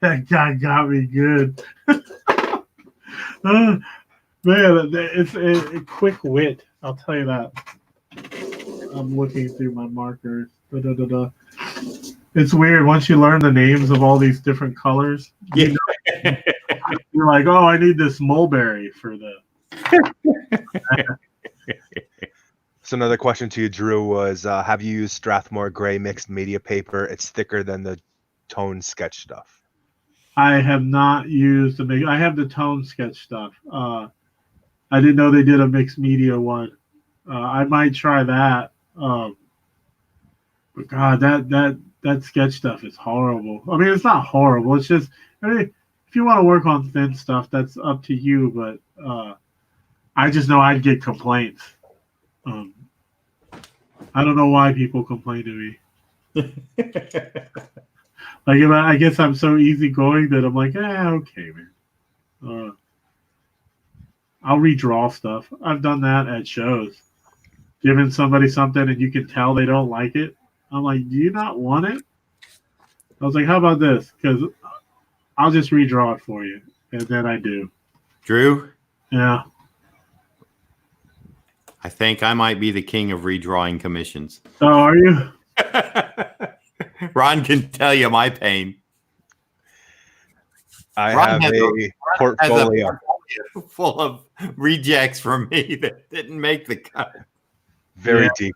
That guy got me good. Man, it's a quick wit. I'll tell you that. I'm looking through my markers. It's weird. Once you learn the names of all these different colors, Yeah. you're like, oh, I need this mulberry for the. So another question to you, Drew, was have you used Strathmore Gray mixed media paper? It's thicker than the tone sketch stuff. I have not used I have the tone sketch stuff. I didn't know they did a mixed media one. I might try that. But God, that sketch stuff is horrible. I mean, it's not horrible. It's just, I mean, if you want to work on thin stuff, that's up to you. But I just know I'd get complaints. I don't know why people complain to me. Like, I guess I'm so easygoing that I'm like, okay, man. I'll redraw stuff. I've done that at shows. Giving somebody something and you can tell they don't like it. I'm like, do you not want it? I was like, how about this? Because I'll just redraw it for you. And then I do. Drew? Yeah. I think I might be the king of redrawing commissions. Oh, are you? Ron can tell you my pain. I Ron have a portfolio full of rejects from me that didn't make the cut. very deep.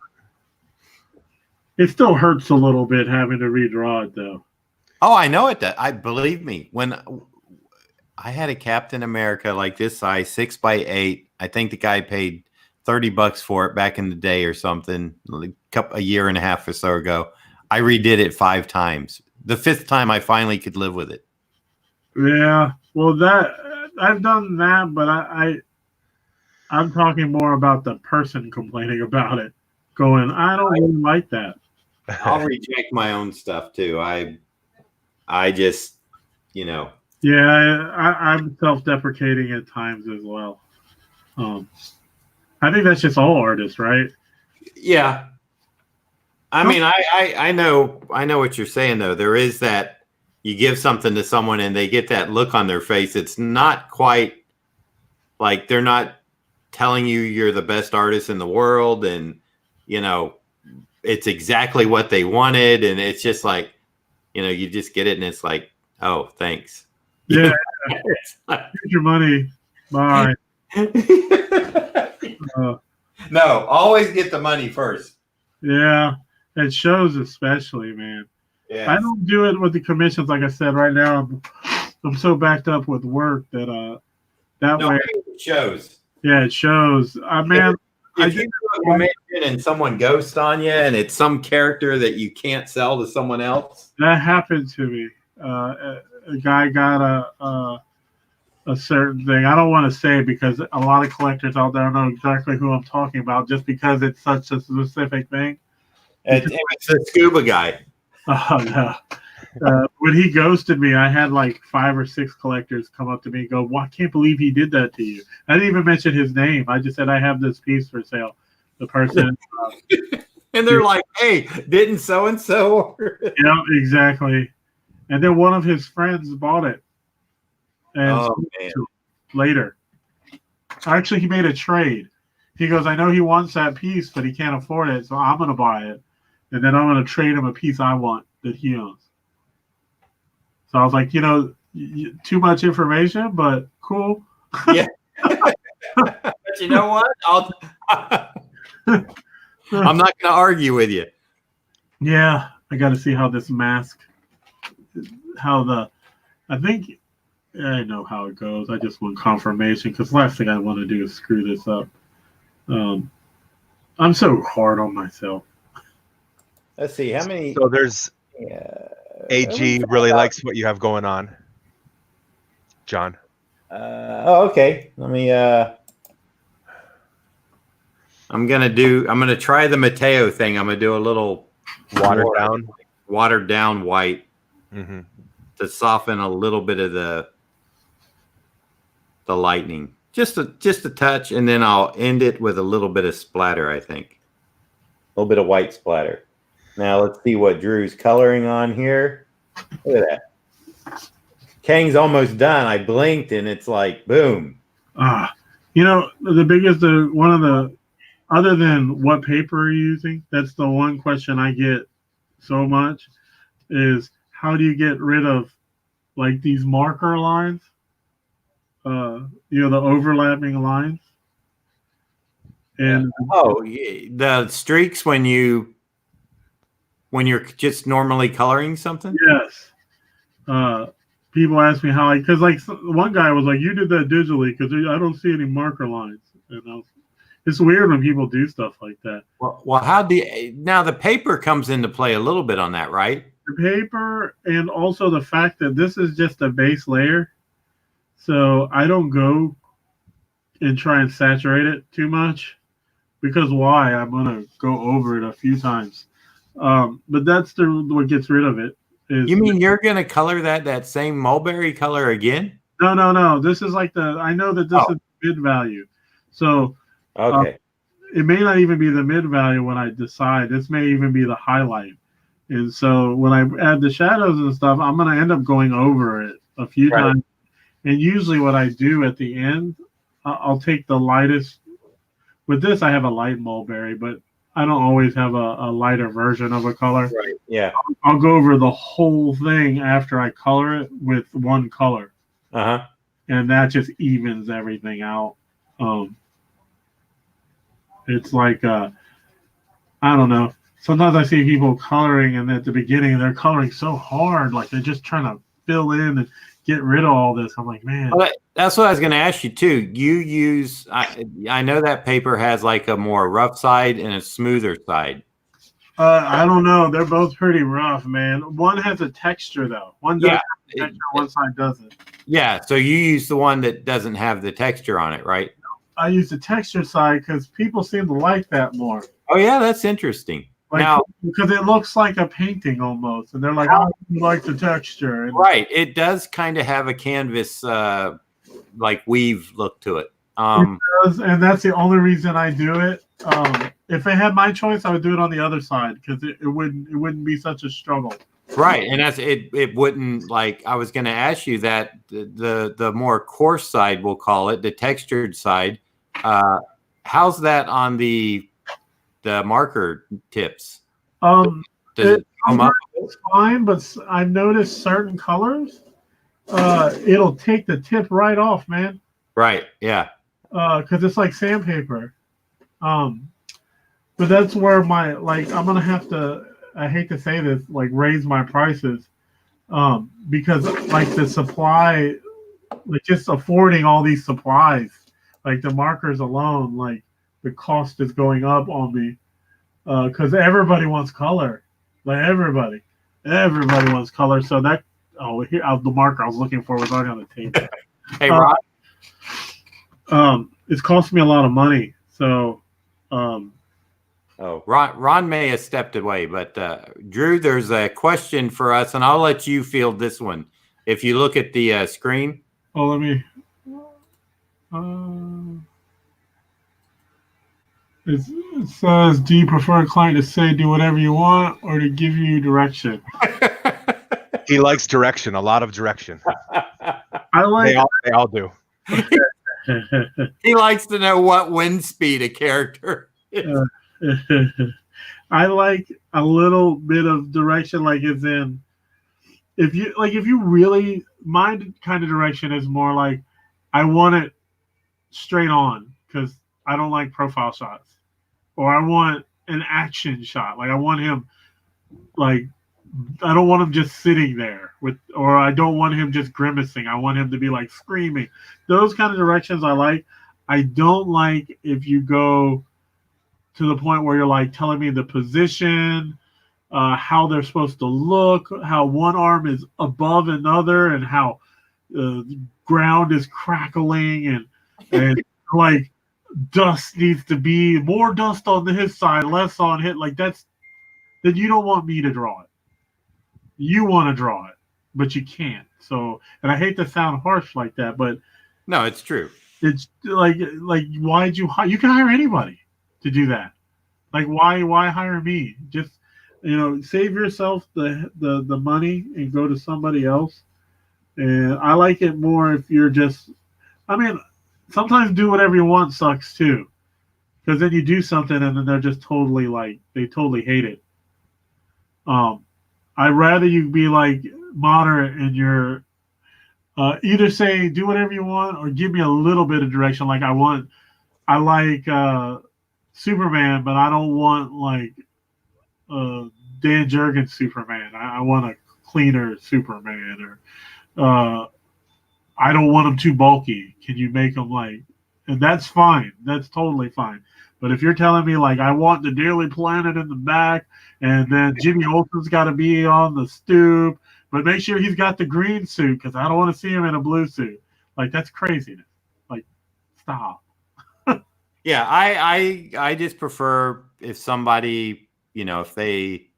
It still hurts a little bit having to redraw it, though. Oh, I know it. I believe me. When I had a Captain America like this size, 6x8, I think the guy paid $30 for it back in the day or something, a year and a half or so ago. I redid it 5 times. The 5th time, I finally could live with it. Yeah, well, that I've done that, but I'm talking more about the person complaining about it. Going, I don't really like that. I'll reject my own stuff too. I just, Yeah, I'm self-deprecating at times as well. I think that's just all artists, right? Yeah. I mean, I know what you're saying though. There is that you give something to someone and they get that look on their face. It's not quite like they're not telling you you're the best artist in the world, and it's exactly what they wanted, and it's just like, you just get it, and it's like, oh, thanks. Yeah, It's like, here's your money. Bye. no, always get the money first. Yeah, it shows especially, man. Yeah, I don't do it with the commissions. Like I said, right now I'm so backed up with work that way. It shows. Yeah, it shows. Man, If you do a commission and someone ghosts on you, and it's some character that you can't sell to someone else, that happened to me. A guy got a certain thing. I don't want to say because a lot of collectors out there know exactly who I'm talking about, just because it's such a specific thing. it's a scuba guy. Oh no. When he ghosted me, I had like 5 or 6 collectors come up to me and go, well, I can't believe he did that to you. I didn't even mention his name. I just said, I have this piece for sale. The person. And they're like, hey, didn't so-and-so? Yeah, exactly. And then one of his friends bought it. And later. Actually, he made a trade. He goes, I know he wants that piece, but he can't afford it, so I'm going to buy it. And then I'm going to trade him a piece I want that he owns. So I was like, too much information, but cool. Yeah. But you know what? I'm not going to argue with you. Yeah, I got to see how this mask, I think I know how it goes. I just want confirmation because last thing I want to do is screw this up. I'm so hard on myself. Let's see how many. So there's AG really likes what you have going on, John. Okay. Let me. I'm gonna try the Mateo thing. I'm gonna do a little watered down white to soften a little bit of the lightning, just a touch, and then I'll end it with a little bit of splatter. I think a little bit of white splatter. Now let's see what Drew's coloring on here. Look at that. Kang's almost done. I blinked and it's like boom. The biggest one of the, other than what paper are you using, that's the one question I get so much is how do you get rid of like these marker lines? The overlapping lines. And the streaks when you're just normally coloring something. Yes. People ask me how because one guy was like, you did that digitally because I don't see any marker lines. And it's weird when people do stuff like that. Well, now the paper comes into play a little bit on that, right? The paper, and also the fact that this is just a base layer. So I don't go and try and saturate it too much because why? I'm going to go over it a few times. But that's what gets rid of it. You mean you're going to color that same mulberry color again? No. This is like I know that this is mid value. So okay. It may not even be the mid value when I decide. This may even be the highlight. And so when I add the shadows and stuff, I'm going to end up going over it a few times. And usually what I do at the end, I'll take the lightest. With this, I have a light mulberry, but I don't always have a lighter version of a color. Right. Yeah. I'll go over the whole thing after I color it with one color. Uh-huh. And that just evens everything out. It's like, I don't know. Sometimes I see people coloring, and at the beginning, they're coloring so hard. Like they're just trying to fill in and get rid of all this. I'm like, man. Well, that's what I was going to ask you, too. You use, I know that paper has like a more rough side and a smoother side. I don't know. They're both pretty rough, man. One has a texture, though. One does have a texture, one side doesn't. Yeah, so you use the one that doesn't have the texture on it, right? I use the texture side because people seem to like that more. Oh, yeah, that's interesting. Now, because it looks like a painting almost, and they're like, "Oh, I like the texture." And right, it does kind of have a canvas like weave look to it. It does, and that's the only reason I do it. If I had my choice, I would do it on the other side because it wouldn't be such a struggle. Right, and that's it wouldn't, like, I was going to ask you that the more coarse side, we'll call it, the textured side, How's that on the marker tips? Um, Does it come up? it's fine, but I've noticed certain colors, it'll take the tip right off, man. Right. Yeah. Because it's like sandpaper. Um, but that's where my I'm gonna have to. I hate to say this, like raise my prices, because like the supply, like just affording all these supplies, like the markers alone, like the cost is going up on me, because everybody wants color, like everybody wants color. So that here the marker I was looking for was already on the table. Hey, Ron. It's cost me a lot of money, so. Oh, Ron may have stepped away, but Drew, there's a question for us, and I'll let you field this one. If you look at the screen. Oh, let me. It says, "Do you prefer a client to say do whatever you want or to give you direction?" He likes direction, a lot of direction. I like. They all do. He likes to know what wind speed a character is. I like a little bit of direction, like it's in. If you really, my kind of direction is more like I want it straight on because I don't like profile shots, or I want an action shot. Like I want him, like I don't want him just sitting there or I don't want him just grimacing. I want him to be like screaming. Those kind of directions I like. I don't like if you go to the point where you're like telling me the position, how they're supposed to look, how one arm is above another, and how the ground is crackling, and like dust needs to be more dust on his side, less on his. Like then you don't want me to draw it. You want to draw it, but you can't. So, and I hate to sound harsh like that, but no, it's true. It's like why'd you hire? You can hire anybody to do that. Like why hire me? Just save yourself the money and go to somebody else. And I like it more if you're just. I mean, sometimes do whatever you want sucks too, because then you do something and then they're just totally they totally hate it. I'd rather you be like moderate in your. Either say do whatever you want or give me a little bit of direction. Like I like Superman, but I don't want like Dan Jurgens Superman. I want a cleaner Superman, or I don't want him too bulky. Can you make him and that's fine. That's totally fine. But if you're telling me like I want the Daily Planet in the back, and then Jimmy Olsen's got to be on the stoop, but make sure he's got the green suit because I don't want to see him in a blue suit. Like that's craziness. Like stop. Yeah, I just prefer if somebody, if they,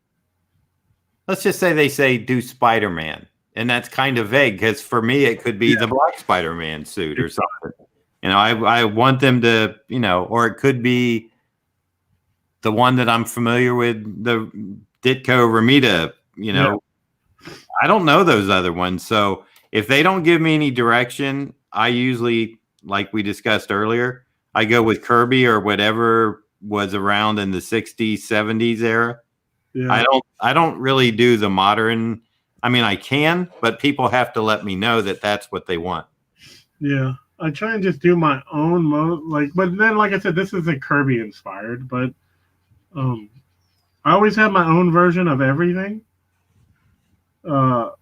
let's just say they say do Spider-Man, and that's kind of vague because for me it could be the black Spider-Man suit or something. I want them to, or it could be the one that I'm familiar with, the Ditko Ramita, I don't know those other ones. So if they don't give me any direction, I usually, like we discussed earlier, I go with Kirby or whatever was around in the 60s, 70s era. Yeah. I don't really do the modern. I mean, I can, but people have to let me know that that's what they want. Yeah. I try and just do my own but then, like I said, this isn't Kirby inspired, but I always have my own version of everything. But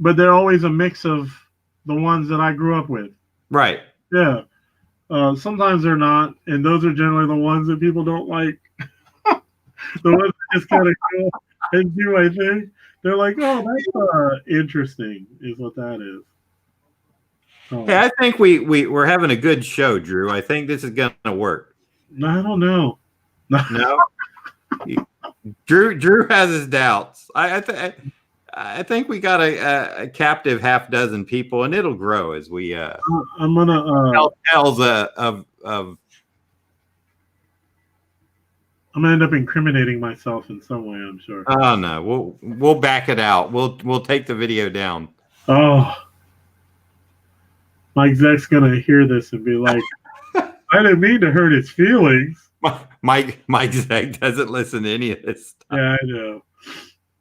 they're always a mix of the ones that I grew up with. Right. Yeah. Sometimes they're not, and those are generally the ones that people don't like. The ones that just kind of go and do my thing. They're like, oh, that's interesting, is what that is. Oh. Hey, I think we're having a good show, Drew. I think this is going to work. I don't know. No? Drew has his doubts. I think we got a captive half dozen people, and it'll grow as we. I'm gonna tells of. I'm gonna end up incriminating myself in some way. I'm sure. Oh no, we'll back it out. We'll take the video down. Oh, my exec's gonna hear this and be like, I didn't mean to hurt his feelings. Mike Zeg doesn't listen to any of this stuff. Yeah, I know.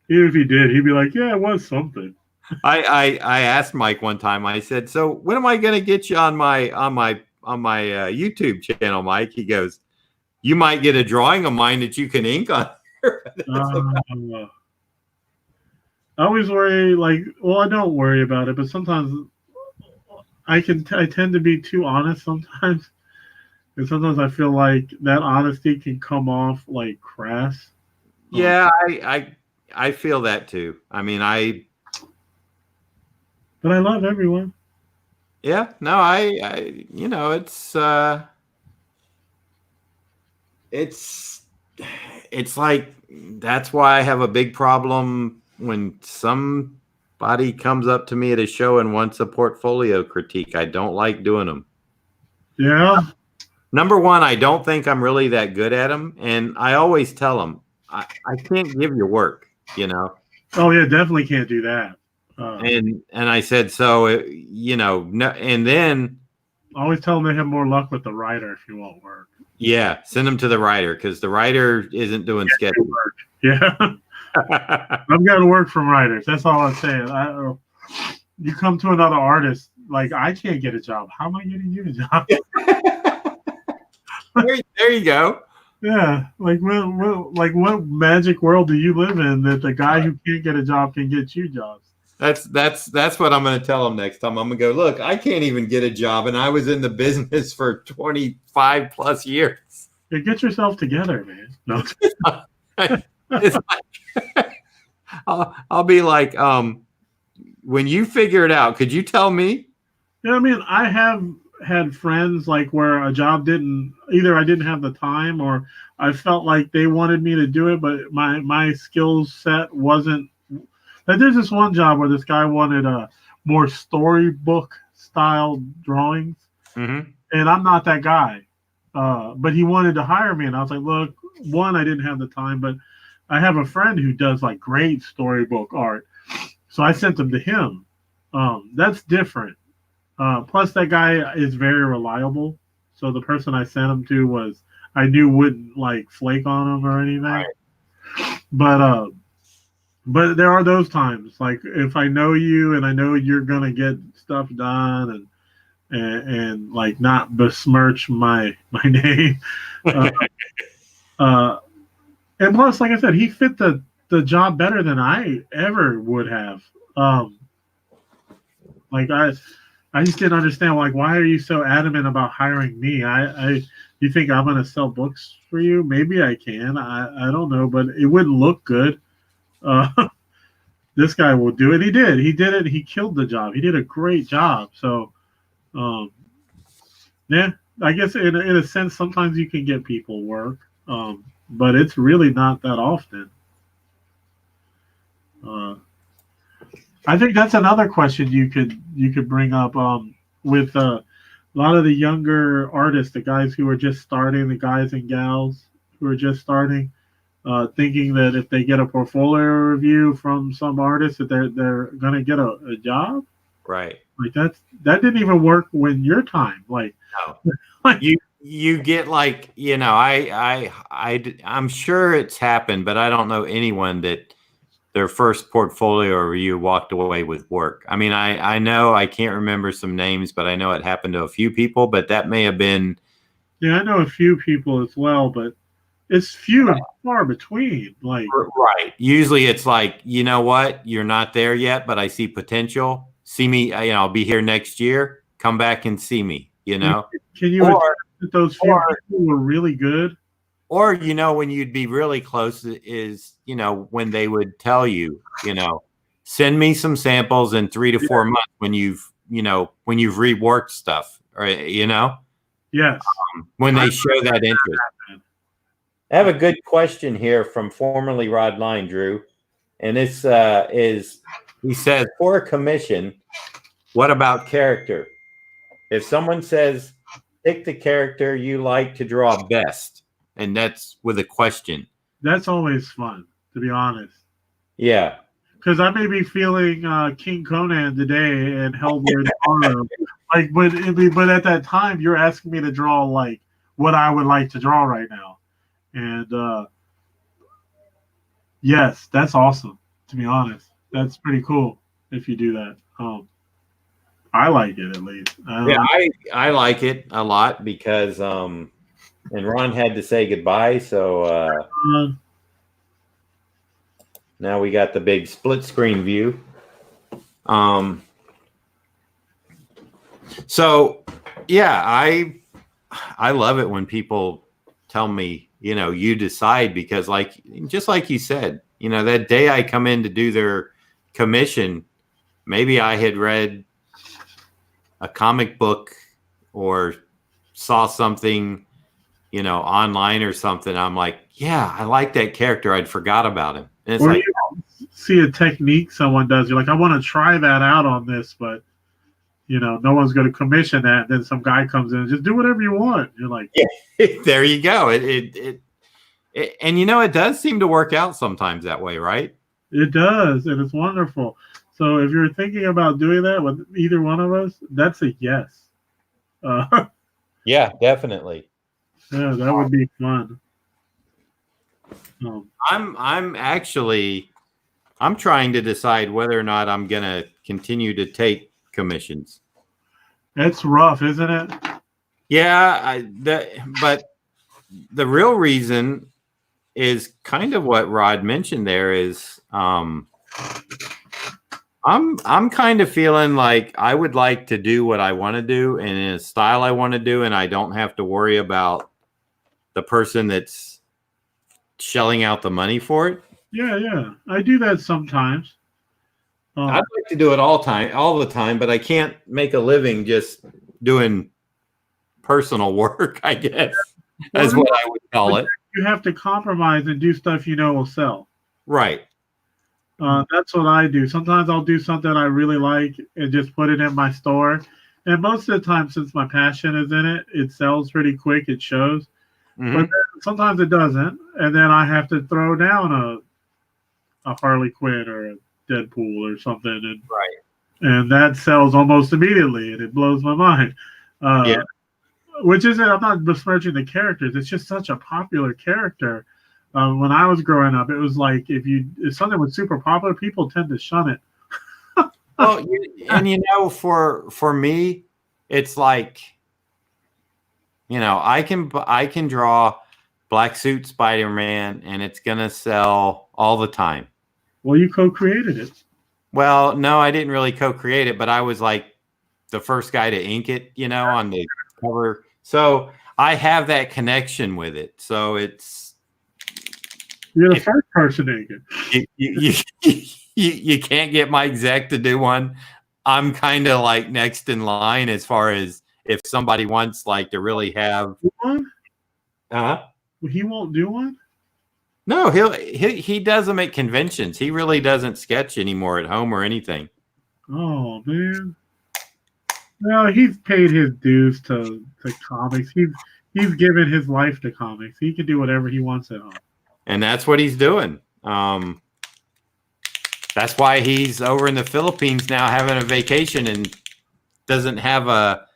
Even if he did, he'd be like, "Yeah, it was something." I asked Mike one time. I said, "So when am I going to get you on my YouTube channel, Mike?" He goes, "You might get a drawing of mine that you can ink on." I always worry, well, I don't worry about it, but sometimes I tend to be too honest sometimes, and sometimes I feel like that honesty can come off like crass. Yeah, I feel that too. I mean, but I love everyone. Yeah, no, it's like that's why I have a big problem when somebody comes up to me at a show and wants a portfolio critique. I don't like doing them. Yeah. Number one, I don't think I'm really that good at them, and I always tell them I can't give you work. Oh yeah, definitely can't do that. And I said, so no, and then always tell them they have more luck with the writer if you want work. Yeah, send them to the writer because the writer isn't doing sketchy work. Yeah, I've got to work from writers. That's all I'm saying. You come to another artist, like I can't get a job. How am I getting you a job? there you go. Yeah, like what magic world do you live in that the guy who can't get a job can get you jobs? That's what I'm going to tell them next time. I'm going to go, look, I can't even get a job, and I was in the business for 25 plus years. Yeah, get yourself together, man. No. It's like, I'll be like, when you figure it out, could you tell me? Yeah, I mean, I have had friends like where a job either I didn't have the time or I felt like they wanted me to do it, but my skill set wasn't. Like there's this one job where this guy wanted a more storybook style drawings, and I'm not that guy. But he wanted to hire me, and I was like, look, one, I didn't have the time, but I have a friend who does like great storybook art, so I sent them to him. That's different. Plus, that guy is very reliable, so the person I sent him to I knew wouldn't like flake on him or anything. Right. But there are those times, like if I know you and I know you're gonna get stuff done and like not besmirch my name. And plus, like I said, he fit the job better than I ever would have. Like I just didn't understand, like, why are you so adamant about hiring me? You think I'm gonna sell books for you? Maybe I can. I don't know, but it wouldn't look good. This guy will do it. He did it. He killed the job. He did a great job. So, yeah, I guess in a sense, sometimes you can get people work, but it's really not that often. I think that's another question you could bring up with a lot of the younger artists, the guys who are just starting, the guys and gals who are just starting. Thinking that if they get a portfolio review from some artist that they're gonna get a job, right? Like that didn't even work when your time. Like, no. Like, you get like I'm sure it's happened, but I don't know anyone that their first portfolio review walked away with work. I mean, I know I can't remember some names, but I know it happened to a few people. But that may have been. Yeah, I know a few people as well, but. It's few and far between. Like right. Usually it's like, you know what? You're not there yet, but I see potential. See me, I'll be here next year. Come back and see me, Can you that those few people were really good? Or, when you'd be really close is, when they would tell you, send me some samples in 3 to 4 months when you've reworked stuff, or, Yes. When they show that interest. I have a good question here from formerly Rod Line, Drew. And this he says, for a commission, what about character? If someone says, pick the character you like to draw best, and that's with a question. That's always fun, to be honest. Yeah. Because I may be feeling King Conan today and Hellboy tomorrow, Like, but at that time, you're asking me to draw like what I would like to draw right now, and yes, that's awesome. To be honest, that's pretty cool if you do that. I like it at least. Yeah, I like it a lot because and Ron had to say goodbye, so now we got the big split screen view. So yeah, I love it when people tell me, you decide, because just like you said, that day I come in to do their commission, maybe I had read a comic book or saw something, online or something. I'm like, yeah, I like that character. I'd forgot about him. And it's or like, you see a technique someone does. You're like, I want to try that out on this, but no one's going to commission that. Then some guy comes in and just do whatever you want. You're like, yeah, there you go. It and it does seem to work out sometimes that way, right? It does, and it's wonderful. So if you're thinking about doing that with either one of us, that's a yes. Yeah, definitely. Yeah, that would be fun. I'm trying to decide whether or not I'm gonna continue to take commissions. It's rough, isn't it? Yeah, but the real reason is kind of what Rod mentioned there is I'm kind of feeling like I would like to do what I want to do and in a style I want to do, and I don't have to worry about the person that's shelling out the money for it. Yeah. I do that sometimes. I'd like to do it all the time, but I can't make a living just doing personal work, I guess. That's what I would call it. You have to compromise and do stuff will sell. Right. That's what I do. Sometimes I'll do something I really like and just put it in my store. And most of the time, since my passion is in it, it sells pretty quick. It shows. Mm-hmm. But then sometimes it doesn't. And then I have to throw down a Harley Quinn or a Deadpool or something. And, right. And that sells almost immediately. And it blows my mind. Yeah. Which isn't, I'm not besmirching the characters. It's just such a popular character. When I was growing up, it was like if something was super popular, people tend to shun it. Well, and for me, it's like, I can draw Black Suit Spider-Man, and it's gonna sell all the time. Well, you co-created it. Well, no, I didn't really co-create it, but I was like the first guy to ink it, on the cover. So I have that connection with it. So you're the first person to ink it. You can't get Mike Zeck to do one. I'm kind of like next in line as far as if somebody wants like to really have one. He won't do one. No, he does them at conventions. He really doesn't sketch anymore at home or anything. Oh man. No, he's paid his dues to comics. He's given his life to comics. He can do whatever he wants at home. And that's what he's doing. That's why he's over in the Philippines now having a vacation and doesn't have a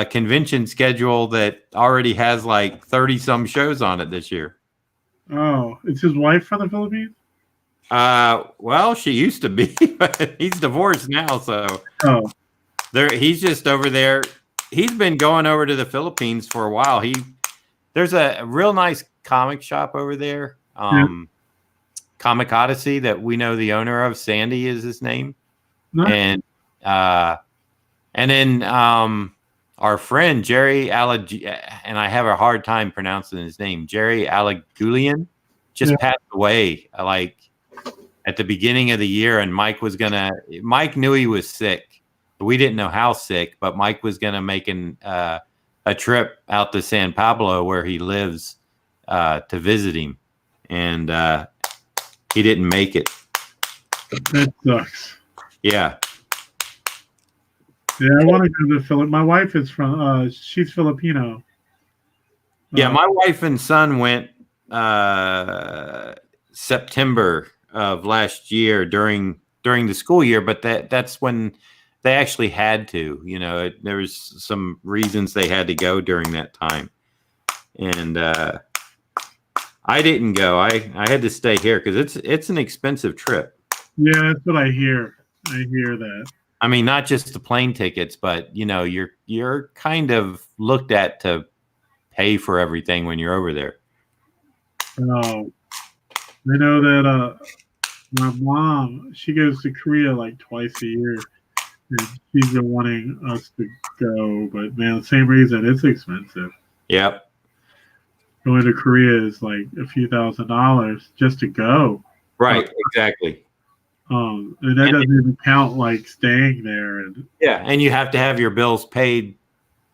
convention schedule that already has like 30-some shows on it this year. Oh, is his wife from the Philippines? Well, she used to be, but he's divorced now, so he's just over there. He's been going over to the Philippines for a while. There's a real nice comic shop over there. Comic Odyssey that we know the owner of. Sandy is his name. Nice. And then our friend Jerry and I have a hard time pronouncing his name. Jerry Alagulian just passed away like at the beginning of the year, and Mike knew he was sick. We didn't know how sick, but Mike was gonna make a trip out to San Pablo where he lives to visit him, and he didn't make it. That sucks. Yeah. Yeah, I want to go to the Philippines. My wife is she's Filipino. Yeah, my wife and son went September of last year during the school year, but that's when they actually had to. There was some reasons they had to go during that time, and I didn't go. I had to stay here because it's an expensive trip. Yeah, that's what I hear. I hear that. I mean, not just the plane tickets, but you're kind of looked at to pay for everything when you're over there. I know that my mom, she goes to Korea like twice a year, and she's been wanting us to go, but man, the same reason, it's expensive. Yep. Going to Korea is like a few $1,000s just to go. Right. Exactly. And that doesn't even count like staying there. And yeah, and you have to have your bills paid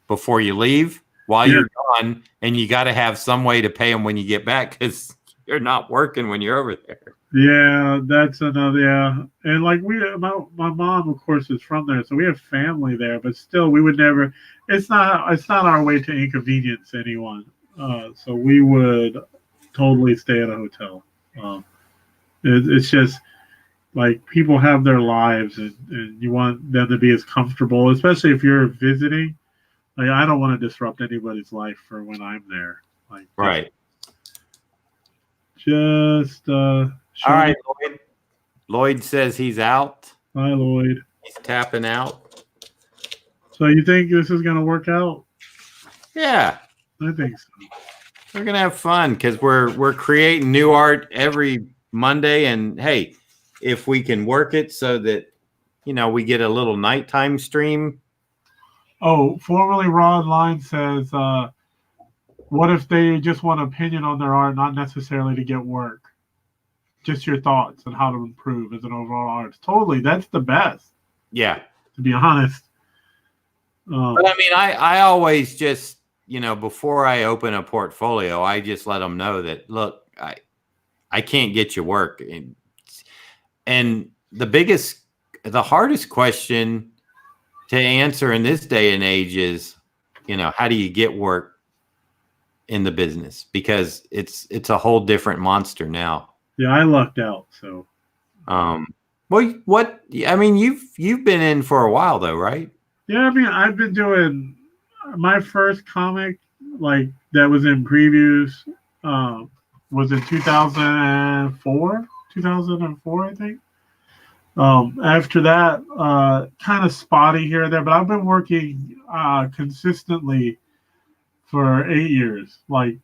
before you leave while you're gone, and you got to have some way to pay them when you get back because you're not working when you're over there. Yeah, that's another. Yeah, and like my mom, of course, is from there, so we have family there. But still, we would never. It's not our way to inconvenience anyone. So we would totally stay at a hotel. It's just like people have their lives, and you want them to be as comfortable, especially if you're visiting. Like I don't want to disrupt anybody's life for when I'm there. Like right. Just all right, Lloyd. Lloyd says he's out. Hi, Lloyd. He's tapping out. So you think this is gonna work out? Yeah, I think so. We're gonna have fun because we're creating new art every Monday, and hey, if we can work it so that we get a little nighttime stream. Oh, formerly Raw Online says, what if they just want opinion on their art, not necessarily to get work? Just your thoughts on how to improve as an overall artist. Totally, that's the best. Yeah, to be honest. But I mean, I always just before I open a portfolio, I just let them know that look, I can't get you work, and the hardest question to answer in this day and age is, how do you get work in the business? Because it's a whole different monster now. Yeah, I lucked out. So, well, what? I mean, you've been in for a while though, right? Yeah, I mean, I've been doing my first comic like that was in previews. Was in 2004, I think. After that, kind of spotty here and there, but I've been working consistently for 8 years. Like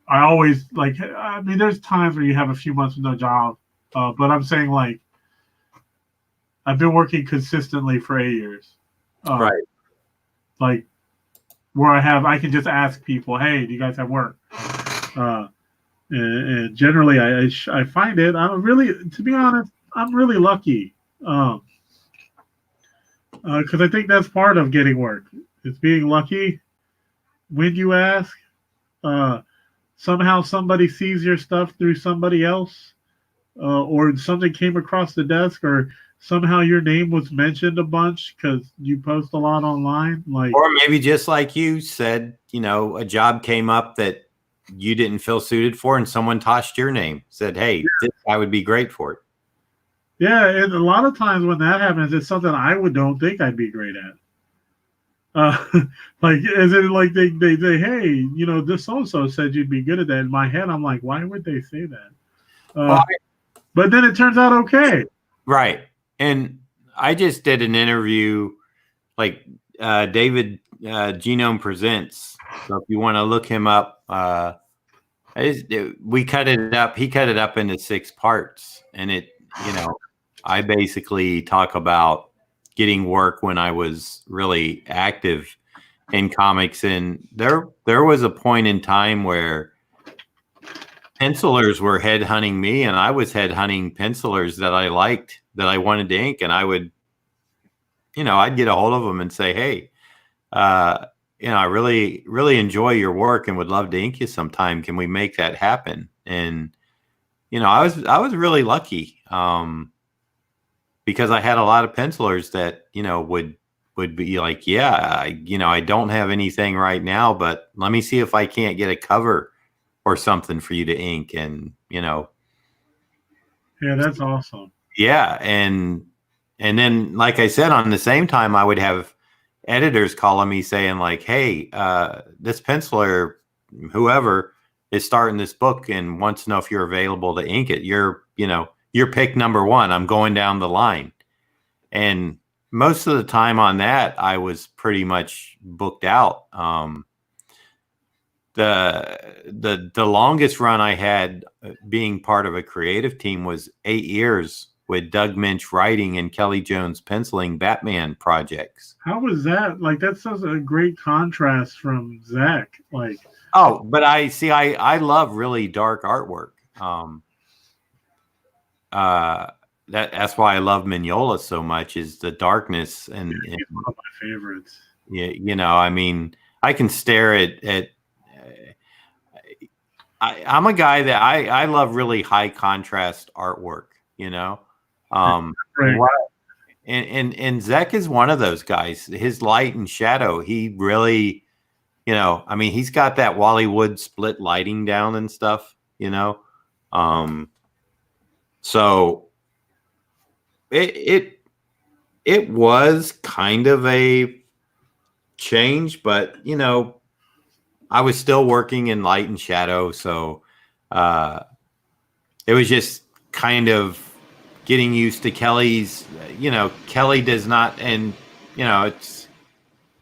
I always I mean, there's times where you have a few months with no job, but I'm saying like I've been working consistently for 8 years. Right. Like where I can just ask people, hey, do you guys have work? And generally I find it. To be honest, I'm really lucky. Because I think that's part of getting work. It's being lucky when you ask. Somehow somebody sees your stuff through somebody else, or something came across the desk, or somehow your name was mentioned a bunch because you post a lot online. Or maybe just like you said, a job came up that you didn't feel suited for, and someone tossed your name, said, hey, this guy would be great for it. Yeah, and a lot of times when that happens, it's something I don't think I'd be great at. As in, like they say, hey, this so-and-so said you'd be good at that. In my head, I'm like, why would they say that? But then it turns out okay. Right. And I just did an interview, like David Genome Presents. So if you want to look him up, we cut it up. He cut it up into 6 parts, and I basically talk about getting work when I was really active in comics. And there was a point in time where pencilers were headhunting me, and I was headhunting pencilers that I liked, that I wanted to ink. And I would, I'd get a hold of them and say, hey, I really, really enjoy your work and would love to ink you sometime. Can we make that happen? And, I was really lucky. Because I had a lot of pencilers that, would be like, yeah, I don't have anything right now, but let me see if I can't get a cover or something for you to ink. And, Yeah, that's awesome. Yeah. And And then, like I said, on the same time, I would have editors calling me saying like, hey, this penciler, whoever is starting this book and wants to know if you're available to ink it. You're pick number one. I'm going down the line. And most of the time on that, I was pretty much booked out. The longest run I had being part of a creative team was 8 years with Doug Minch writing and Kelly Jones penciling Batman projects. How was that? Like, that's such a great contrast from Zach. Like, oh, but I love really dark artwork. That's why I love Mignola so much, is the darkness and one of my favorites. Yeah, I mean, I can stare at I'm a guy that I love really high contrast artwork, Right. And Zek is one of those guys. His light and shadow, he really, I mean, he's got that Wally Wood split lighting down and stuff, so it was kind of a change, but I was still working in light and shadow, so it was just kind of getting used to Kelly's. Kelly does not, and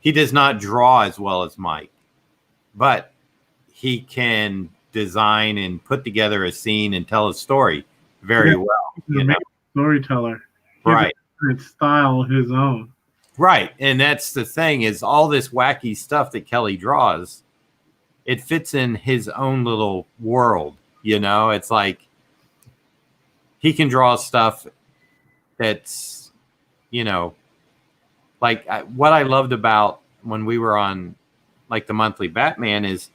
he does not draw as well as Mike, but he can design and put together a scene and tell a story very well. Storyteller, right? His style, his own. Right, and that's the thing, is all this wacky stuff that Kelly draws, it fits in his own little world, It's like he can draw stuff that's, like what I loved about when we were on like the monthly Batman is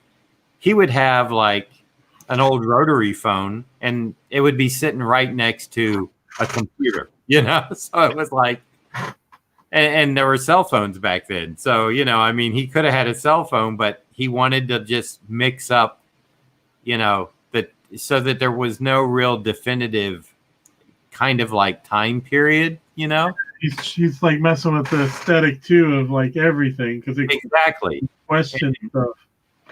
he would have like an old rotary phone and it would be sitting right next to a computer, So it was like, and there were cell phones back then. So, I mean, he could have had a cell phone, but he wanted to just mix up, that so that there was no real definitive kind of like time period, He's like messing with the aesthetic too of like everything, because exactly question stuff.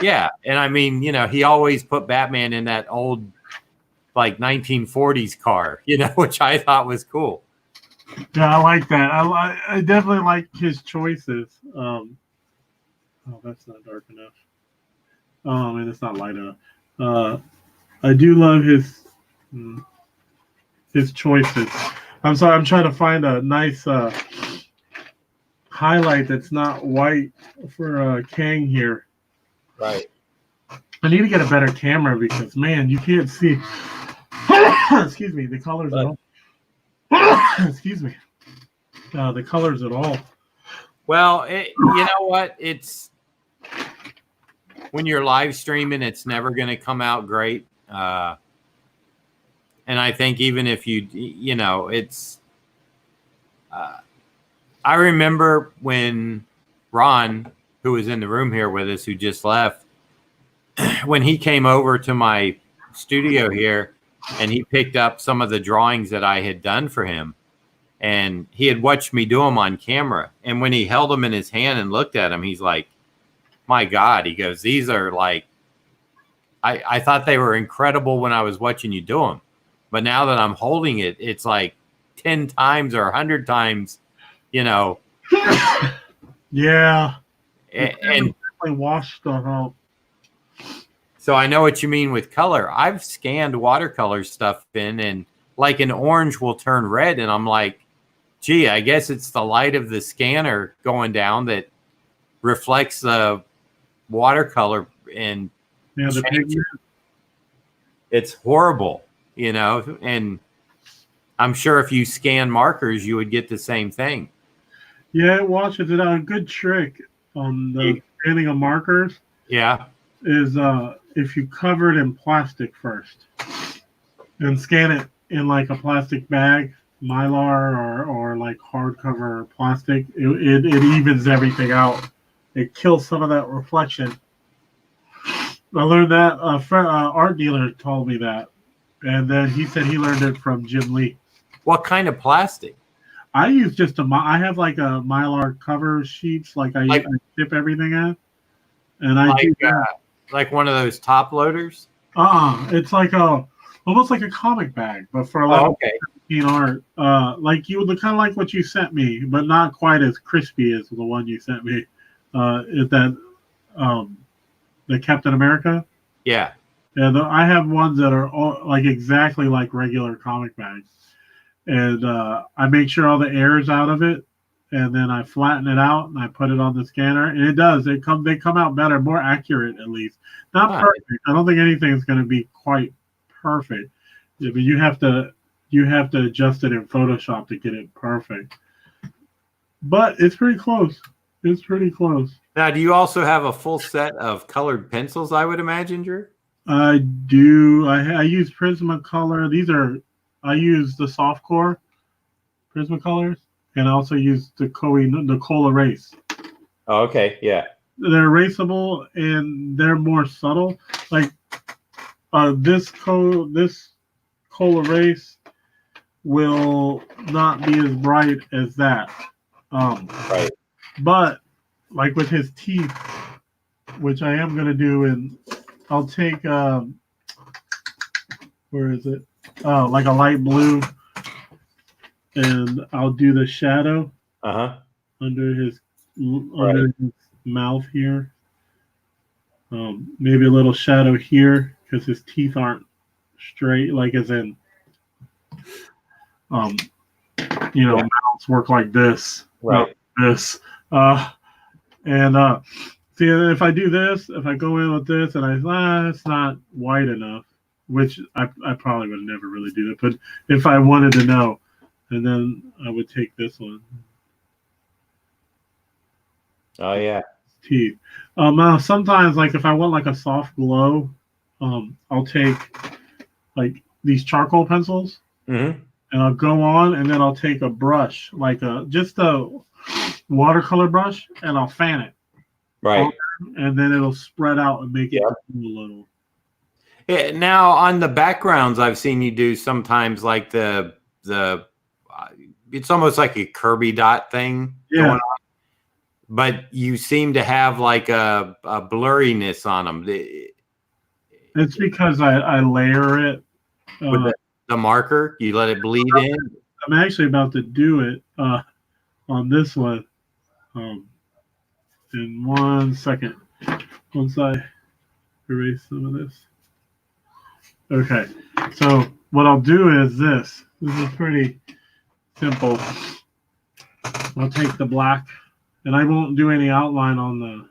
Yeah, and I mean, he always put Batman in that old like 1940s car, which I thought was cool. Yeah, I like that. I definitely like his choices. Oh, that's not dark enough. Oh, I mean, it's not light enough. I do love his choices. I'm sorry, I'm trying to find a nice highlight that's not white for Kang here. Right. I need to get a better camera because, man, you can't see. Excuse me, the colors at all. Excuse me. The colors at all. Well, you know what? It's when you're live streaming, it's never going to come out great. And I think even if it's. I remember when Ron, who was in the room here with us, who just left, when he came over to my studio here and he picked up some of the drawings that I had done for him, and he had watched me do them on camera. And when he held them in his hand and looked at them, he's like, my God, he goes, these are like, I thought they were incredible when I was watching you do them. But now that I'm holding it, it's like 10 times or 100 times, Yeah. And washed the whole. So I know what you mean with color. I've scanned watercolor stuff in, and like an orange will turn red, and I'm like, gee, I guess it's the light of the scanner going down that reflects the watercolor and the pigment. It's horrible, and I'm sure if you scan markers, you would get the same thing. Yeah, it washes it out. A good trick on the scanning of markers. Yeah. Is if you cover it in plastic first and scan it in like a plastic bag, Mylar or like hardcover plastic, it evens everything out. It kills some of that reflection. I learned that art dealer told me that, and then he said he learned it from Jim Lee. What kind of plastic? I use just I have like a Mylar cover sheets, like I ship everything at, and I do that. Like one of those top loaders. It's like almost like a comic bag, but for okay. art. Like you would kind of like what you sent me, but not quite as crispy as the one you sent me. Is that the Captain America? Yeah. Yeah, I have ones that are all, like exactly like regular comic bags, and I make sure all the air is out of it, and then I flatten it out and I put it on the scanner, and it does. They come out better, more accurate at least. Not perfect. I don't think anything is going to be quite perfect, yeah, but you have to adjust it in Photoshop to get it perfect. But it's pretty close. It's pretty close. Now, do you also have a full set of colored pencils? I would imagine, Drew. I do. I use Prismacolor. I use the softcore Prismacolors, and I also use the Cola Erase. Oh, okay, yeah. They're erasable and they're more subtle. Like this Cola Erase will not be as bright as that. Right. But like with his teeth, which I am gonna do, and I'll take where is it? Like a light blue, and I'll do the shadow under his mouth here. Maybe a little shadow here because his teeth aren't straight, like as in mouths work like this, right? This, see, if I do this, if I go in with this, and it's not white enough, which I probably would never really do that, but if I wanted to know, and then I would take this one. Oh yeah, teeth. Sometimes, like if I want like a soft glow, I'll take like these charcoal pencils, and I'll go on, and then I'll take a brush, like just a watercolor brush, and I'll fan it. Right. And then it'll spread out and make it a little. Yeah, now on the backgrounds, I've seen you do sometimes like the it's almost like a Kirby dot thing going on, but you seem to have like a blurriness on them. It's because I layer it with the marker. You let it bleed in. I'm actually about to do it on this one. In 1 second, once I erase some of this. Okay, so what I'll do is this. This is pretty simple. I'll take the black, and I won't do any outline on the.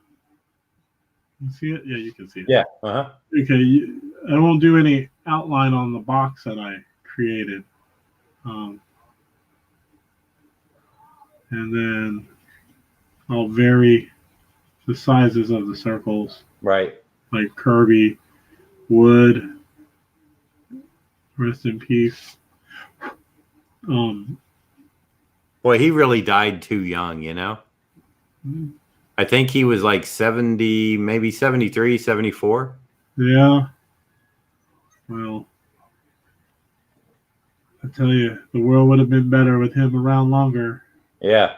You see it? Yeah, you can see it. Yeah. Okay, I won't do any outline on the box that I created. And then I'll vary the sizes of the circles. Right. Like Kirby, Wood, rest in peace. Boy, he really died too young, you know? I think he was like 70, maybe 73, 74. Yeah. Well, I tell you, the world would have been better with him around longer. Yeah.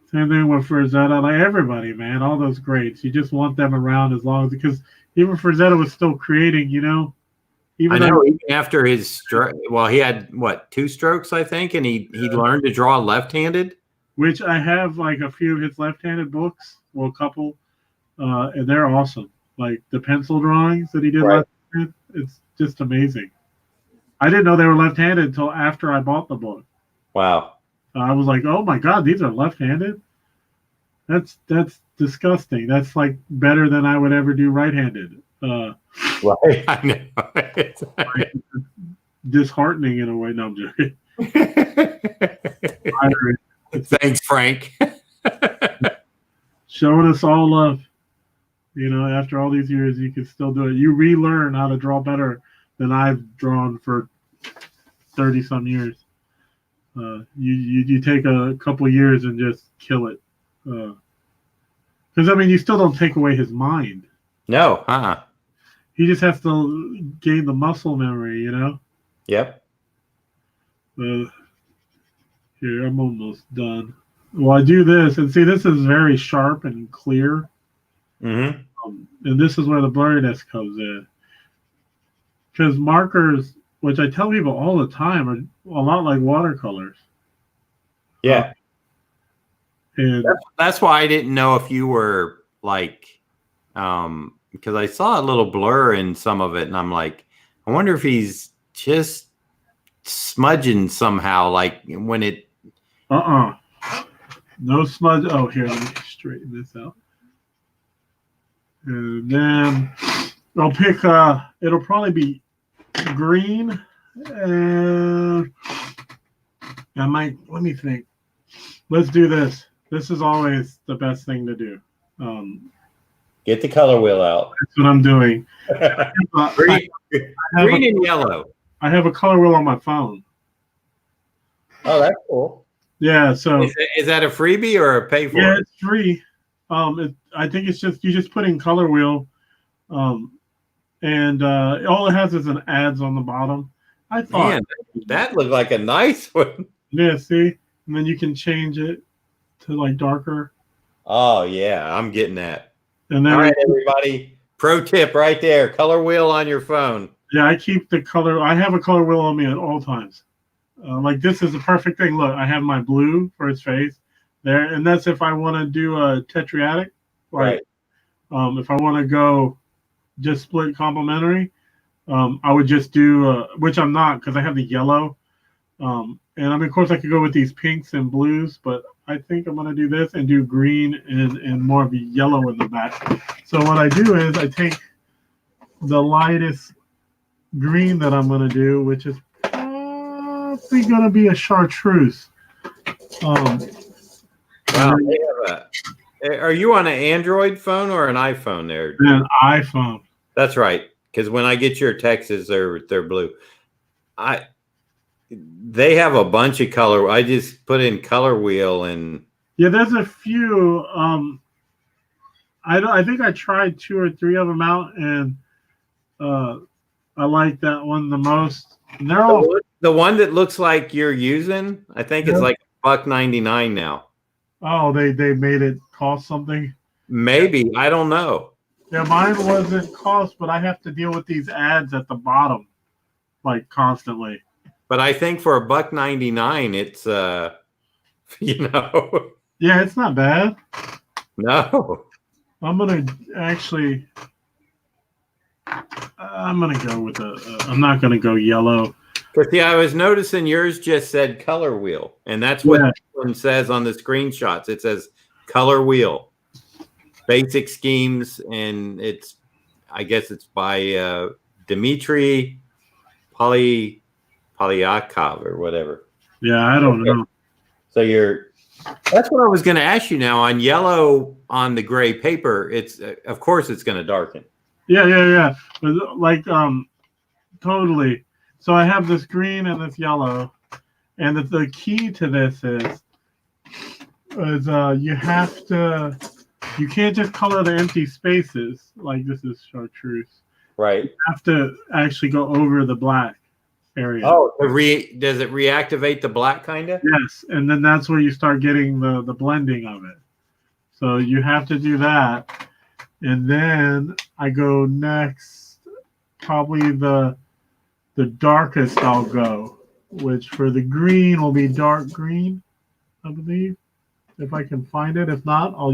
Same thing with Frazetta, like everybody, man, all those greats. You just want them around as long as, because even Frazetta was still creating, you know. Even after his stroke, well, he had what, 2 strokes, I think, and he learned to draw left-handed. Which I have like a few of his left-handed books, well, a couple, and they're awesome. Like the pencil drawings that he did left-handed, it's just amazing. I didn't know they were left-handed until after I bought the book. Wow. I was like, oh my God, these are left-handed? That's disgusting. That's like better than I would ever do right-handed. Right. I know. It's disheartening in a way. No, I'm joking. Thanks, Frank. Showing us all love. You know, after all these years, you can still do it. You relearn how to draw better than I've drawn for 30-some years. You take a couple years and just kill it. Because, I mean, you still don't take away his mind. No. He just has to gain the muscle memory, you know? Yep. Here, I'm almost done. Well, I do this, and see, this is very sharp and clear. Mm-hmm. And this is where the blurriness comes in. Because markers, which I tell people all the time, are a lot like watercolors. Yeah. And That's why I didn't know if you were like, because I saw a little blur in some of it, and I'm like, I wonder if he's just smudging somehow, like when it. No smudge. Oh, here, let me straighten this out. And then I'll pick, it'll probably be green. And I might, let me think. Let's do this. This is always the best thing to do. Get the color wheel out. That's what I'm doing. Green and yellow. I have a color wheel on my phone. Oh, that's cool. Yeah, so is that a freebie or a pay for? Yeah, it's free. I think it's just you just put in color wheel, and all it has is an ads on the bottom. I thought, man, that looked like a nice one. Yeah, see, and then you can change it to like darker. Oh yeah, I'm getting that. And then all right, everybody, pro tip right there: color wheel on your phone. Yeah, I keep the color. I have a color wheel on me at all times. Like this is the perfect thing. Look, I have my blue for its face there, and that's if I want to do a tetriatic. Like, right. If I want to go just split complementary, I would just do which I'm not because I have the yellow. And I mean, of course, I could go with these pinks and blues, but I think I'm gonna do this and do green and more of the yellow in the back. So what I do is I take the lightest green that I'm gonna do, which is probably gonna be a chartreuse. Wow, are you on an Android phone or an iPhone there? An iPhone. That's right, because when I get your texts, they're blue. They have a bunch of color. I just put in color wheel and yeah, there's a few. I think I tried 2 or 3 of them out, and I like that one the most. And they're all the one that looks like you're using. I think it's like $1.99 now. Oh, they made it cost something. Maybe, I don't know. Yeah, mine wasn't cost, but I have to deal with these ads at the bottom, like constantly. But I think for $1.99, it's you know. Yeah, it's not bad. No. I'm gonna actually. I'm gonna go with I'm not gonna go yellow. Because yeah, I was noticing yours just said color wheel, and that's what this one says on the screenshots. It says color wheel, basic schemes, and I guess it's by Dmitry Polyakov or whatever. Yeah, I don't know. So that's what I was going to ask you now. On yellow on the gray paper, it's of course it's going to darken. Yeah. Like totally. So I have this green and this yellow, and the key to this is you can't just color the empty spaces like this is chartreuse. Right. You have to actually go over the black area. Oh, does it reactivate the black kind of? Yes, and then that's where you start getting the blending of it. So you have to do that, and then I go next. Probably the darkest I'll go, which for the green will be dark green, I believe, if I can find it. If not, I'll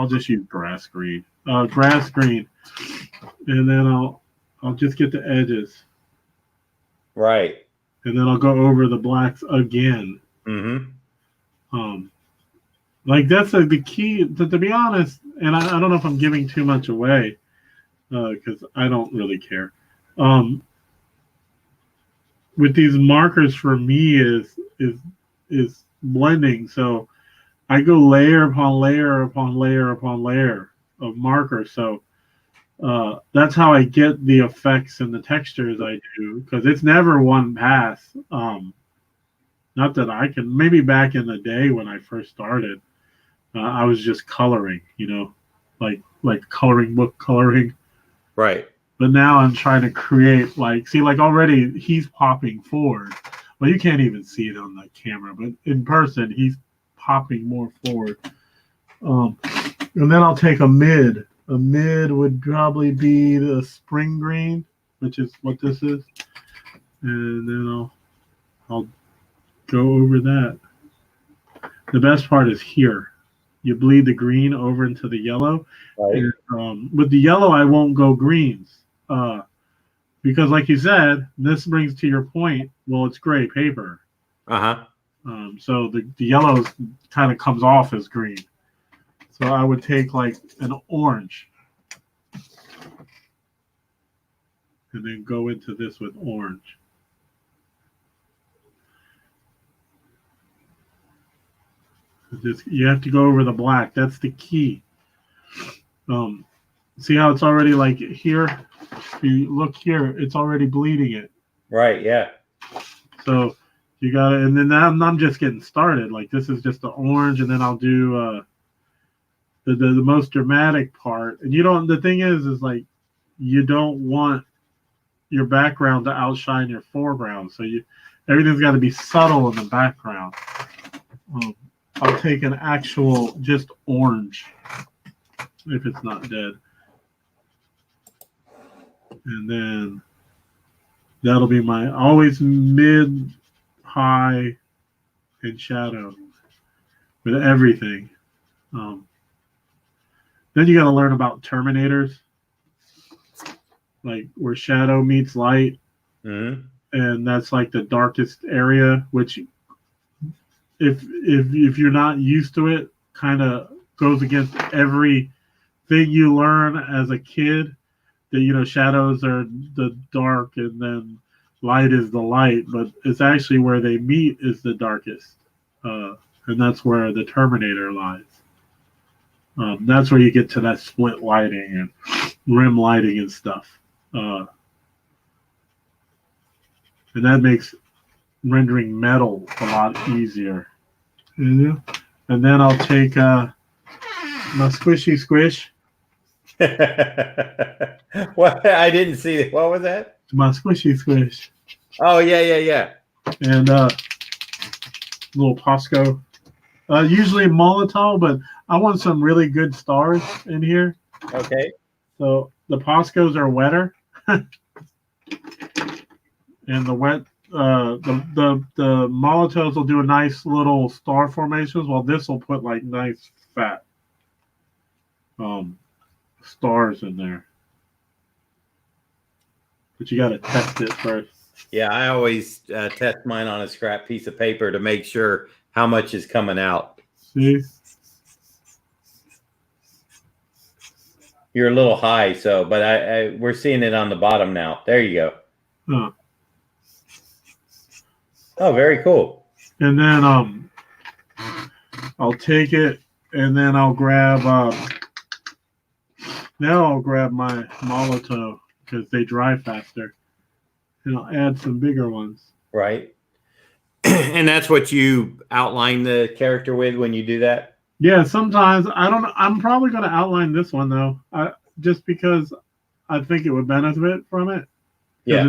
just use grass green, and then I'll just get the edges. Right. And then I'll go over the blacks again. Mm-hmm. Like that's the key. To be honest, and I don't know if I'm giving too much away, because I don't really care. With these markers for me is blending. So I go layer upon layer upon layer upon layer of markers. So that's how I get the effects and the textures I do, because it's never one pass. Not that I can. Maybe back in the day when I first started, I was just coloring, like coloring book coloring. Right. But now I'm trying to create like already he's popping forward. Well, you can't even see it on the camera, but in person, he's popping more forward. And then I'll take a mid. A mid would probably be the spring green, which is what this is. And then I'll go over that. The best part is here. You bleed the green over into the yellow. Right. And, with the yellow, I won't go greens. Because like you said, this brings to your point, well, it's gray paper. Uh-huh. So the yellow kind of comes off as green. So I would take like an orange and then go into this with orange. You have to go over the black. That's the key. See how it's already like here? If you look here, it's already bleeding it. Right, yeah. So you got to, and then I'm just getting started. Like this is just the orange, and then I'll do the most dramatic part. And the thing is like you don't want your background to outshine your foreground. So everything's got to be subtle in the background. I'll take an actual just orange if it's not dead. And then that'll be my always mid, high, and shadow with everything. Then you got to learn about Terminators, like where shadow meets light. Mm-hmm. And that's like the darkest area, which if you're not used to it, kind of goes against everything you learn as a kid. That shadows are the dark and then light is the light, but it's actually where they meet is the darkest, and that's where the Terminator lies. That's where you get to that split lighting and rim lighting and stuff, and that makes rendering metal a lot easier. And then I'll take my squishy squish. What? I didn't see it. What was that? My squishy squish. Oh, yeah. And little Posco. Usually Molotov, but I want some really good stars in here. Okay. So the Poscos are wetter. And the wet the Molotovs will do a nice little star formations, while this will put like nice fat stars in there. But you got to test it first. Yeah, I always test mine on a scrap piece of paper to make sure how much is coming out. See? You're a little high, but we're seeing it on the bottom now. There you go. Huh. Oh, very cool. And then I'll take it, and then I'll grab now I'll grab my Molotov because they dry faster, and I'll add some bigger ones. Right. And that's what you outline the character with when you do that? Yeah, sometimes I'm probably going to outline this one though, just because I think it would benefit from it. Yeah.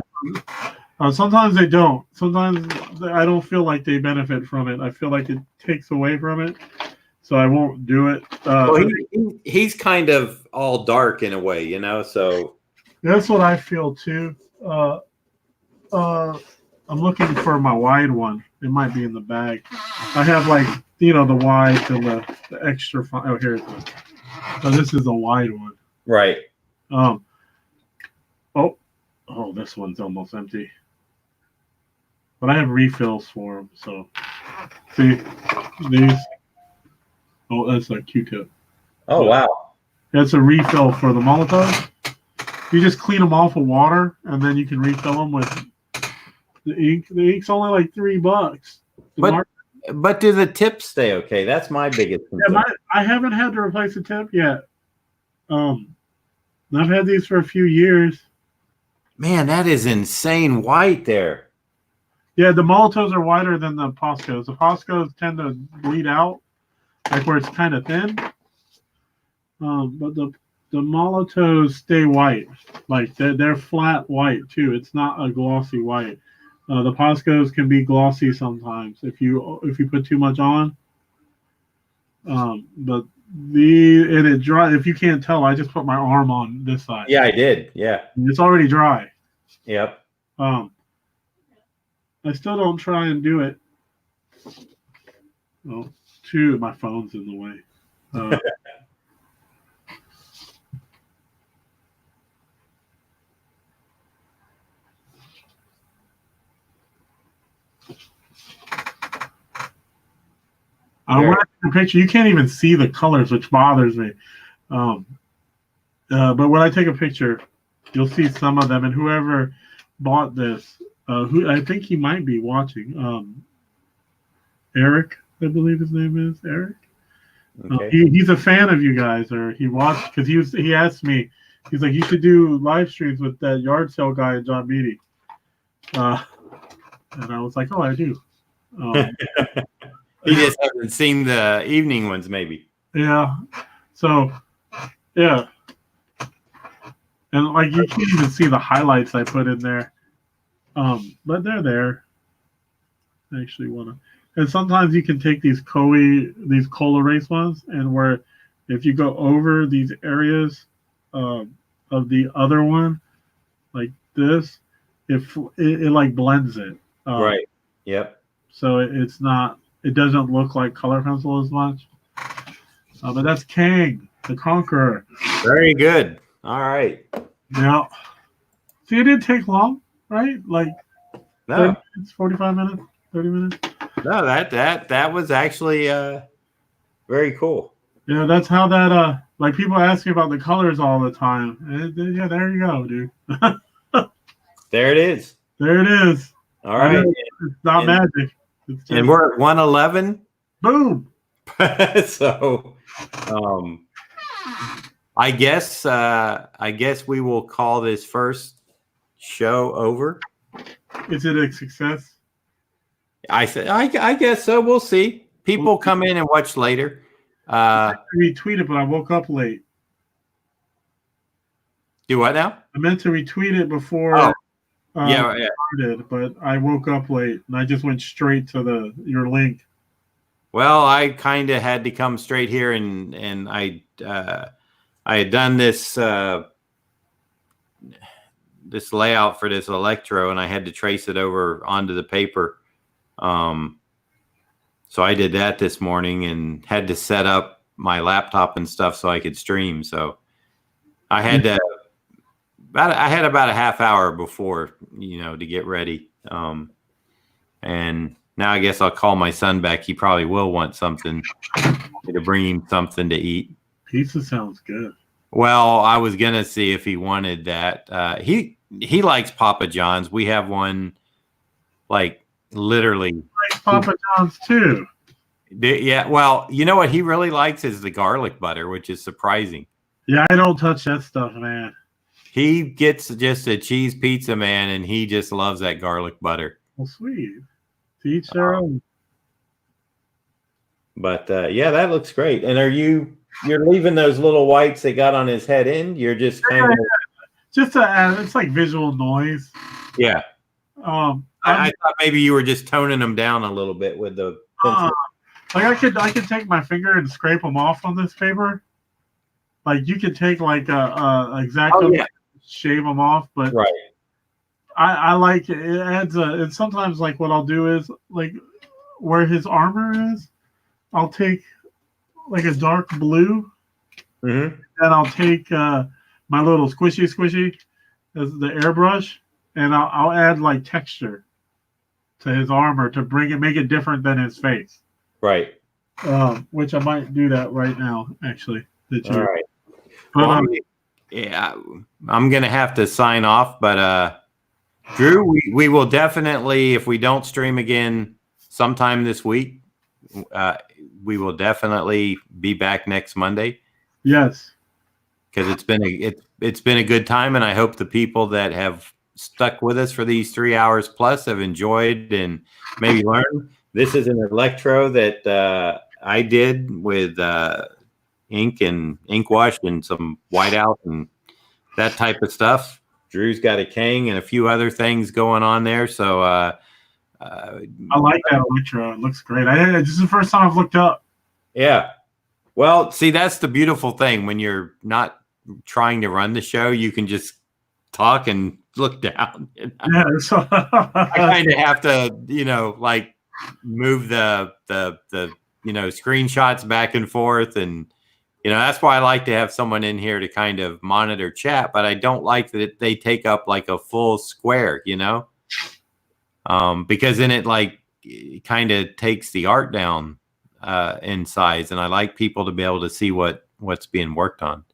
Sometimes they don't. Sometimes I don't feel like they benefit from it. I feel like it takes away from it, so I won't do it. Well, he's kind of all dark in a way, so. That's what I feel too. I'm looking for my wide one. It might be in the bag. I have like, the wide and the extra fine. Oh, here it is. So this is a wide one. Right. Oh, this one's almost empty. But I have refills for them. So, see these. Oh, that's a Q-tip. Oh, wow. That's a refill for the Molotov. You just clean them off with water, and then you can refill them with the ink. The ink's only like $3. But do the tips stay okay? That's my biggest concern. Yeah, I haven't had to replace the tip yet. I've had these for a few years. Man, that is insane white there. Yeah, the Molotovs are wider than the Poscos. The Poscos tend to bleed out, like where it's kind of thin. But the Molotovs stay white. Like they're flat white too. It's not a glossy white. The Poscos can be glossy sometimes if you put too much on. But it dry. If you can't tell, I just put my arm on this side. Yeah, I did. Yeah. It's already dry. Yep. I still don't try and do it. Oh, my phone's in the way. When I take a picture, you can't even see the colors, which bothers me. But when I take a picture, you'll see some of them. And whoever bought this, who I think he might be watching, Eric, I believe his name is Eric. Okay. He's a fan of you guys, or he watched because he asked me. He's like, you should do live streams with that yard sale guy and John Beatty. And I was like, oh, I do. He just hasn't seen the evening ones, maybe. Yeah. So, yeah. And like you can't even see the highlights I put in there. But they're there. I actually want to. And sometimes you can take these cola race ones, and where if you go over these areas of the other one, like this, it like blends it. Right. Yep. So it doesn't look like color pencil as much. But that's Kang, the Conqueror. Very good. All right. Yeah. See, it didn't take long, right? Like No. 30 minutes, 45 minutes, 30 minutes. No, that was actually very cool. Yeah, that's how that like people ask me about the colors all the time. And, yeah, there you go, dude. There it is. There it is. All right. It's not magic. It's just, And we're at 111. boom. So I guess we will call this first show over. Is it a success? I guess so. We'll see. People come in and watch later. I retweet it, but I woke up late. Do what now? I meant to retweet it before. Yeah. Started, but I woke up late and I just went straight to your link. Well, I kind of had to come straight here, and I had done this this layout for this electro, and I had to trace it over onto the paper. So I did that this morning and had to set up my laptop and stuff so I could stream. So I had about a half hour before, to get ready. And now I guess I'll call my son back. He probably will want something to bring him something to eat. Pizza sounds good. Well, I was gonna see if he wanted that. He likes Papa John's. We have one, like literally. He likes Papa John's too. Yeah. Well, you know what he really likes is the garlic butter, which is surprising. Yeah, I don't touch that stuff, man. He gets just a cheese pizza, man, and he just loves that garlic butter. Well, sweet. To each their own. But yeah, that looks great. And you're leaving those little whites that got on his head in? You're just kind of just to add, it's like visual noise. Yeah. I thought maybe you were just toning them down a little bit with the pencil. Like I could take my finger and scrape them off on this paper. Like you could take like a exacto, shave them off, but right. I like it. It adds and sometimes like what I'll do is like where his armor is, I'll take like a dark blue, and I'll take my little squishy as the airbrush, and I'll add like texture to his armor to make it different than his face. Right. Which I might do that right now, actually. All right. But, yeah, I'm gonna have to sign off, but Drew, we will definitely, if we don't stream again sometime this week, we will definitely be back next Monday. Yes, because it's been a good time, and I hope the people that have stuck with us for these 3 hours plus have enjoyed and maybe learned. This is an electro that I did with ink and ink wash and some whiteout and that type of stuff. Drew's got a King and a few other things going on there. So I like that Electro. It looks great. This is the first time I've looked up. yeah. Well, see, that's the beautiful thing. When you're not trying to run the show, you can just talk and look down. You know? Yeah, so I kind of have to, like move the screenshots back and forth, and that's why I like to have someone in here to kind of monitor chat. But I don't like that they take up like a full square, because then it kind of takes the art down in size, and I like people to be able to see what's being worked on.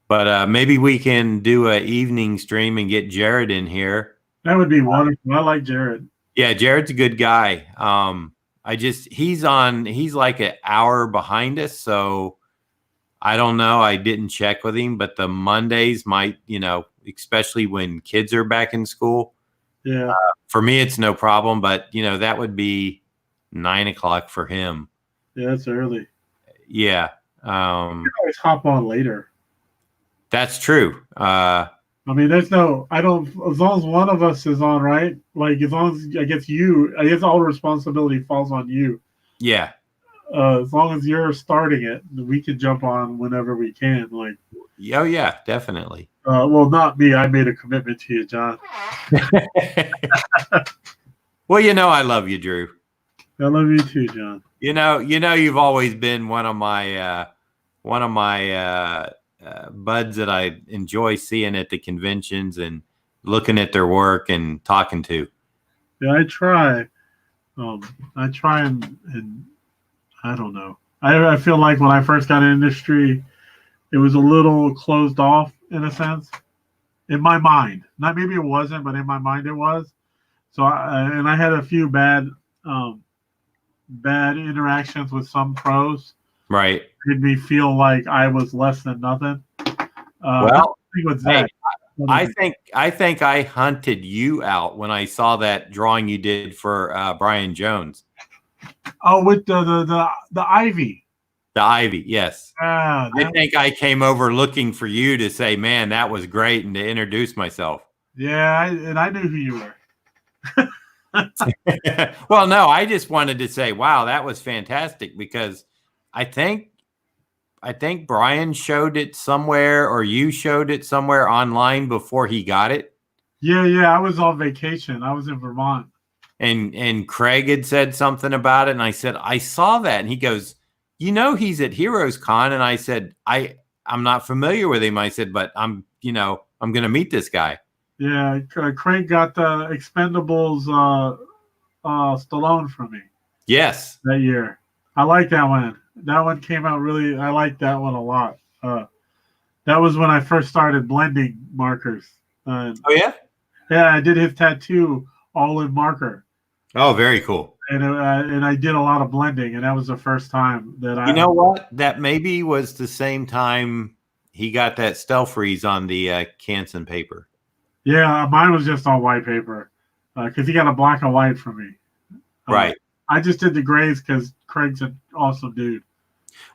But maybe we can do an evening stream and get Jared in here. That would be wonderful. I like Jared. Yeah, Jared's a good guy. He's like an hour behind us, so I don't know. I didn't check with him, but the Mondays might, especially when kids are back in school. Yeah. For me, it's no problem, but that would be 9 o'clock for him. Yeah, that's early. Yeah. You can always hop on later. That's true. I mean, as long as one of us is on, right? Like, as long as, I guess all the responsibility falls on you. Yeah. As long as you're starting it, we can jump on whenever we can. Like, oh yeah, definitely. Well, not me. I made a commitment to you, John. Well, I love you, Drew. I love you too, John. You've always been one of my buds that I enjoy seeing at the conventions and looking at their work and talking to. Yeah, I try. I try and I don't know. I feel like when I first got in industry, it was a little closed off in a sense. In my mind. Not maybe it wasn't, but in my mind it was. So I had a few bad interactions with some pros. Right. Made me feel like I was less than nothing. Well, hey, I think I hunted you out when I saw that drawing you did for Brian Jones. Oh, with the ivy. The ivy, yes. I think I came over looking for you to say, man, that was great, and to introduce myself. Yeah, I knew who you were. Well, no, I just wanted to say, wow, that was fantastic, because I think Brian showed it somewhere, or you showed it somewhere online before he got it. Yeah, I was on vacation. I was in Vermont. And Craig had said something about it, and I said, I saw that. And he goes, he's at Heroes Con. And I said, I'm not familiar with him. I said, but I'm going to meet this guy. Yeah, Craig got the Expendables Stallone from me. Yes. That year. I like that one. That one came out really, I like that one a lot. That was when I first started blending markers. Oh, yeah? Yeah, I did his tattoo all in marker. Oh, very cool. And I did a lot of blending, and that was the first time that I... You know what? That maybe was the same time he got that stealth freeze on the Canson paper. Yeah, mine was just on white paper because he got a black and white from me. Right. I just did the grays because Craig's an awesome dude.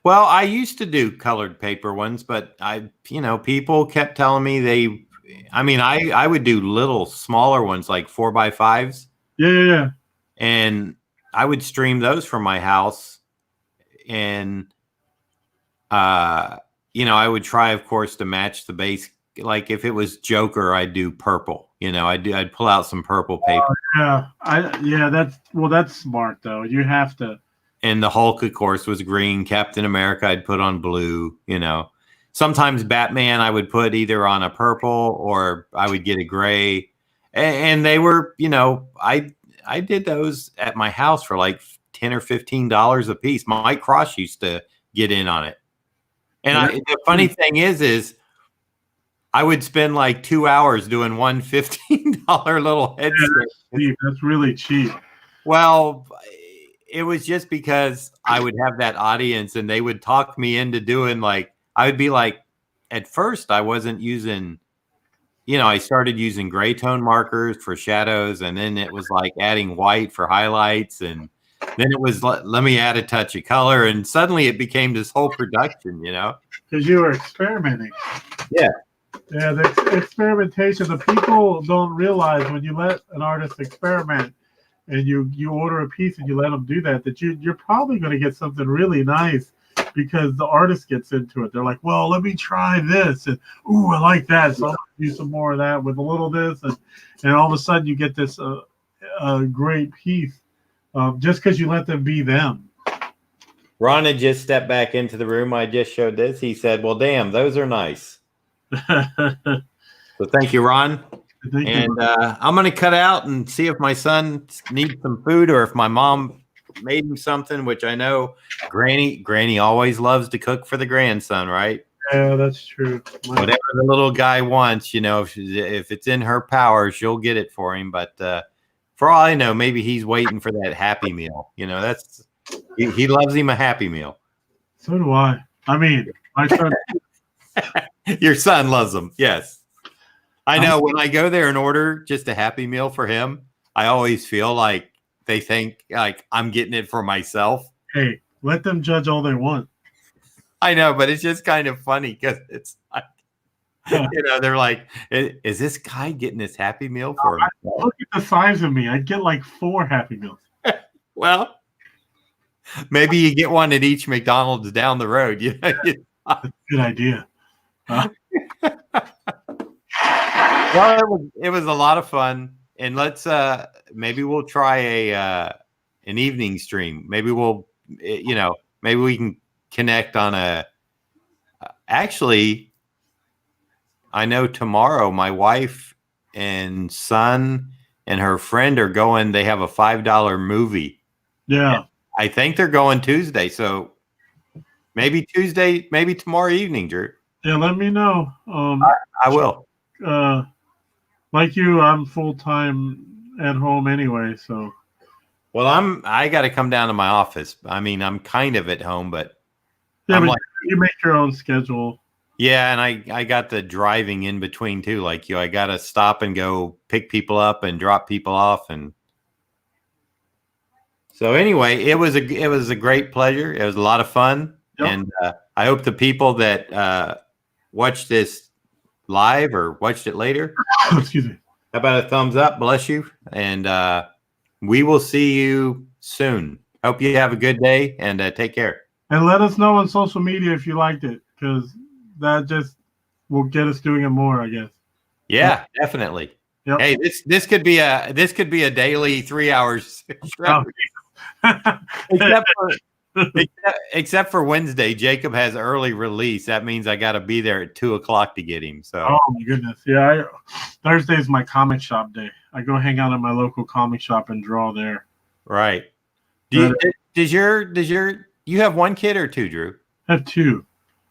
Well, I used to do colored paper ones, but people kept telling me I would do little smaller ones like 4x5s. Yeah. And I would stream those from my house. And, I would try, of course, to match the base. Like if it was Joker, I'd do purple. I'd pull out some purple paper. That's smart though. You have to. And the Hulk, of course, was green. Captain America, I'd put on blue. Sometimes Batman, I would put either on a purple or I would get a gray. And they were, I did those at my house for like $10 or $15 a piece. Mike Cross used to get in on it. And the funny thing is I would spend like 2 hours doing one $15 little headset. That's really cheap. Well, it was just because I would have that audience and they would talk me into doing I would be like, at first I wasn't using, I started using gray tone markers for shadows, and then it was like adding white for highlights, and then it was let me add a touch of color, and suddenly it became this whole production, Because you were experimenting. Yeah. Yeah, the experimentation. The people don't realize when you let an artist experiment and you order a piece and you let them do that, that you're probably going to get something really nice because the artist gets into it. They're like, well, let me try this, and ooh, I like that, so I'm going to do some more of that with a little this, and all of a sudden you get this a great piece just because you let them be them. Ron had just stepped back into the room. I just showed this. He said, well, damn, those are nice. So thank you, Ron. Thank you. And I'm going to cut out and see if my son needs some food or if my mom made him something, which I know Granny always loves to cook for the grandson, right? Yeah, that's true. Whatever the little guy wants, you know, if it's in her power, she'll get it for him. But for all I know, maybe he's waiting for that Happy Meal. You know, that's he loves him a Happy Meal. So do I. I mean, my son. Your son loves them. Yes. I know when I go there and order just a Happy Meal for him, I always feel like they think like I'm getting it for myself. Hey, let them judge all they want. I know, but it's just kind of funny because it's like, you know, they're like, is this guy getting this Happy Meal for him? Look at the size of me. I'd get like 4 Happy Meals. Well, maybe you get one at each McDonald's down the road. You know? Good idea. Huh? Well, it was a lot of fun, and let's maybe we'll try an evening stream. Maybe we'll, you know, maybe we can connect on a. Actually, I know tomorrow my wife and son and her friend are going. They have a $5 movie. Yeah, and I think they're going Tuesday. So maybe Tuesday, maybe tomorrow evening, Drew. Yeah, let me know. I will. Like you, I'm full time at home anyway, so. Well, I got to come down to my office. I mean, I'm kind of at home, but Yeah, I'm but like, you make your own schedule. yeah, and I got the driving in between too. Like you, I got to stop and go pick people up and drop people off, and so anyway, it was a great pleasure. It was a lot of fun, Yep. and I hope the people that watched this live or watched it later. Excuse me. How about a thumbs up? Bless you. And we will see you soon. Hope you have a good day and take care. And let us know on social media if you liked it, because that just will get us doing it more, I guess. Yeah, definitely. Yep. Hey, this could be a daily 3 hours show. Except for Wednesday, Jacob has early release. That means I got to be there at 2:00 to get him. So. Oh my goodness, yeah. Thursday is my comic shop day. I go hang out at my local comic shop and draw there. Right. Does you have one kid or two, Drew? I have 2.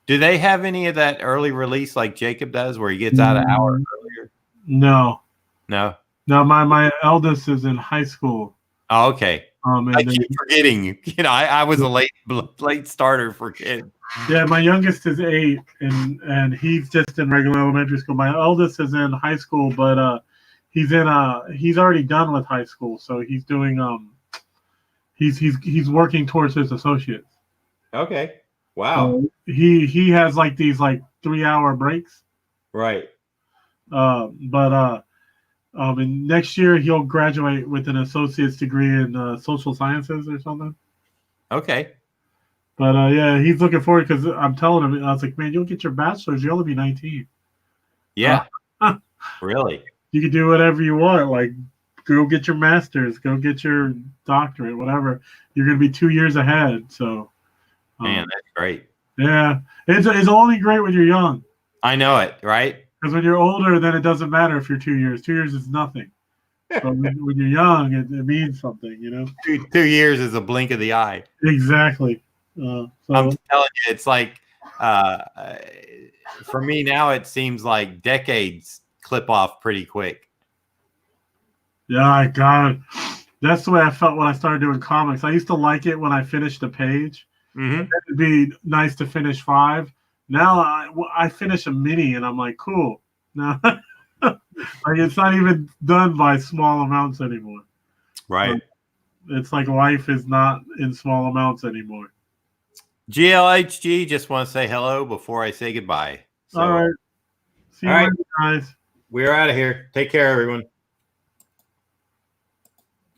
Do they have any of that early release like Jacob does, where he gets out an hour earlier? No. No. My eldest is in high school. Oh, okay. And I keep forgetting. You know, I was a late starter for kids. Yeah, my youngest is 8, and he's just in regular elementary school. My eldest is in high school, but he's already done with high school, so he's doing he's working towards his associates. Okay. Wow. So he has like these 3-hour breaks. Right. And next year he'll graduate with an associate's degree in social sciences or something. Okay. But yeah, he's looking forward because I'm telling him, I was like, man, you'll get your bachelor's. You'll only be 19. Yeah. Really? You can do whatever you want. Like, go get your master's, go get your doctorate, whatever. You're going to be 2 years ahead. So, man, that's great. Yeah, it's only great when you're young. I know it, right? Because when you're older, then it doesn't matter if you're 2 years. 2 years is nothing. But when you're young, it means something, you know? 2 years is a blink of the eye. Exactly. I'm telling you, it's like, for me now, it seems like decades clip off pretty quick. Yeah, God. That's the way I felt when I started doing comics. I used to like it when I finished a page. Mm-hmm. It'd be nice to finish 5. Now I finish a mini and I'm like, cool. No, like it's not even done by small amounts anymore. Right. It's like life is not in small amounts anymore. GLHG, just want to say hello before I say goodbye. So, all right. See you All right. later, guys. We're out of here. Take care, everyone.